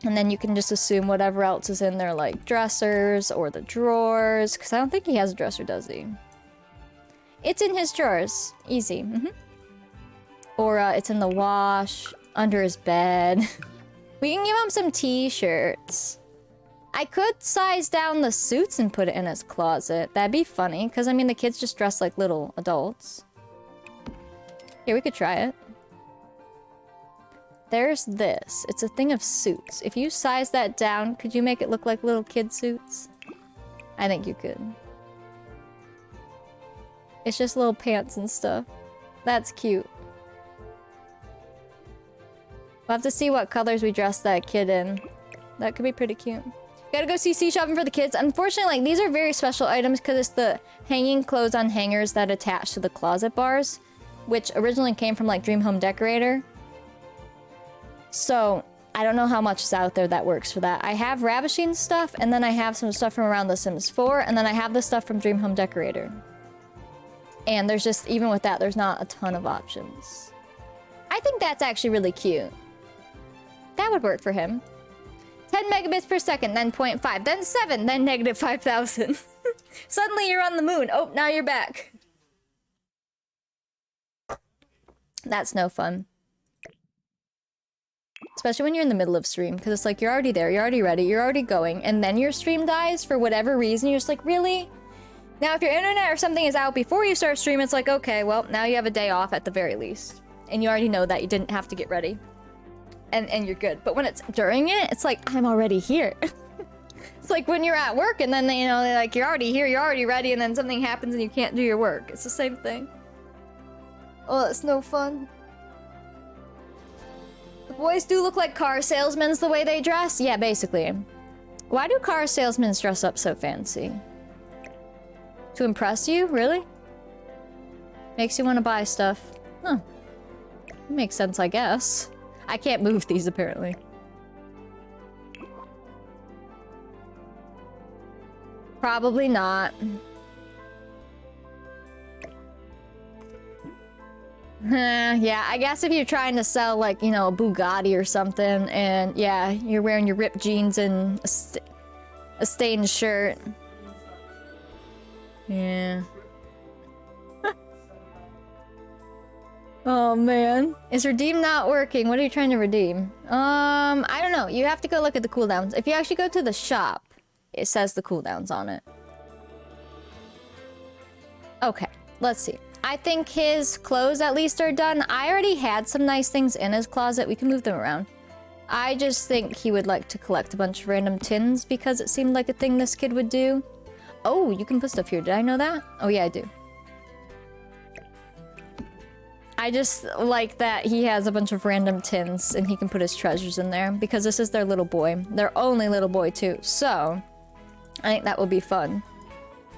And then you can just assume whatever else is in there, like dressers or the drawers, because I don't think he has a dresser, does he? It's in his drawers. Easy. Or it's in the wash, under his bed. We can give him some t-shirts. I could size down the suits and put it in his closet. That'd be funny, because I mean the kids just dress like little adults. Here, we could try it. There's this. It's a thing of suits. If you size that down, could you make it look like little kid suits? I think you could. It's just little pants and stuff. That's cute. We'll have to see what colors we dress that kid in. That could be pretty cute. Gotta go CC shopping for the kids. Unfortunately, like, these are very special items because it's the hanging clothes on hangers that attach to the closet bars, which originally came from, like, Dream Home Decorator. So, I don't know how much is out there that works for that. I have Ravishing stuff, and then I have some stuff from around The Sims 4, and then I have the stuff from Dream Home Decorator. And there's just, even with that, there's not a ton of options. I think that's actually really cute. That would work for him. 10 megabits per second, then 0.5, then 7, then negative 5,000. Suddenly you're on the moon. Oh, now you're back. That's no fun. Especially when you're in the middle of stream, because it's like you're already there, you're already ready, you're already going, and then your stream dies for whatever reason. You're just like, really? Now, if your internet or something is out before you start stream, it's like, okay, well, now you have a day off at the very least. And you already know that you didn't have to get ready. And you're good. But when it's during it, it's like, I'm already here. It's like when you're at work and then, you know, they're like, you're already here, you're already ready, and then something happens and you can't do your work. It's the same thing. Oh, it's no fun. The boys do look like car salesmen the way they dress? Yeah, basically. Why do car salesmen dress up so fancy? To impress you? Really? Makes you want to buy stuff. Huh. Makes sense, I guess. I can't move these, apparently. Probably not. Yeah, I guess if you're trying to sell, like, you know, a Bugatti or something, and yeah, you're wearing your ripped jeans and a stained shirt. Yeah. Oh man. Is redeem not working? What are you trying to redeem? I don't know. You have to go look at the cooldowns. If you actually go to the shop, it says the cooldowns on it. Okay, let's see. I think his clothes at least are done. I already had some nice things in his closet. We can move them around. I just think he would like to collect a bunch of random tins because it seemed like a thing this kid would do. Oh, you can put stuff here. Did I know that? Oh yeah, I do. I just like that he has a bunch of random tins and he can put his treasures in there because this is their little boy. Their only little boy too. So, I think that would be fun.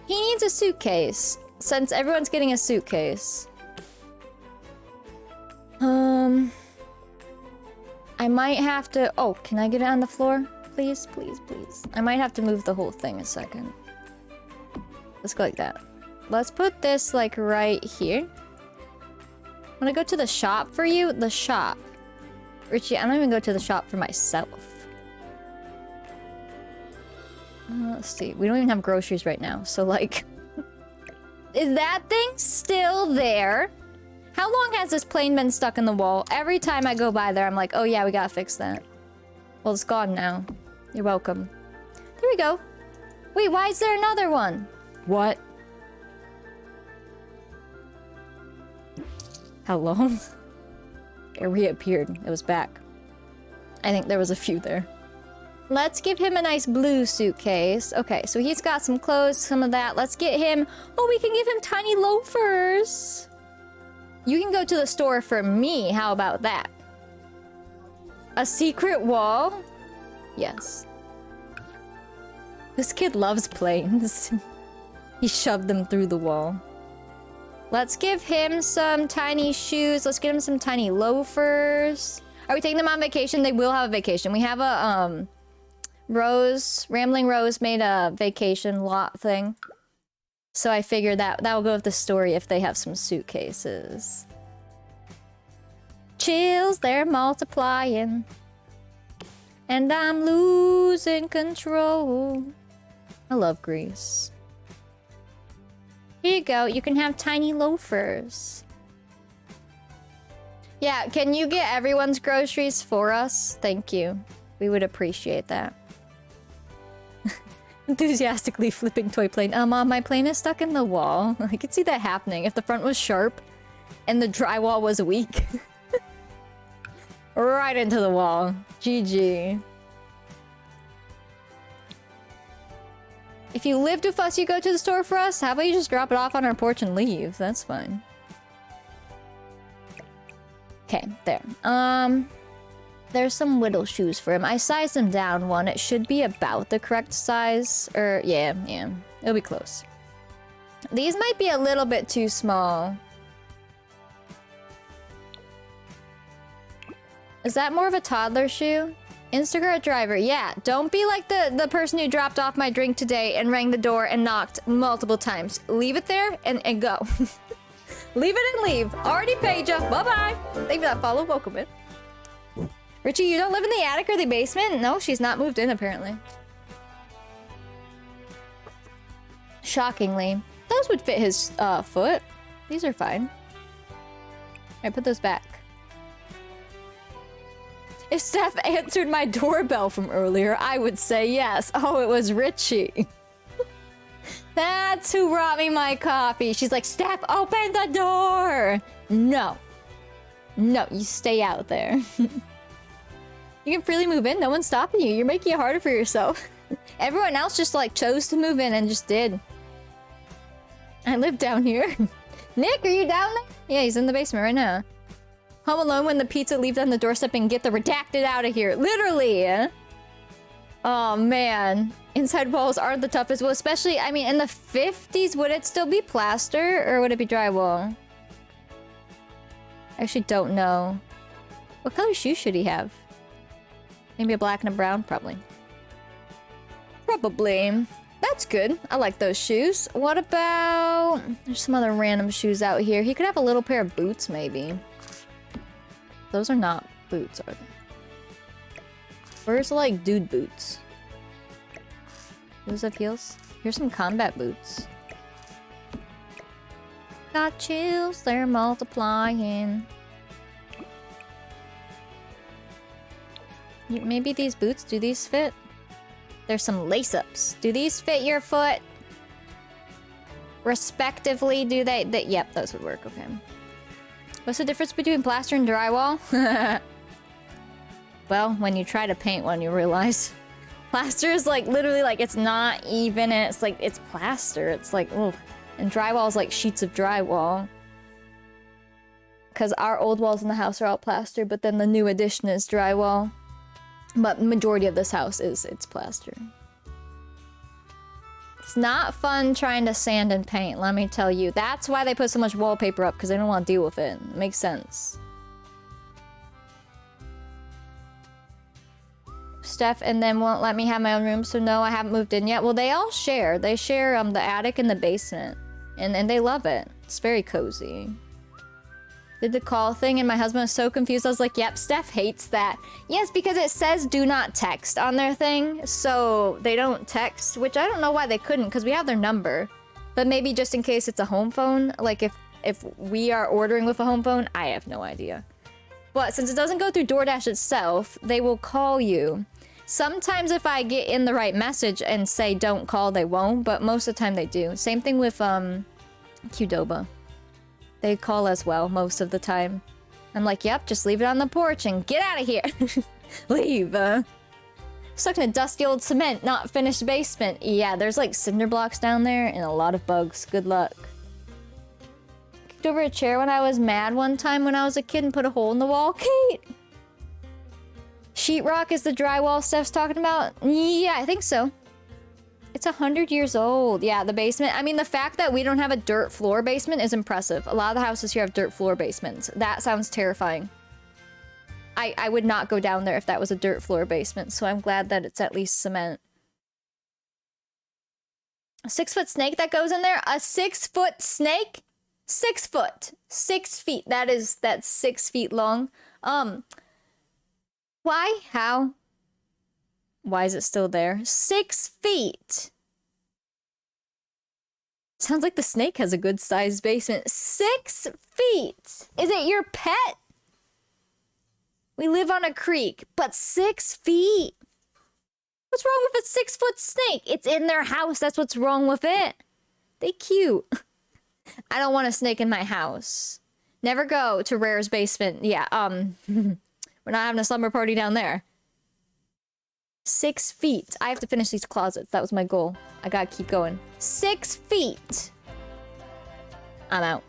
He needs a suitcase since everyone's getting a suitcase. I might have to... Oh, can I get it on the floor? Please, please, please. I might have to move the whole thing a second. Let's go like that. Let's put this, like, right here. When I go to the shop for you, the shop. Richie, I don't even go to the shop for myself. Let's see. We don't even have groceries right now, so, like... Is that thing still there? How long has this plane been stuck in the wall? Every time I go by there, I'm like, oh yeah, we gotta fix that. Well, it's gone now. You're welcome. There we go. Wait, why is there another one? What? Hello? It reappeared. It was back. I think there was a few there. Let's give him a nice blue suitcase. Okay, so he's got some clothes, some of that. Let's get him... Oh, we can give him tiny loafers. You can go to the store for me. How about that? A secret wall? Yes. This kid loves planes. He shoved them through the wall. Let's give him some tiny shoes. Let's get him some tiny loafers. Are we taking them on vacation? They will have a vacation. We have a, Rambling Rose made a vacation lot thing. So I figured that will go with the story if they have some suitcases. Chills, they're multiplying. And I'm losing control. I love Greece. Here you go. You can have tiny loafers. Yeah, can you get everyone's groceries for us? Thank you. We would appreciate that. Enthusiastically flipping toy plane. Mom, my plane is stuck in the wall. I could see that happening if the front was sharp and the drywall was weak. Right into the wall. GG. If you live too fussy, you go to the store for us. How about you just drop it off on our porch and leave? That's fine. Okay, there. There's some little shoes for him. I sized him down one. It should be about the correct size. Or, yeah. It'll be close. These might be a little bit too small. Is that more of a toddler shoe? Instacart driver, yeah. Don't be like the person who dropped off my drink today and rang the door and knocked multiple times. Leave it there and go. Leave it and leave. Already paid ya. Bye-bye. Thank you for that follow. Welcome in. Richie, you don't live in the attic or the basement? No, she's not moved in, apparently. Shockingly. Those would fit his foot. These are fine. Alright, put those back. If Steph answered my doorbell from earlier, I would say yes. Oh, it was Richie. That's who brought me my coffee. She's like, Steph, open the door. No. No, you stay out there. You can freely move in. No one's stopping you. You're making it harder for yourself. Everyone else just like chose to move in and just did. I live down here. Nick, are you down there? Yeah, he's in the basement right now. Home Alone when the pizza leaves on the doorstep and get the redacted out of here. Literally. Oh, man. Inside walls aren't the toughest. Well, especially, I mean, in the 50s, would it still be plaster or would it be drywall? I actually don't know. What color shoes should he have? Maybe a black and a brown? Probably. Probably. That's good. I like those shoes. What about... There's some other random shoes out here. He could have a little pair of boots, maybe. Those are not boots, are they? Where's, like, dude boots? Those have heels? Here's some combat boots. Got chills, they're multiplying. Maybe these boots, do these fit? There's some lace-ups. Do these fit your foot? Respectively, do they? Yep, those would work, okay. What's the difference between plaster and drywall? Well, when you try to paint one, you realize. Plaster is like, literally like, it's not even, and it's like, it's plaster. It's like, oh. And drywall is like sheets of drywall. Because our old walls in the house are all plaster, but then the new addition is drywall. But majority of this house it's plaster. It's not fun trying to sand and paint, let me tell you. That's why they put so much wallpaper up, because they don't want to deal with it. It makes sense. Steph and then won't let me have my own room, so no, I haven't moved in yet. Well, they all share. They share the attic and the basement. And they love it. It's very cozy. Did the call thing and my husband was so confused. I was like, yep, Steph hates that. Yes, because it says do not text on their thing. So they don't text, which I don't know why they couldn't because we have their number. But maybe just in case it's a home phone. Like if we are ordering with a home phone, I have no idea. But since it doesn't go through DoorDash itself, they will call you. Sometimes if I get in the right message and say don't call, they won't. But most of the time they do. Same thing with Qdoba. They call as well most of the time. I'm like, yep, just leave it on the porch and get out of here. Leave. Stuck in a dusty old cement, not finished basement. Yeah, there's like cinder blocks down there and a lot of bugs. Good luck. Kicked over a chair when I was mad one time when I was a kid and put a hole in the wall. Kate! Sheetrock is the drywall Steph's talking about? Yeah, I think so. It's 100 years old. Yeah, the basement. I mean, the fact that we don't have a dirt floor basement is impressive. A lot of the houses here have dirt floor basements. That sounds terrifying. I would not go down there if that was a dirt floor basement, so I'm glad that it's at least cement. A 6-foot snake that goes in there? A 6-foot snake? 6 foot. 6 feet. That's 6 feet long. Why? How? Why is it still there? 6 feet. Sounds like the snake has a good sized basement. 6 feet. Is it your pet? We live on a creek, but 6 feet. What's wrong with a 6-foot snake? It's in their house. That's what's wrong with it. They cute. I don't want a snake in my house. Never go to Rare's basement. Yeah, we're not having a slumber party down there. 6 feet. I have to finish these closets. That was my goal. I gotta keep going. 6 feet. I'm out.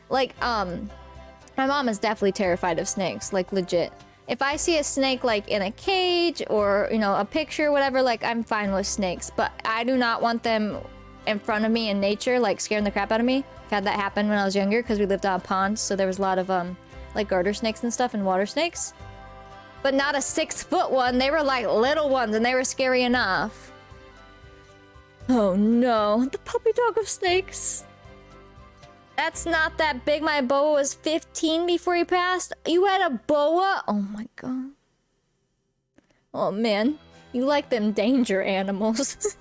Like, my mom is definitely terrified of snakes. Like, legit. If I see a snake, like, in a cage or, you know, a picture, whatever, like, I'm fine with snakes. But I do not want them in front of me in nature, like, scaring the crap out of me. I've had that happen when I was younger because we lived on a pond. So there was a lot of, like, garter snakes and stuff and water snakes. But not a 6-foot one. They were like little ones and they were scary enough. Oh no, the puppy dog of snakes. That's not that big. My boa was 15 before he passed. You had a boa? Oh my god. Oh man, you like them danger animals.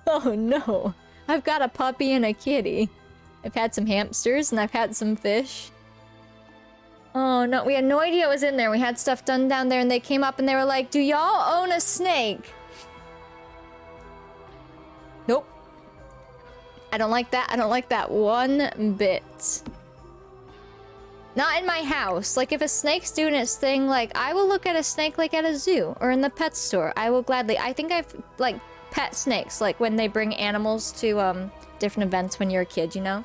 Oh no, I've got a puppy and a kitty. I've had some hamsters and I've had some fish. Oh no, we had no idea it was in there. We had stuff done down there and they came up and they were like, do y'all own a snake? Nope. I don't like that. I don't like that one bit. Not in my house. Like, if a snake's doing its thing, like, I will look at a snake like at a zoo or in the pet store. I will gladly. I think I've, like, pet snakes, like when they bring animals to different events when you're a kid, you know?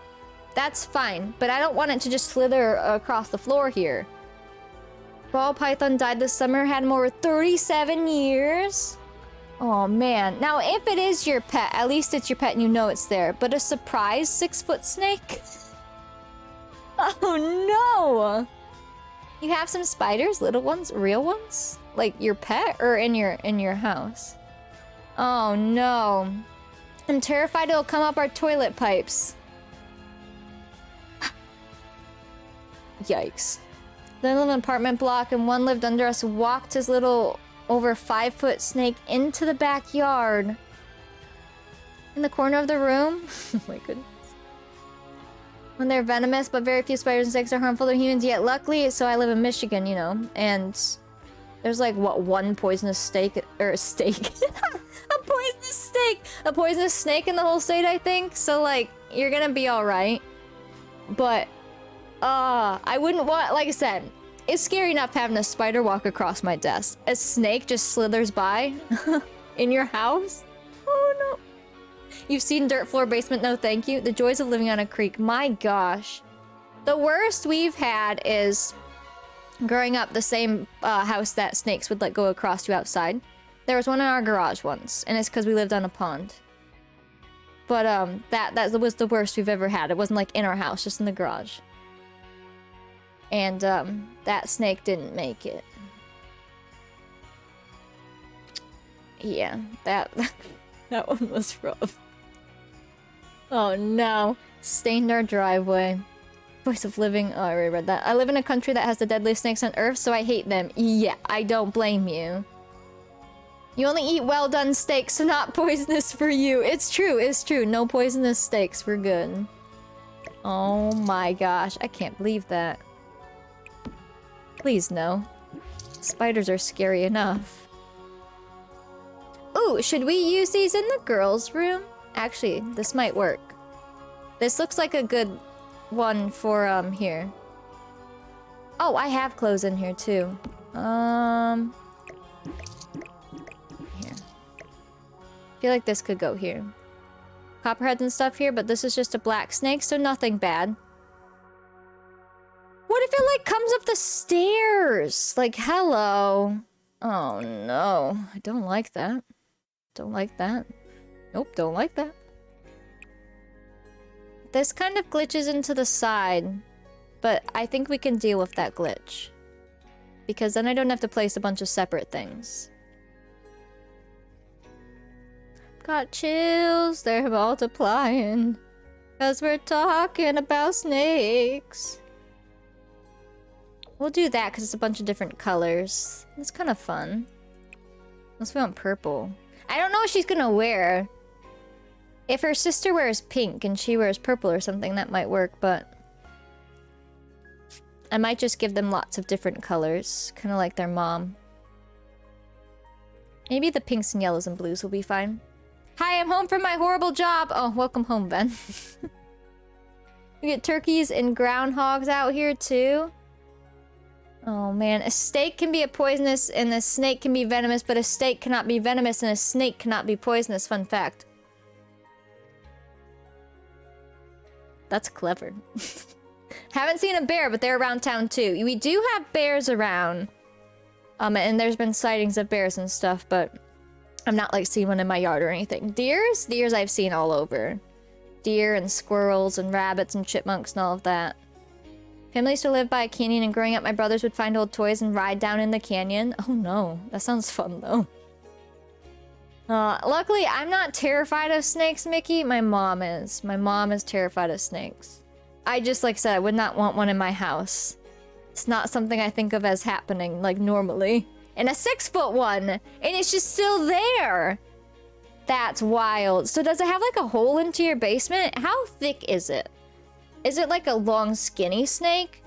That's fine, but I don't want it to just slither across the floor here. Ball python died this summer, had him over 37 years. Oh man. Now, if it is your pet, at least it's your pet and you know it's there. But a surprise 6-foot snake? Oh no! You have some spiders, little ones, real ones? Like your pet or in your house? Oh no. I'm terrified it'll come up our toilet pipes. Yikes. They live in an apartment block and one lived under us, walked his little over 5-foot snake into the backyard. In the corner of the room? Oh my goodness. When they're venomous, but very few spiders and snakes are harmful to humans, yet luckily, so I live in Michigan, you know, and there's like, what, one poisonous snake, or a steak? A poisonous snake! A poisonous snake in the whole state, I think, so like, you're gonna be alright. But I wouldn't want, like I said, it's scary enough having a spider walk across my desk. A snake just slithers by in your house? Oh no. You've seen dirt floor basement, no thank you. The joys of living on a creek. My gosh. The worst we've had is growing up the same house that snakes would let go across you outside. There was one in our garage once, and it's because we lived on a pond. But that was the worst we've ever had. It wasn't like in our house, just in the garage. And that snake didn't make it. Yeah, that that one was rough. Oh no. Stained our driveway. Voice of Living. Oh, I already read that. I live in a country that has the deadliest snakes on Earth, so I hate them. Yeah, I don't blame you. You only eat well-done steaks, so not poisonous for you. It's true, it's true. No poisonous steaks. We're good. Oh my gosh. I can't believe that. Please, no. Spiders are scary enough. Ooh, should we use these in the girls' room? Actually, this might work. This looks like a good one for, here. Oh, I have clothes in here, too. Here. I feel like this could go here. Copperheads and stuff here, but this is just a black snake, so nothing bad. What if it, like, comes up the stairs? Like, hello. Oh, no. I don't like that. Don't like that. Nope, don't like that. This kind of glitches into the side, but I think we can deal with that glitch. Because then I don't have to place a bunch of separate things. Got chills, they're multiplying. 'Cause we're talking about snakes. We'll do that because it's a bunch of different colors. It's kind of fun. Unless we want purple. I don't know what she's gonna wear. If her sister wears pink and she wears purple or something, that might work, but... I might just give them lots of different colors. Kind of like their mom. Maybe the pinks and yellows and blues will be fine. Hi, I'm home from my horrible job! Oh, welcome home, Ben. We get turkeys and groundhogs out here, too. Oh, man. A steak can be a poisonous and a snake can be venomous, but a steak cannot be venomous and a snake cannot be poisonous. Fun fact. That's clever. Haven't seen a bear, but they're around town too. We do have bears around. And there's been sightings of bears and stuff, but I'm not like seeing one in my yard or anything. Deers? Deers I've seen all over. Deer and squirrels and rabbits and chipmunks and all of that. Family used to live by a canyon, and growing up my brothers would find old toys and ride down in the canyon. Oh no, that sounds fun though. Luckily, I'm not terrified of snakes, Mickey. My mom is. My mom is terrified of snakes. I just, like I said, I would not want one in my house. It's not something I think of as happening, like, normally. And a 6-foot one! And it's just still there! That's wild. So does it have, like, a hole into your basement? How thick is it? Is it, like, a long, skinny snake?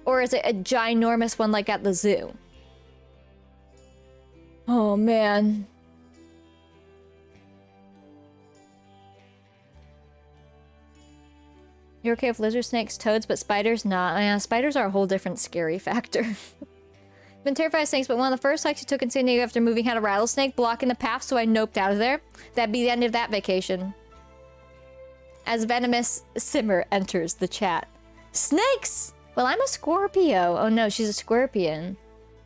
Or is it a ginormous one, like, at the zoo? Oh, man. You're okay with lizard snakes, toads, but spiders not. Yeah, spiders are a whole different scary factor. Been terrified of snakes, but one of the first hikes you took in San Diego after moving had a rattlesnake blocking the path, so I noped out of there. That'd be the end of that vacation. As Venomous Simmer enters the chat. Snakes! Well, I'm a Scorpio. Oh no, she's a scorpion.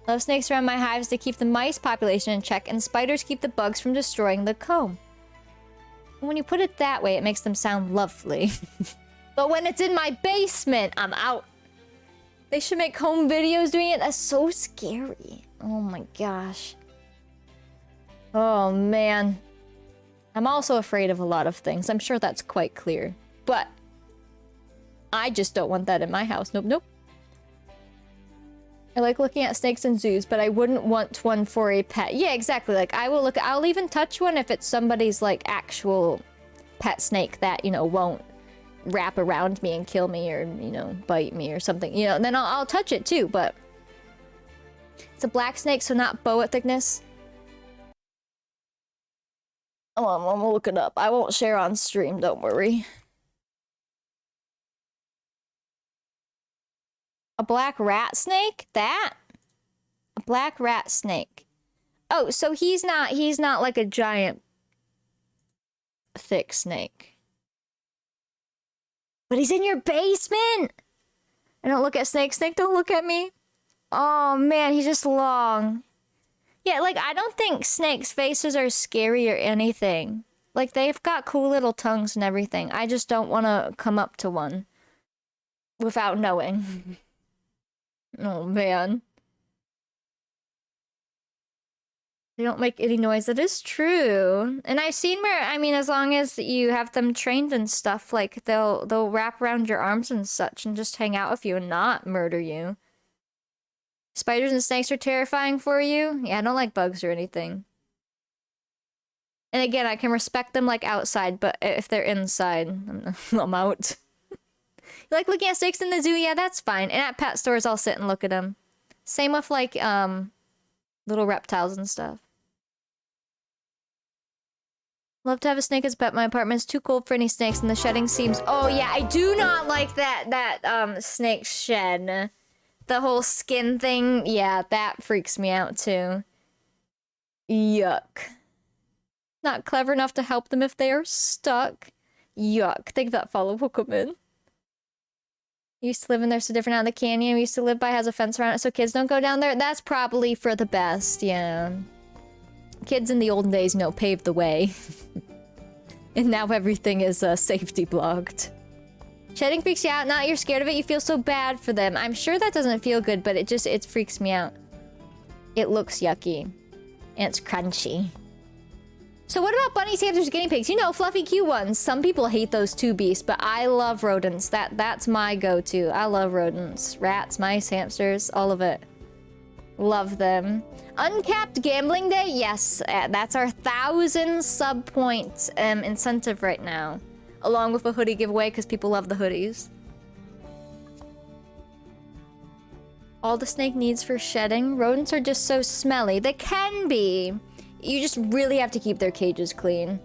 Love snakes around my hives to keep the mice population in check, and spiders keep the bugs from destroying the comb. When you put it that way, it makes them sound lovely. But when it's in my basement, I'm out. They should make home videos doing it. That's so scary. Oh my gosh. Oh man. I'm also afraid of a lot of things. I'm sure that's quite clear. But I just don't want that in my house. Nope, nope. I like looking at snakes in zoos, but I wouldn't want one for a pet. Yeah, exactly. Like, I'll even touch one if it's somebody's, like, actual pet snake that, you know, won't wrap around me and kill me or, you know, bite me or something, you know, and then I'll touch it too, but it's a black snake, so not boa thickness. Oh, I'm gonna look it up. I won't share on stream, don't worry. A black rat snake? That? A black rat snake. Oh, so he's not like a giant thick snake. But he's in your basement! I don't look at Snake. Snake, don't look at me. Oh, man, he's just long. Yeah, like, I don't think snakes' faces are scary or anything. Like, they've got cool little tongues and everything. I just don't want to come up to one without knowing. Oh, man. They don't make any noise. That is true. And I've seen where, I mean, as long as you have them trained and stuff, like they'll wrap around your arms and such and just hang out with you and not murder you. Spiders and snakes are terrifying for you? Yeah, I don't like bugs or anything. And again, I can respect them like outside, but if they're inside, I'm out. You like looking at snakes in the zoo? Yeah, that's fine. And at pet stores, I'll sit and look at them. Same with like little reptiles and stuff. Love to have a snake as pet. My apartment's too cold for any snakes, and the shedding seems. Oh yeah, I do not like that snake shed. The whole skin thing, yeah, that freaks me out too. Yuck. Not clever enough to help them if they are stuck. Yuck. Think that follow will come in. Used to live in there so different out in the canyon. We used to live by has a fence around it so kids don't go down there. That's probably for the best, yeah. Kids in the olden days, you know, paved the way. And now everything is safety blocked. Shedding freaks you out. Not you're scared of it. You feel so bad for them. I'm sure that doesn't feel good, but it freaks me out. It looks yucky. And it's crunchy. So what about bunnies, hamsters, guinea pigs? You know, fluffy, cute ones. Some people hate those two beasts, but I love rodents. That's my go-to. I love rodents. Rats, mice, hamsters, all of it. Love them. Uncapped gambling day? Yes, that's our 1,000 sub point incentive right now. Along with a hoodie giveaway, because people love the hoodies. All the snake needs for shedding. Rodents are just so smelly. They can be. You just really have to keep their cages clean.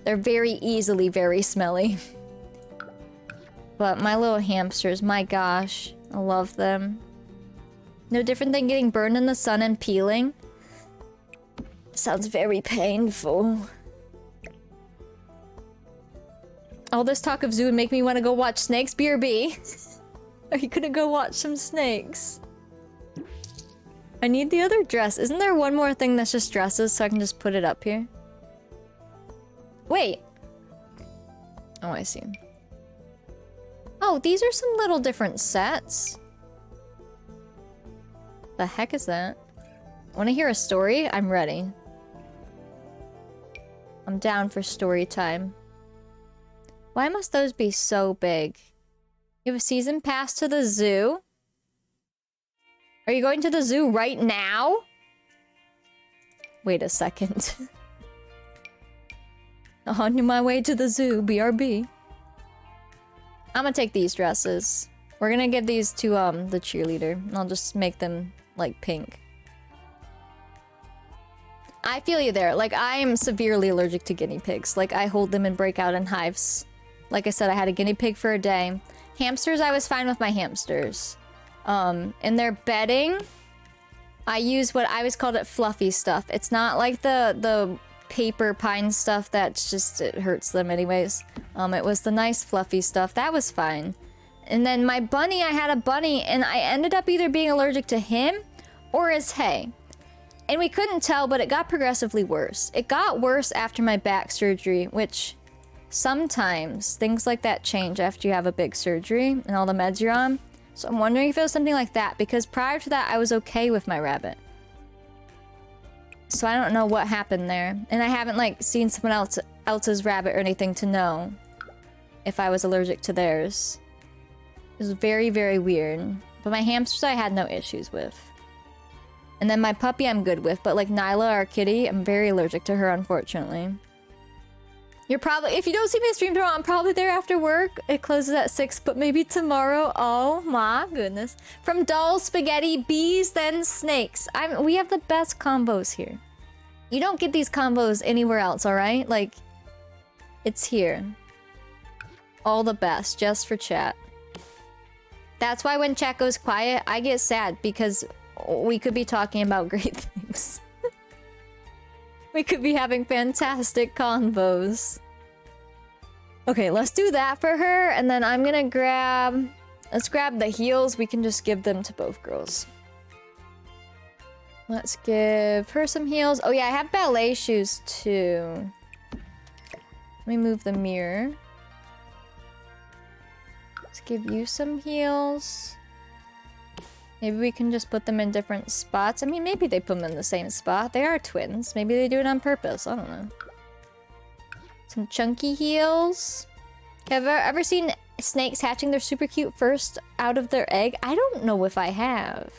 They're very easily very smelly. But my little hamsters, my gosh. I love them. No different than getting burned in the sun and peeling. Sounds very painful. All this talk of zoo would make me want to go watch snakes. BRB. Are you gonna go watch some snakes? I need the other dress. Isn't there one more thing that's just dresses so I can just put it up here? Wait. Oh, I see. Oh, these are some little different sets. The heck is that? Want to hear a story? I'm ready. I'm down for story time. Why must those be so big? You have a season pass to the zoo? Are you going to the zoo right now? Wait a second. On my way to the zoo, BRB. I'm gonna take these dresses. We're gonna give these to the cheerleader. And I'll just make them like pink. I feel you there. Like, I'm severely allergic to guinea pigs. Like, I hold them and break out in hives. Like I said, I had a guinea pig for a day. Hamsters, I was fine with my hamsters. In their bedding, I use what I always called it fluffy stuff. It's not like the paper pine stuff that's just, it hurts them anyways. It was the nice fluffy stuff. That was fine. And then my bunny, I had a bunny, and I ended up either being allergic to him or his hay. And we couldn't tell, but it got progressively worse. It got worse after my back surgery, which sometimes things like that change after you have a big surgery and all the meds you're on. So I'm wondering if it was something like that, because prior to that, I was okay with my rabbit. So I don't know what happened there. And I haven't, like, seen someone else's rabbit or anything to know if I was allergic to theirs. It was very, very weird. But my hamsters I had no issues with. And then my puppy I'm good with, but like Nyla, our kitty, I'm very allergic to her, unfortunately. You're probably, if you don't see me stream tomorrow, I'm probably there after work. It closes at 6, but maybe tomorrow. Oh my goodness. From dolls, spaghetti, bees, then snakes. We have the best combos here. You don't get these combos anywhere else, alright? Like, it's here. All the best, just for chat. That's why when chat goes quiet, I get sad, because we could be talking about great things. We could be having fantastic convos. Okay, let's do that for her, and then I'm gonna grab... Let's grab the heels. We can just give them to both girls. Let's give her some heels. Oh yeah, I have ballet shoes too. Let me move the mirror. Let's give you some heels. Maybe we can just put them in different spots. I mean, maybe they put them in the same spot. They are twins. Maybe they do it on purpose. I don't know. Some chunky heels. Have I ever seen snakes hatching? They're super cute first out of their egg. I don't know if I have.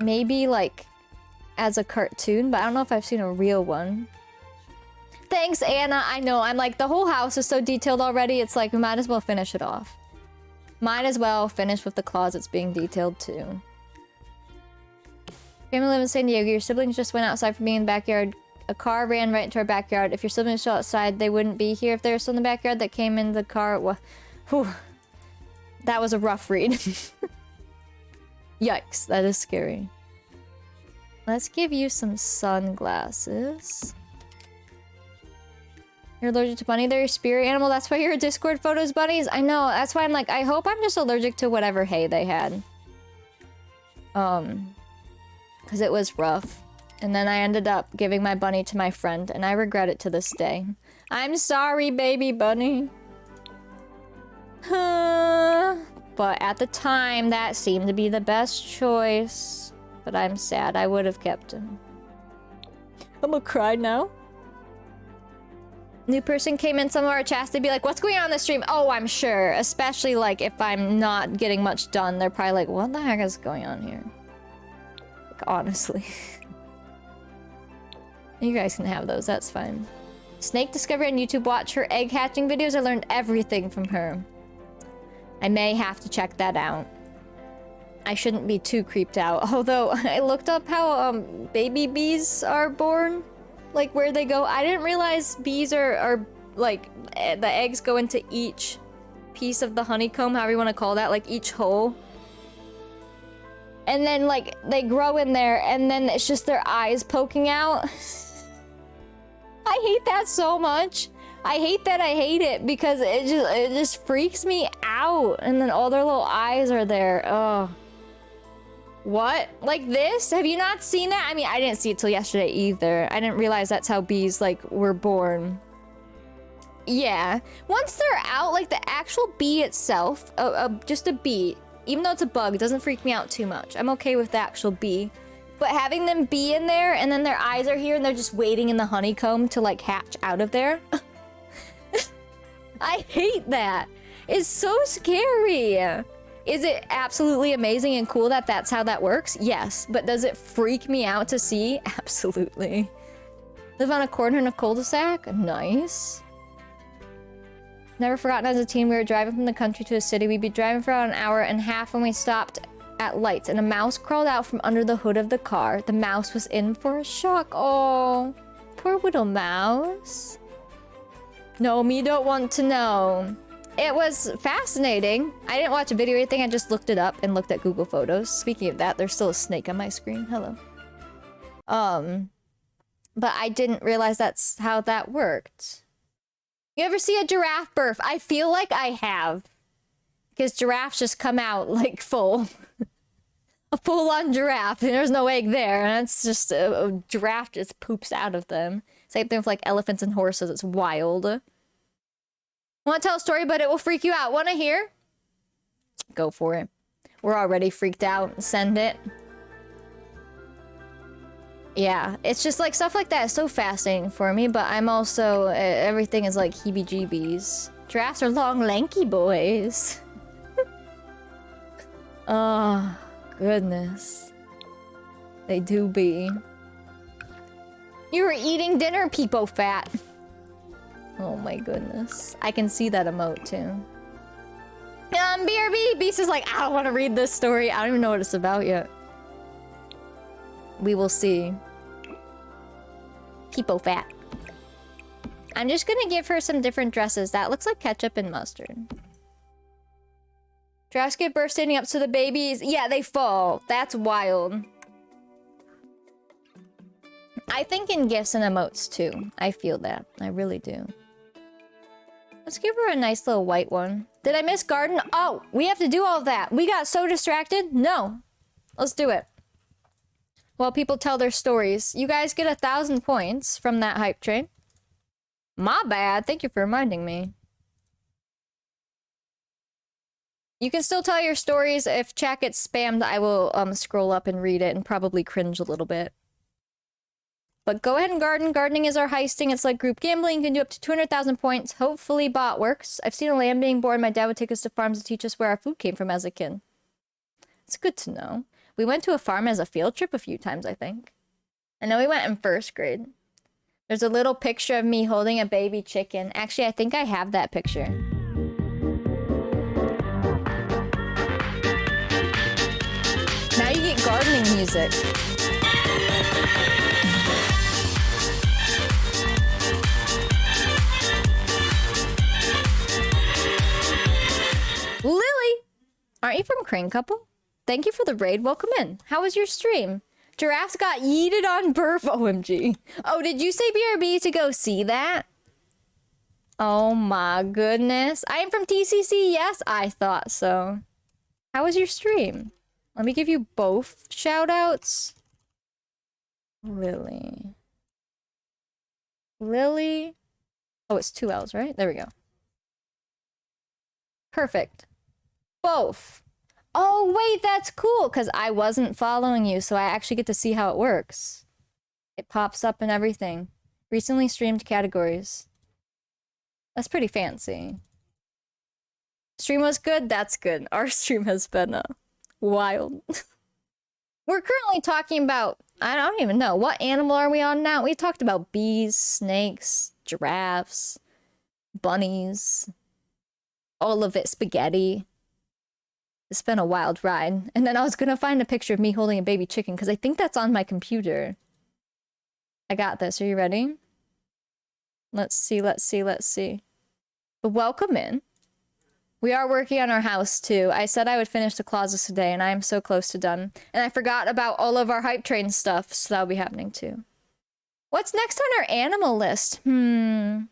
Maybe like as a cartoon, but I don't know if I've seen a real one. Thanks, Anna. I know. I'm like, the whole house is so detailed already. It's like, we might as well finish it off. Might as well finish with the closets being detailed too. Family live in San Diego. Your siblings just went outside for being in the backyard. A car ran right into our backyard. If your siblings still outside, they wouldn't be here if they were still in the backyard. That came in the car. Whew. That was a rough read. Yikes, that is scary. Let's give you some sunglasses. You're allergic to bunny. They're your spirit animal. That's why you're Discord photos bunnies. I know. That's why I'm like, I hope I'm just allergic to whatever hay they had. Because it was rough. And then I ended up giving my bunny to my friend, and I regret it to this day. I'm sorry, baby bunny. But at the time, that seemed to be the best choice. But I'm sad. I would have kept him. I'm gonna cry now. New person came in some of our chats, they'd be like, what's going on in the stream? Oh, I'm sure. Especially like if I'm not getting much done, they're probably like, what the heck is going on here? Like, honestly. You guys can have those, that's fine. Snake discovery on YouTube. Watch her egg hatching videos. I learned everything from her. I may have to check that out. I shouldn't be too creeped out. Although, I looked up how baby bees are born. Like, where they go. I didn't realize bees are like, the eggs go into each piece of the honeycomb, however you want to call that, like each hole. And then, like, they grow in there, and then it's just their eyes poking out. I hate that so much. I hate that I hate it, because it just freaks me out. And then all their little eyes are there. Oh. What? Like this? Have you not seen that? I mean, I didn't see it till yesterday either. I didn't realize that's how bees, like, were born. Yeah. Once they're out, like, the actual bee itself, just a bee, even though it's a bug, it doesn't freak me out too much. I'm okay with the actual bee. But having them be in there, and then their eyes are here, and they're just waiting in the honeycomb to, like, hatch out of there. I hate that. It's so scary. Is it absolutely amazing and cool that that's how that works? Yes. But does it freak me out to see? Absolutely. Live on a corner in a cul-de-sac? Nice. Never forgotten as a teen, we were driving from the country to a city. We'd be driving for about an hour and a half when we stopped at lights, and a mouse crawled out from under the hood of the car. The mouse was in for a shock. Oh, poor little mouse. No, me don't want to know. It was fascinating. I didn't watch a video or anything. I just looked it up and looked at Google Photos. Speaking of that, there's still a snake on my screen. Hello. But I didn't realize that's how that worked. You ever see a giraffe birth? I feel like I have. Because giraffes just come out like full. A full-on giraffe. And there's no egg there. And it's just a giraffe just poops out of them. Same thing with like elephants and horses. It's wild. Want to tell a story, but it will freak you out. Want to hear? Go for it. We're already freaked out. Send it. Yeah, it's just like stuff like that is so fascinating for me, but I'm also, everything is like heebie-jeebies. Giraffes are long, lanky boys. Oh, goodness. They do be. You were eating dinner, Peepo Fat. Oh my goodness. I can see that emote too. BRB! Beast is like, I don't want to read this story. I don't even know what it's about yet. We will see. Peepo Fat. I'm just gonna give her some different dresses. That looks like ketchup and mustard. Giraffes give birth standing up so the babies... Yeah, they fall. That's wild. I think in gifts and emotes too. I feel that. I really do. Let's give her a nice little white one. Did I miss garden? Oh, we have to do all of that. We got so distracted. No. Let's do it. While people tell their stories. You guys get 1,000 points from that hype train. My bad. Thank you for reminding me. You can still tell your stories. If chat gets spammed, I will scroll up and read it and probably cringe a little bit. But go ahead and garden. Gardening is our heisting. It's like group gambling. You can do up to 200,000 points. Hopefully bot works. I've seen a lamb being born. My dad would take us to farms to teach us where our food came from as a kid. It's good to know. We went to a farm as a field trip a few times, I think. I know we went in 1st grade. There's a little picture of me holding a baby chicken. Actually, I think I have that picture. Now you get gardening music. Lily! Aren't you from Crane Couple? Thank you for the raid. Welcome in. How was your stream? Giraffes got yeeted on burf. OMG. Oh, did you say BRB to go see that? Oh my goodness. I am from TCC. Yes, I thought so. How was your stream? Let me give you both shout outs. Lily. Lily. Oh, it's 2 L's, right? There we go. Perfect. Both. Oh, wait, that's cool, because I wasn't following you, so I actually get to see how it works. It pops up and everything. Recently streamed categories. That's pretty fancy. Stream was good? That's good. Our stream has been wild. We're currently talking about, I don't even know, what animal are we on now? We talked about bees, snakes, giraffes, bunnies, all of it, spaghetti. It's been a wild ride. And then I was gonna find a picture of me holding a baby chicken because I think that's on my computer. I got this. Are you ready? Let's see. But welcome in. We are working on our house too. I said I would finish the closets today and I am so close to done. And I forgot about all of our hype train stuff, so that'll be happening too. What's next on our animal list? Wait.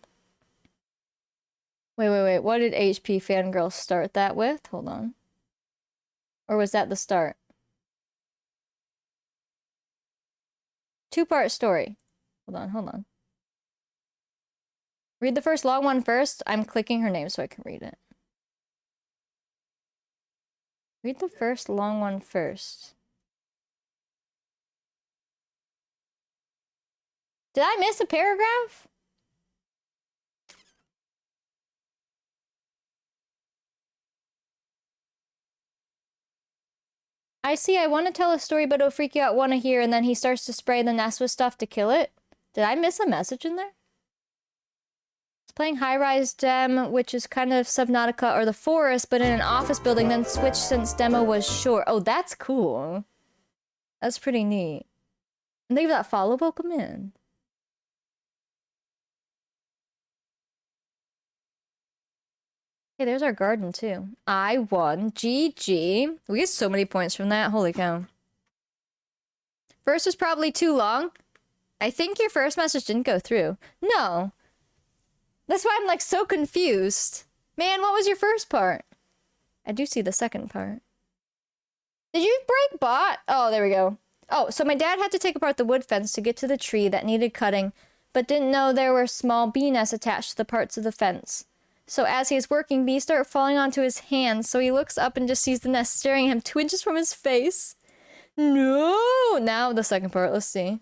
What did HP Fangirl start that with? Hold on. Or was that the start? 2-part story. Hold on. Read the first long one first. I'm clicking her name so I can read it. Read the first long one first. Did I miss a paragraph? I see. I want to tell a story, but it'll freak you out. Want to hear, and then he starts to spray the nest with stuff to kill it. Did I miss a message in there? It's playing High Rise Dem, which is kind of Subnautica or the forest, but in an office building. Then switched since demo was short. Oh, that's cool. That's pretty neat. And leave that follow. Welcome in. Hey, there's our garden too. I won. GG. We get so many points from that. Holy cow. First was probably too long. I think your first message didn't go through. No. That's why I'm like so confused. Man, what was your first part? I do see the second part. Did you break bot? Oh, there we go. Oh, so my dad had to take apart the wood fence to get to the tree that needed cutting, but didn't know there were small bee nests attached to the parts of the fence. So as he is working, bees start falling onto his hands, so he looks up and just sees the nest staring at him 2 inches from his face. No! Now the second part, let's see.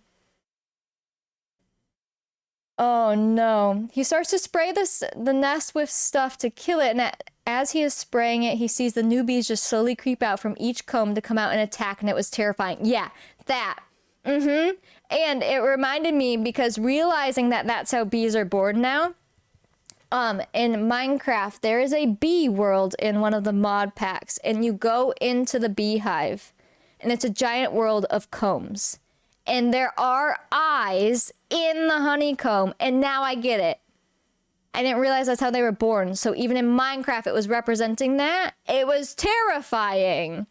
Oh no. He starts to spray the nest with stuff to kill it, and as he is spraying it, he sees the new bees just slowly creep out from each comb to come out and attack, and it was terrifying. Yeah, that. And it reminded me, because realizing that that's how bees are born now, in Minecraft, there is a bee world in one of the mod packs, and you go into the beehive, and it's a giant world of combs. And there are eyes in the honeycomb, and now I get it. I didn't realize that's how they were born, so even in Minecraft it was representing that. It was terrifying.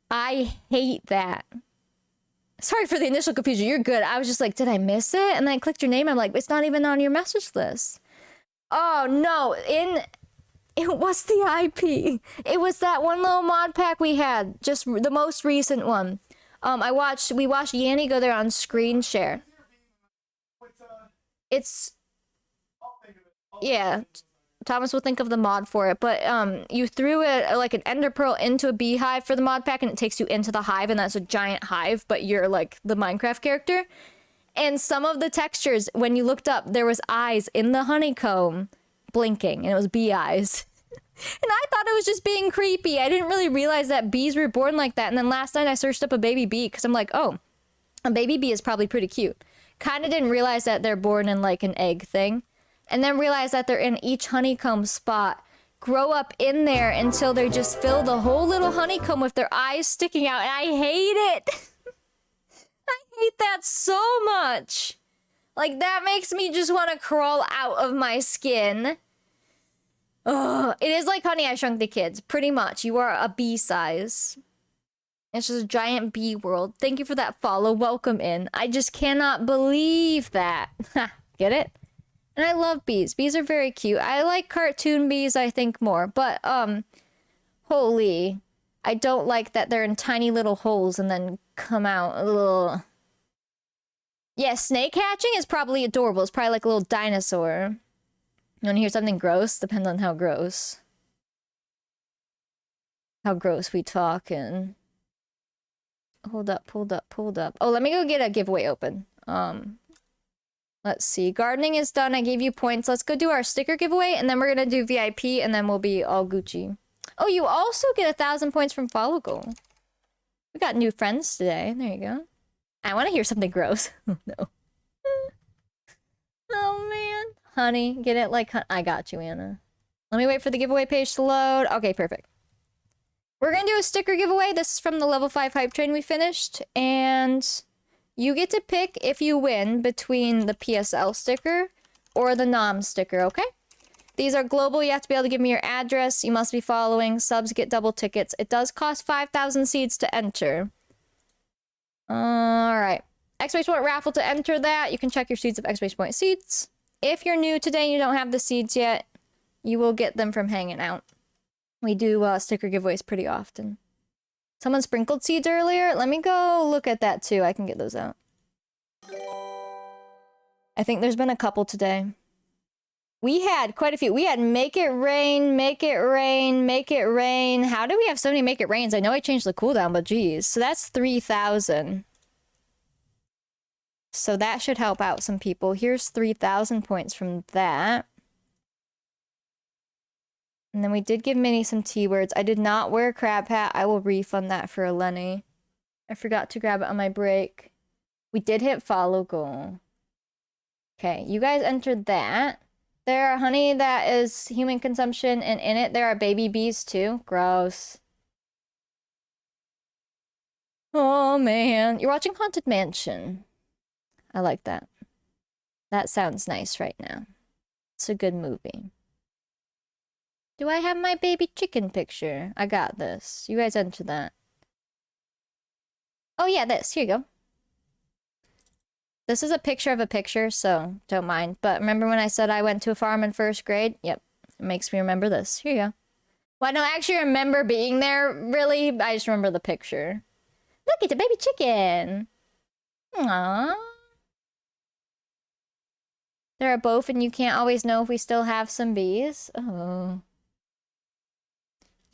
I hate that. Sorry for the initial confusion. You're good. I was just like, did I miss it? And then I clicked your name. I'm like, it's not even on your message list. Oh, no. It was the IP. It was that one little mod pack we had. Just the most recent one. We watched Yanni go there on screen share. Yeah. Thomas will think of the mod for it, but you threw it like an ender pearl into a beehive for the mod pack, and it takes you into the hive, and that's a giant hive, but you're like the Minecraft character. And some of the textures, when you looked up, there was eyes in the honeycomb blinking, and it was bee eyes. And I thought it was just being creepy. I didn't really realize that bees were born like that. And then last night I searched up a baby bee because I'm like, oh, a baby bee is probably pretty cute. Kind of didn't realize that they're born in like an egg thing. And then realize that they're in each honeycomb spot. Grow up in there until they just fill the whole little honeycomb with their eyes sticking out. And I hate it. I hate that so much. Like, that makes me just want to crawl out of my skin. Ugh. It is like Honey, I Shrunk the Kids. Pretty much. You are a bee size. It's just a giant bee world. Thank you for that follow. Welcome in. I just cannot believe that. Get it? And I love bees. Bees are very cute. I like cartoon bees, I think, more. But, holy. I don't like that they're in tiny little holes and then come out. Ugh. Yeah, snake hatching is probably adorable. It's probably like a little dinosaur. You want to hear something gross? Depends on how gross. How gross we talking. Hold up. Oh, let me go get a giveaway open. Let's see. Gardening is done. I gave you points. Let's go do our sticker giveaway, and then we're gonna do VIP, and then we'll be all Gucci. Oh, you also get 1,000 points from follow goal. We got new friends today. There you go. I want to hear something gross. Oh, no. Oh, man. Honey, get it? Like, I got you, Anna. Let me wait for the giveaway page to load. Okay, perfect. We're gonna do a sticker giveaway. This is from the level 5 hype train we finished. And you get to pick, if you win, between the PSL sticker or the NOM sticker, okay? These are global. You have to be able to give me your address. You must be following. Subs get double tickets. It does cost 5,000 seeds to enter. Alright. Exclamation point raffle to enter that. You can check your seeds of exclamation point seeds. If you're new today and you don't have the seeds yet, you will get them from hanging out. We do sticker giveaways pretty often. Someone sprinkled seeds earlier. Let me go look at that too. I can get those out. I think there's been a couple today. We had quite a few. We had make it rain, make it rain, make it rain. How do we have so many make it rains? I know I changed the cooldown, but geez. So that's 3,000. So that should help out some people. Here's 3,000 points from that. And then we did give Minnie some T-words. I did not wear a crab hat. I will refund that for Eleni. I forgot to grab it on my break. We did hit follow goal. Okay, you guys entered that. There are honey that is human consumption, and in it there are baby bees too. Gross. Oh man. You're watching Haunted Mansion. I like that. That sounds nice right now. It's a good movie. Do I have my baby chicken picture? I got this. You guys enter that. Oh yeah, this. Here you go. This is a picture of a picture, so don't mind. But remember when I said I went to a farm in 1st grade? Yep. It makes me remember this. Here you go. Well, I don't actually remember being there, really. I just remember the picture. Look, it's a baby chicken. Aww. There are both, and you can't always know if we still have some bees. Oh.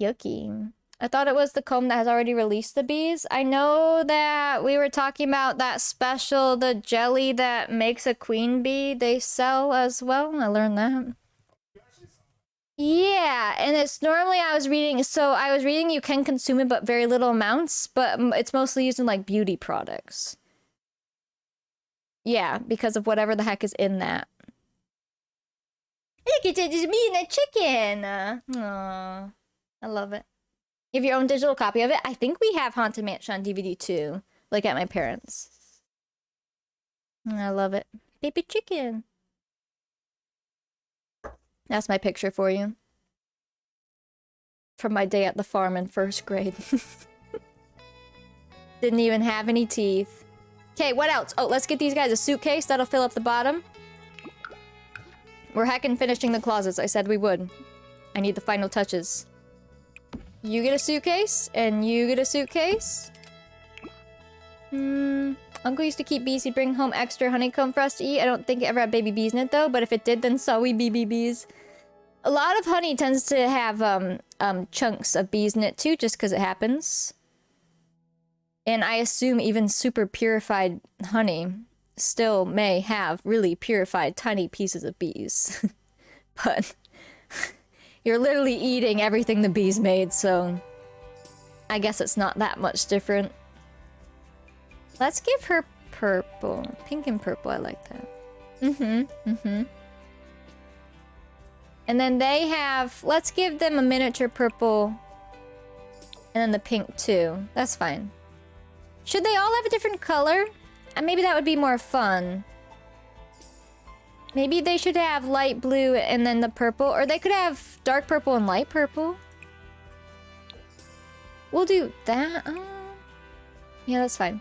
Yucky. I thought it was the comb that has already released the bees. I know that we were talking about that special, the jelly that makes a queen bee, they sell as well. I learned that. Yeah, and it's normally I was reading you can consume it, but very little amounts, but it's mostly used in like beauty products. Yeah, because of whatever the heck is in that. Look, it's just me and a chicken. Aww. I love it. You have your own digital copy of it? I think we have Haunted Mansion on DVD too. Like at my parents'. I love it. Baby chicken. That's my picture for you. From my day at the farm in 1st grade. Didn't even have any teeth. Okay, what else? Oh, let's get these guys a suitcase. That'll fill up the bottom. We're heckin' finishing the closets. I said we would. I need the final touches. You get a suitcase, and you get a suitcase. Uncle used to keep bees. He'd bring home extra honeycomb for us to eat. I don't think it ever had baby bees in it, though. But if it did, then so we BBBs. A lot of honey tends to have chunks of bees in it too, just because it happens. And I assume even super purified honey still may have really purified tiny pieces of bees. But you're literally eating everything the bees made, so I guess it's not that much different. Let's give her purple. Pink and purple, I like that. And then they have... Let's give them a miniature purple. And then the pink too. That's fine. Should they all have a different color? Maybe that would be more fun. Maybe they should have light blue and then the purple. Or they could have dark purple and light purple. We'll do that. Yeah, that's fine.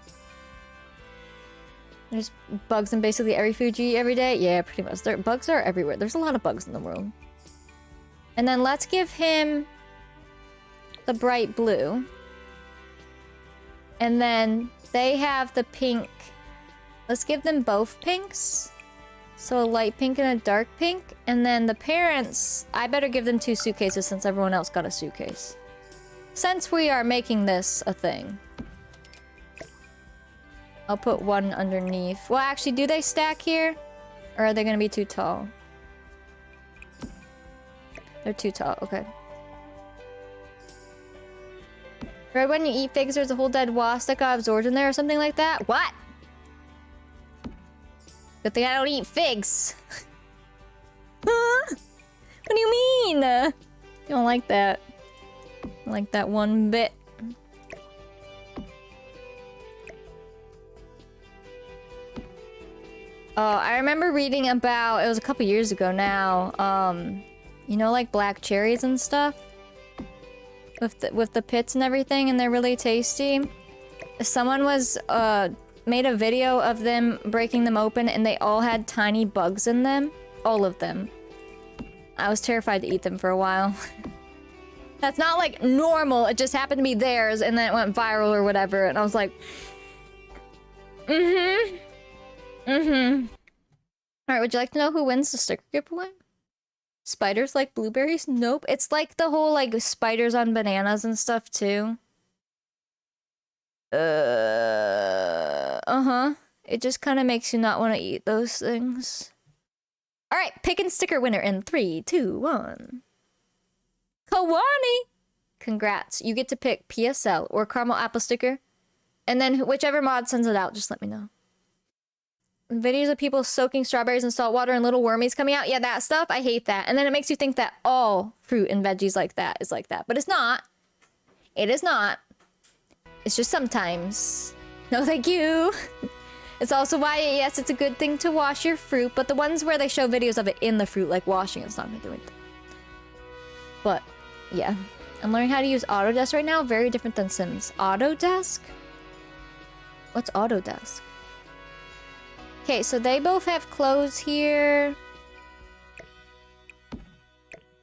There's bugs in basically every food you eat every day. Yeah, pretty much. Bugs are everywhere. There's a lot of bugs in the world. And then let's give him the bright blue. And then they have the pink. Let's give them both pinks. So a light pink and a dark pink. And then the parents, I better give them 2 suitcases since everyone else got a suitcase. Since we are making this a thing. I'll put one underneath. Well, actually, do they stack here? Or are they going to be too tall? They're too tall, okay. Right when you eat figs, there's a whole dead wasp that got absorbed in there or something like that? What? Good thing I don't eat figs. Huh? What do you mean? You don't like that. I don't like that one bit. Oh, I remember reading about, it was a couple years ago now, you know, like black cherries and stuff? With the pits and everything, and they're really tasty. Someone was, made a video of them breaking them open, and they all had tiny bugs in them. All of them. I was terrified to eat them for a while. That's not, like, normal. It just happened to be theirs, and then it went viral or whatever, and I was like... Alright, would you like to know who wins the sticker giveaway? Spiders like blueberries? Nope. It's like the whole, like, spiders on bananas and stuff, too. It just kind of makes you not want to eat those things. Alright, pick and sticker winner in 3, 2, 1. Kawani! Congrats. You get to pick PSL or caramel apple sticker. And then whichever mod sends it out, just let me know. Videos of people soaking strawberries in salt water and little wormies coming out. Yeah, that stuff. I hate that. And then it makes you think that all fruit and veggies like that is like that. But it's not. It is not. It's just sometimes. No, thank you. It's also why, yes, it's a good thing to wash your fruit. But the ones where they show videos of it in the fruit, like washing, it's not going to do anything. But, yeah. I'm learning how to use Autodesk right now. Very different than Sims. Autodesk? What's Autodesk? Okay, so they both have clothes here.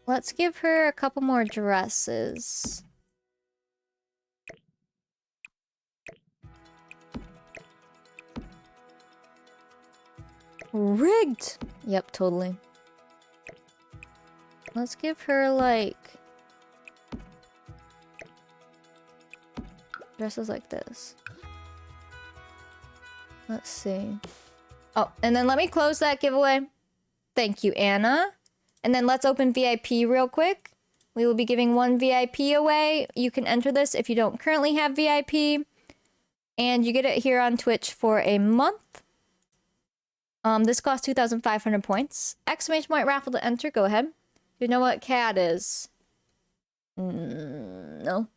Let's give her a couple more dresses. Rigged! Yep, totally. Let's give her, like... dresses like this. Let's see. Oh, and then let me close that giveaway. Thank you, Anna. And then let's open VIP real quick. We will be giving 1 VIP away. You can enter this if you don't currently have VIP. And you get it here on Twitch for a month. This costs 2,500 points. Exclamation point raffle to enter. Go ahead. You know what CAD is? No.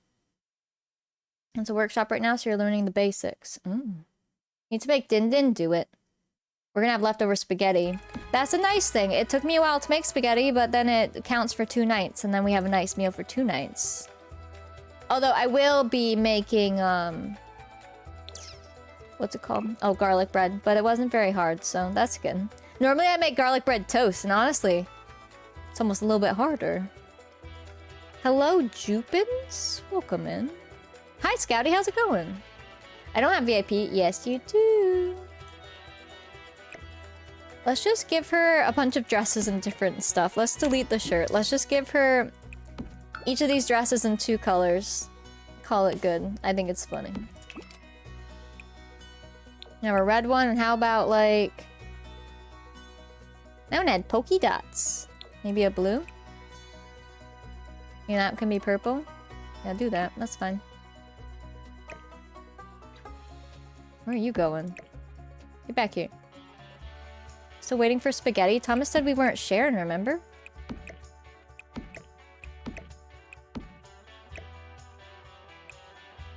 It's a workshop right now, so you're learning the basics. Need to make Din Din do it. We're gonna have leftover spaghetti. That's a nice thing. It took me a while to make spaghetti, but then it counts for 2 nights, and then we have a nice meal for 2 nights. Although I will be making, what's it called? Oh, garlic bread. But it wasn't very hard, so that's good. Normally I make garlic bread toast, and honestly, it's almost a little bit harder. Hello, Jupins. Welcome in. Hi, Scouty. How's it going? I don't have VIP. Yes, you do. Let's just give her a bunch of dresses and different stuff. Let's delete the shirt. Let's just give her each of these dresses in 2 colors. Call it good. I think it's funny. Now a red one, and how about like... I want to add polka dots. Maybe a blue? And that can be purple? Yeah, do that. That's fine. Where are you going? Get back here. Still waiting for spaghetti? Thomas said we weren't sharing, remember?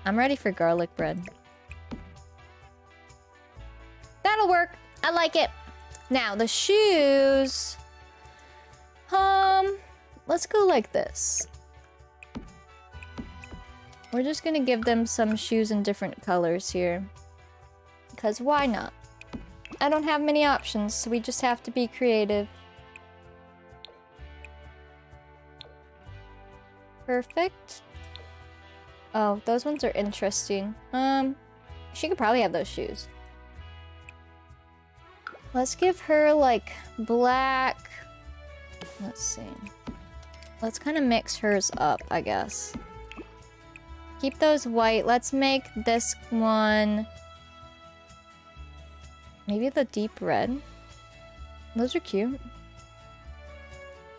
I'm ready for garlic bread. That'll work. I like it. Now, the shoes... let's go like this. We're just gonna give them some shoes in different colors here. Because why not? I don't have many options, so we just have to be creative. Perfect. Oh, those ones are interesting. She could probably have those shoes. Let's give her, like, black... Let's see. Let's kind of mix hers up, I guess. Keep those white. Let's make this one... Maybe the deep red. Those are cute.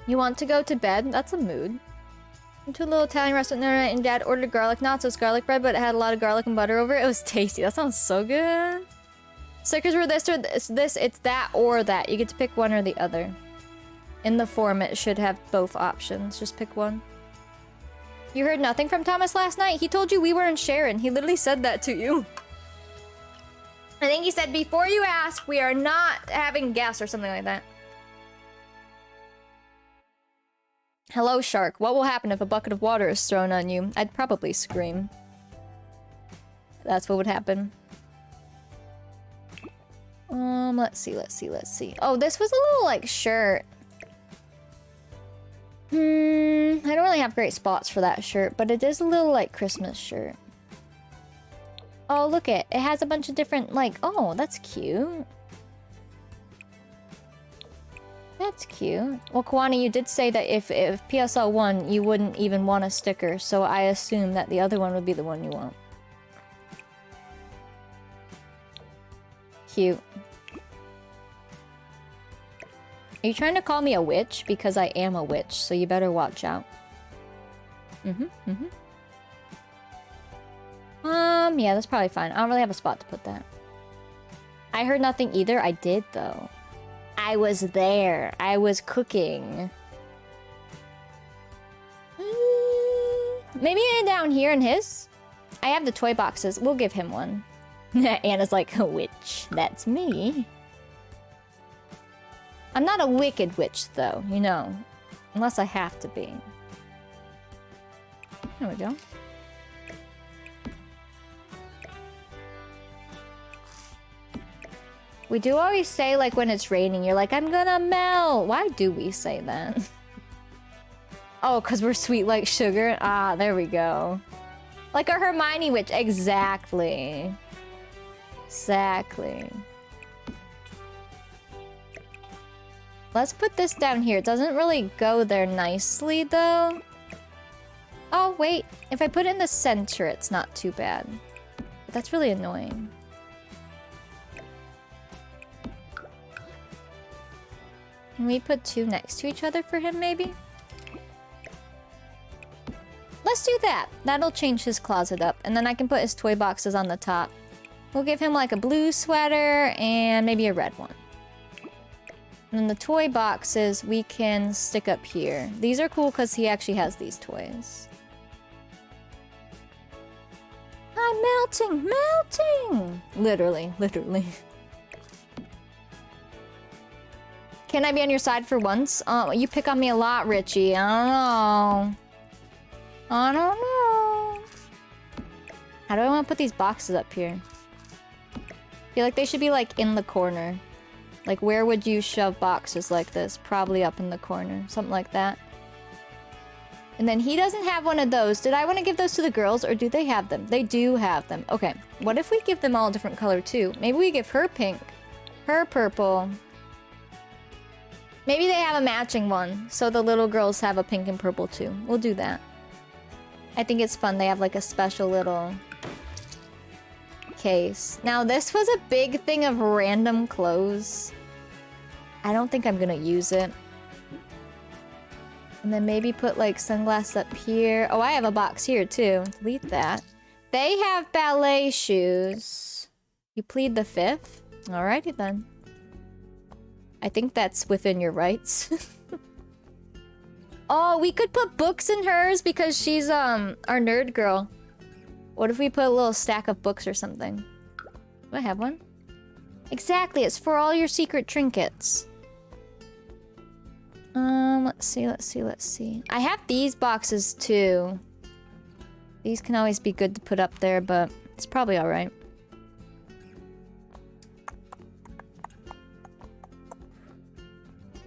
You want to go to bed? That's a mood. Went to a little Italian restaurant the other night and Dad ordered garlic knots. It was garlic bread, but it had a lot of garlic and butter over it. It was tasty. That sounds so good. Stickers were this or this. It's that or that. You get to pick one or the other. In the form, it should have both options. Just pick one. You heard nothing from Thomas last night? He told you we weren't sharing. He literally said that to you. I think he said, before you ask, we are not having guests or something like that. Hello, shark. What will happen if a bucket of water is thrown on you? I'd probably scream. That's what would happen. Let's see. Oh, this was a little, like, shirt. I don't really have great spots for that shirt, but it is a little, like, Christmas shirt. Oh, look it. It has a bunch of different, like... Oh, that's cute. That's cute. Well, Kwani, you did say that if PSL won, you wouldn't even want a sticker, so I assume that the other one would be the one you want. Cute. Are you trying to call me a witch? Because I am a witch, so you better watch out. Yeah, that's probably fine. I don't really have a spot to put that. I heard nothing either. I did, though. I was there. I was cooking. Maybe down here in his? I have the toy boxes. We'll give him one. Anna's like, a witch. That's me. I'm not a wicked witch, though, you know. Unless I have to be. There we go. We do always say, like, when it's raining, you're like, I'm gonna melt. Why do we say that? Oh, because we're sweet like sugar? Ah, there we go. Like a Hermione witch. Exactly. Exactly. Let's put this down here. It doesn't really go there nicely, though. Oh, wait. If I put it in the center, it's not too bad. But that's really annoying. Can we put 2 next to each other for him, maybe? Let's do that. That'll change his closet up. And then I can put his toy boxes on the top. We'll give him like a blue sweater and maybe a red one. And then the toy boxes we can stick up here. These are cool because he actually has these toys. I'm melting, melting! Literally, literally. Can I be on your side for once? You pick on me a lot, Richie. I don't know. I don't know. How do I want to put these boxes up here? I feel like they should be like in the corner. Like where would you shove boxes like this? Probably up in the corner. Something like that. And then he doesn't have one of those. Did I want to give those to the girls or do they have them? They do have them. Okay. What if we give them all a different color too? Maybe we give her pink, her purple, Maybe they have a matching one, so the little girls have a pink and purple too. We'll do that. I think it's fun. They have like a special little case. Now this was a big thing of random clothes. I don't think I'm gonna use it. And then maybe put like sunglasses up here. Oh, I have a box here too. Delete that. They have ballet shoes. You plead the fifth? Alrighty then. I think that's within your rights. Oh, we could put books in hers because she's our nerd girl. What if we put a little stack of books or something? Do I have one? Exactly, it's for all your secret trinkets. Let's see. I have these boxes too. These can always be good to put up there, but it's probably alright.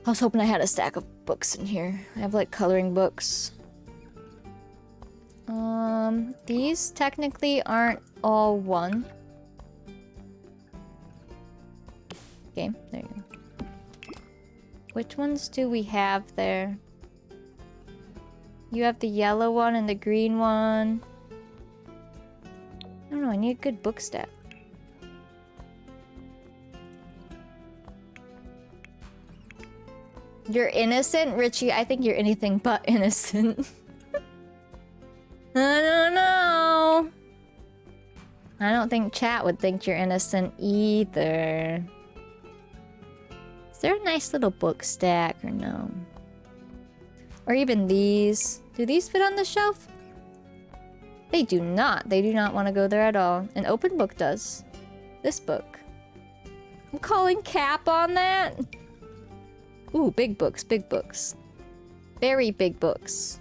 I was hoping I had a stack of books in here. I have like coloring books. These technically aren't all one. Okay, there you go. Which ones do we have there? You have the yellow one and the green one. I don't know, I need a good book stack. You're innocent? Richie, I think you're anything but innocent. I don't know. I don't think chat would think you're innocent either. Is there a nice little book stack or no? Or even these. Do these fit on the shelf? They do not. They do not want to go there at all. An open book does. This book. I'm calling cap on that. Ooh, big books, big books. Very big books.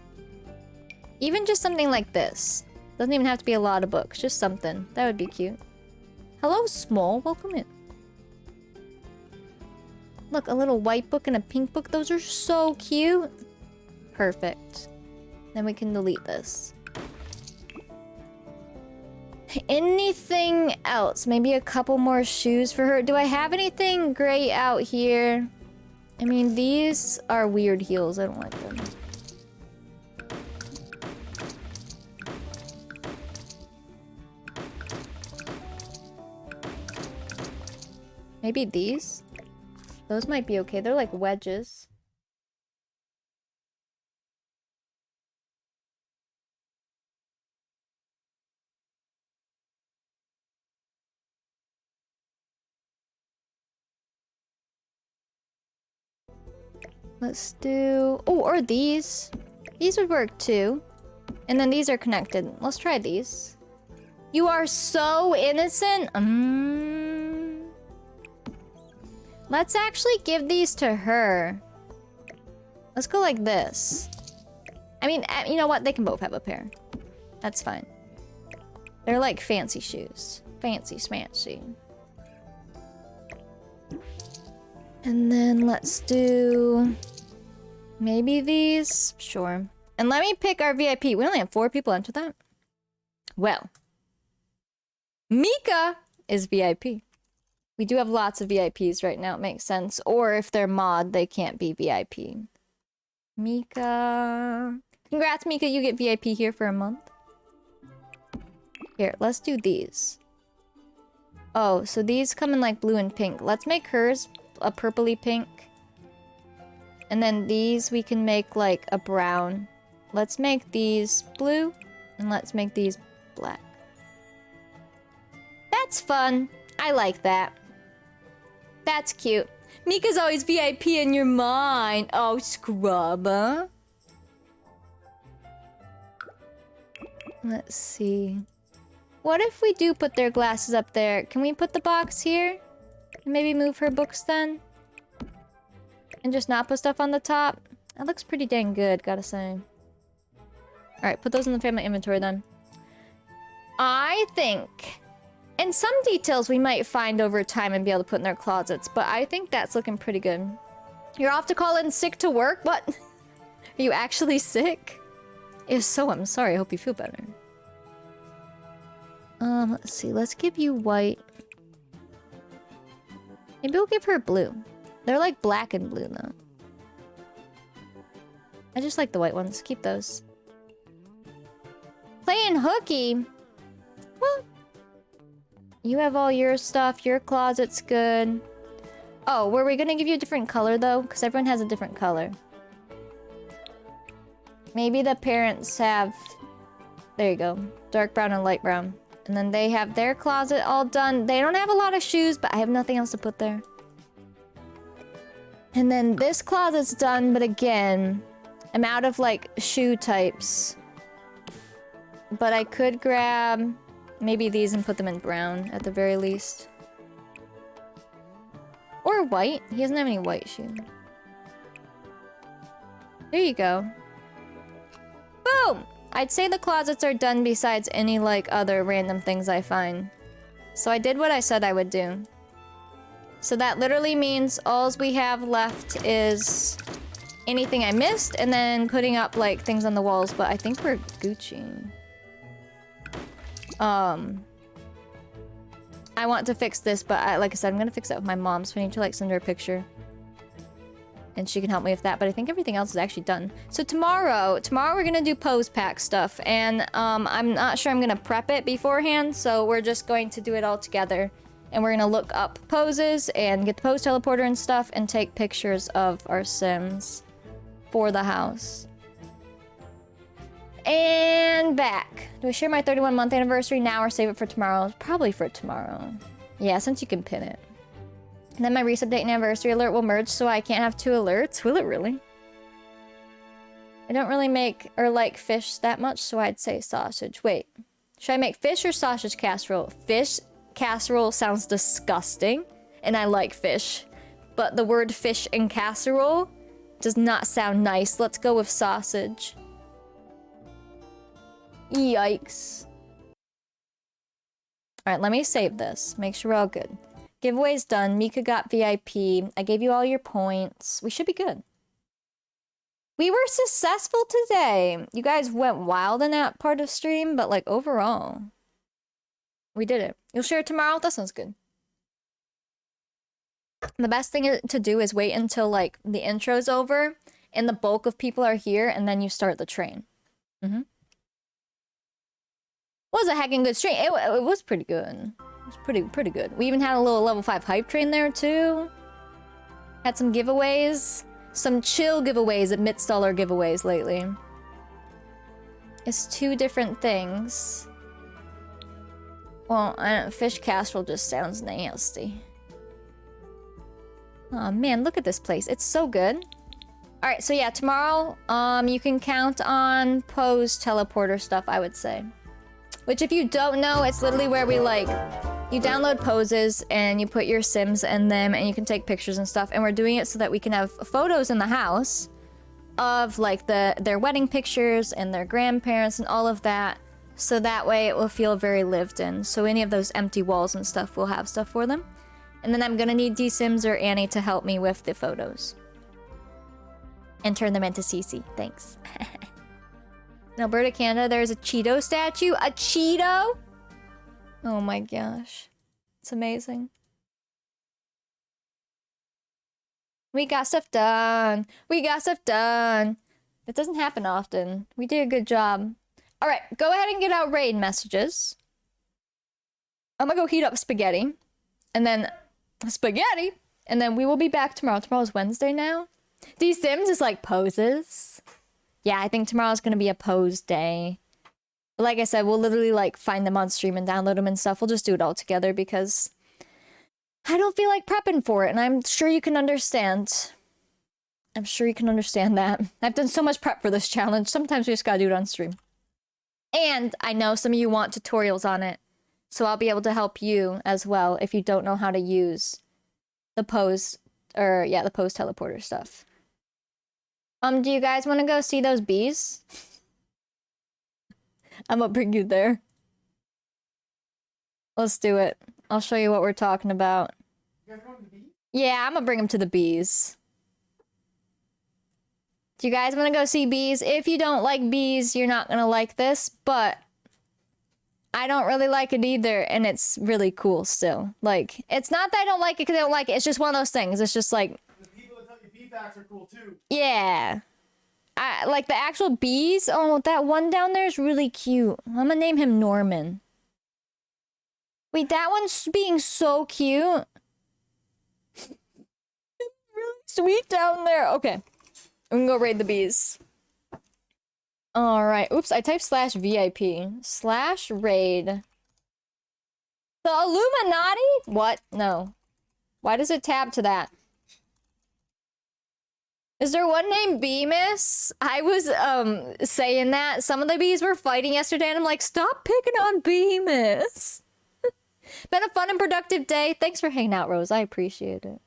Even just something like this. Doesn't even have to be a lot of books, just something. That would be cute. Hello, small. Welcome in. Look, a little white book and a pink book. Those are so cute. Perfect. Then we can delete this. Anything else? Maybe a couple more shoes for her. Do I have anything great out here? I mean, these are weird heels. I don't like them. Maybe these? Those might be okay. They're like wedges. Let's do... Oh, or these. These would work too. And then these are connected. Let's try these. You are so innocent. Let's actually give these to her. Let's go like this. I mean, you know what? They can both have a pair. That's fine. They're like fancy shoes. Fancy smancy. And then let's do... maybe these? Sure. And let me pick our VIP. We only have 4 people enter that. Well. Mika is VIP. We do have lots of VIPs right now. It makes sense. Or if they're mod, they can't be VIP. Mika. Congrats, Mika. You get VIP here for a month. Here, let's do these. Oh, so these come in like blue and pink. Let's make hers a purpley pink. And then these we can make like a brown. Let's make these blue. And let's make these black. That's fun. I like that. That's cute. Mika's always VIP in your mind. Oh, scrub, huh? Let's see. What if we do put their glasses up there? Can we put the box here? Maybe move her books then? And just not put stuff on the top? That looks pretty dang good, gotta say. Alright, put those in the family inventory then. I think... and some details we might find over time and be able to put in their closets, but I think that's looking pretty good. You're off to call in sick to work? What? Are you actually sick? If so, I'm sorry. I hope you feel better. Let's see. Let's give you white. Maybe we'll give her blue. They're like black and blue, though. I just like the white ones. Keep those. Playing hooky? Well, you have all your stuff. Your closet's good. Oh, were we gonna give you a different color, though? Because everyone has a different color. Maybe the parents have... There you go. Dark brown and light brown. And then they have their closet all done. They don't have a lot of shoes, but I have nothing else to put there. And then this closet's done, but again, I'm out of, like, shoe types. But I could grab maybe these and put them in brown, at the very least. Or white. He doesn't have any white shoe. There you go. Boom! I'd say the closets are done besides any, like, other random things I find. So I did what I said I would do. So that literally means all we have left is anything I missed, and then putting up, like, things on the walls, but I think we're Gucci. I want to fix this, but like I said, I'm gonna fix it with my mom, so I need to, like, send her a picture. And she can help me with that, but I think everything else is actually done. So tomorrow we're gonna do pose pack stuff, and I'm not sure I'm gonna prep it beforehand, so we're just going to do it all together. And we're gonna look up poses and get the pose teleporter and stuff and take pictures of our Sims for the house. And back. Do I share my 31-month anniversary now or save it for tomorrow? Probably for tomorrow. Yeah, since you can pin it. And then my reset date and anniversary alert will merge, so I can't have 2 alerts. Will it really? I don't really make or like fish that much, so I'd say sausage. Wait, should I make fish or sausage casserole? Fish casserole sounds disgusting, and I like fish. But the word fish and casserole does not sound nice. Let's go with sausage. Yikes. Alright, let me save this. Make sure we're all good. Giveaway's done. Mika got VIP. I gave you all your points. We should be good. We were successful today. You guys went wild in that part of stream, but like overall, we did it. You'll share it tomorrow? That sounds good. The best thing to do is wait until like the intro's over and the bulk of people are here, and then you start the train. Was a heckin' good stream. It was pretty good. It was pretty good. We even had a little level 5 hype train there too. Had some giveaways. Some chill giveaways amidst all our giveaways lately. It's 2 different things. Well, fish casserole just sounds nasty. Oh man, look at this place. It's so good. Alright, so yeah, tomorrow, you can count on pose teleporter stuff, I would say. Which, if you don't know, it's literally where we, like, you download poses and you put your Sims in them and you can take pictures and stuff. And we're doing it so that we can have photos in the house of, like, their wedding pictures and their grandparents and all of that. So that way it will feel very lived in. So any of those empty walls and stuff will have stuff for them. And then I'm gonna need D-Sims or Annie to help me with the photos. And turn them into CC. Thanks. In Alberta, Canada, there's a Cheeto statue. A Cheeto? Oh my gosh. It's amazing. We got stuff done. We got stuff done. It doesn't happen often. We did a good job. Alright, go ahead and get out raid messages. I'm gonna go heat up spaghetti. And then... Spaghetti! And then we will be back tomorrow. Tomorrow's Wednesday now. D-Sims is like poses. Yeah, I think tomorrow's gonna be a pose day. But like I said, we'll literally like find them on stream and download them and stuff. We'll just do it all together because I don't feel like prepping for it, and I'm sure you can understand. I'm sure you can understand that. I've done so much prep for this challenge. Sometimes we just gotta do it on stream. And I know some of you want tutorials on it, so I'll be able to help you as well if you don't know how to use the pose, or yeah, the pose teleporter stuff. Do you guys want to go see those bees? I'm gonna bring you there. Let's do it. I'll show you what we're talking about. You guys going to the bees? Yeah, I'm gonna bring them to the bees. Do you guys want to go see bees? If you don't like bees, you're not gonna like this, but I don't really like it either, and it's really cool still. Like, it's not that I don't like it because I don't like it. It's just one of those things. It's just like... The people that tell you bee facts are cool too. Yeah. like the actual bees. Oh, that one down there is really cute. I'm gonna name him Norman. Wait, that one's being so cute. Really sweet down there. Okay. I'm gonna go raid the bees. Alright. Oops, I typed /VIP. /raid. The Illuminati? What? No. Why does it tab to that? Is there one named Bemis? I was saying that. Some of the bees were fighting yesterday and I'm like, stop picking on Bemis. Been a fun and productive day. Thanks for hanging out, Rose. I appreciate it.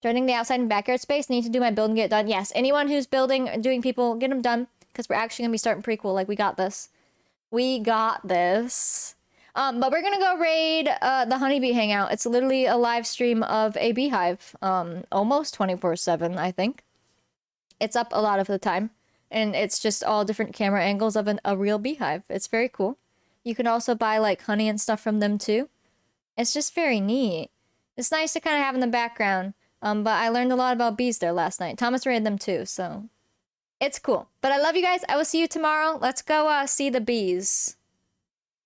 Joining the outside and backyard space. Need to do my build and get it done. Yes, anyone who's building, doing people, get them done. Because we're actually going to be starting prequel. Like, we got this. We got this. But we're going to go raid the Honeybee Hangout. It's literally a live stream of a beehive. Almost 24/7, I think. It's up a lot of the time. And it's just all different camera angles of a real beehive. It's very cool. You can also buy, like, honey and stuff from them, too. It's just very neat. It's nice to kind of have in the background. But I learned a lot about bees there last night. Thomas raided them, too, so... It's cool. But I love you guys. I will see you tomorrow. Let's go see the bees.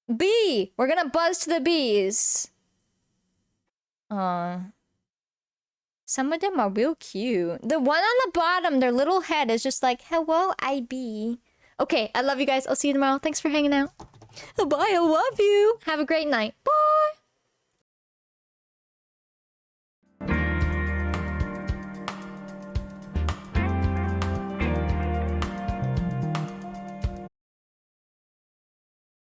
Bee! We're gonna buzz to the bees. Some of them are real cute. The one on the bottom, their little head is just like, hello, IB. Okay, I love you guys. I'll see you tomorrow. Thanks for hanging out. Bye, I love you. Have a great night. Bye.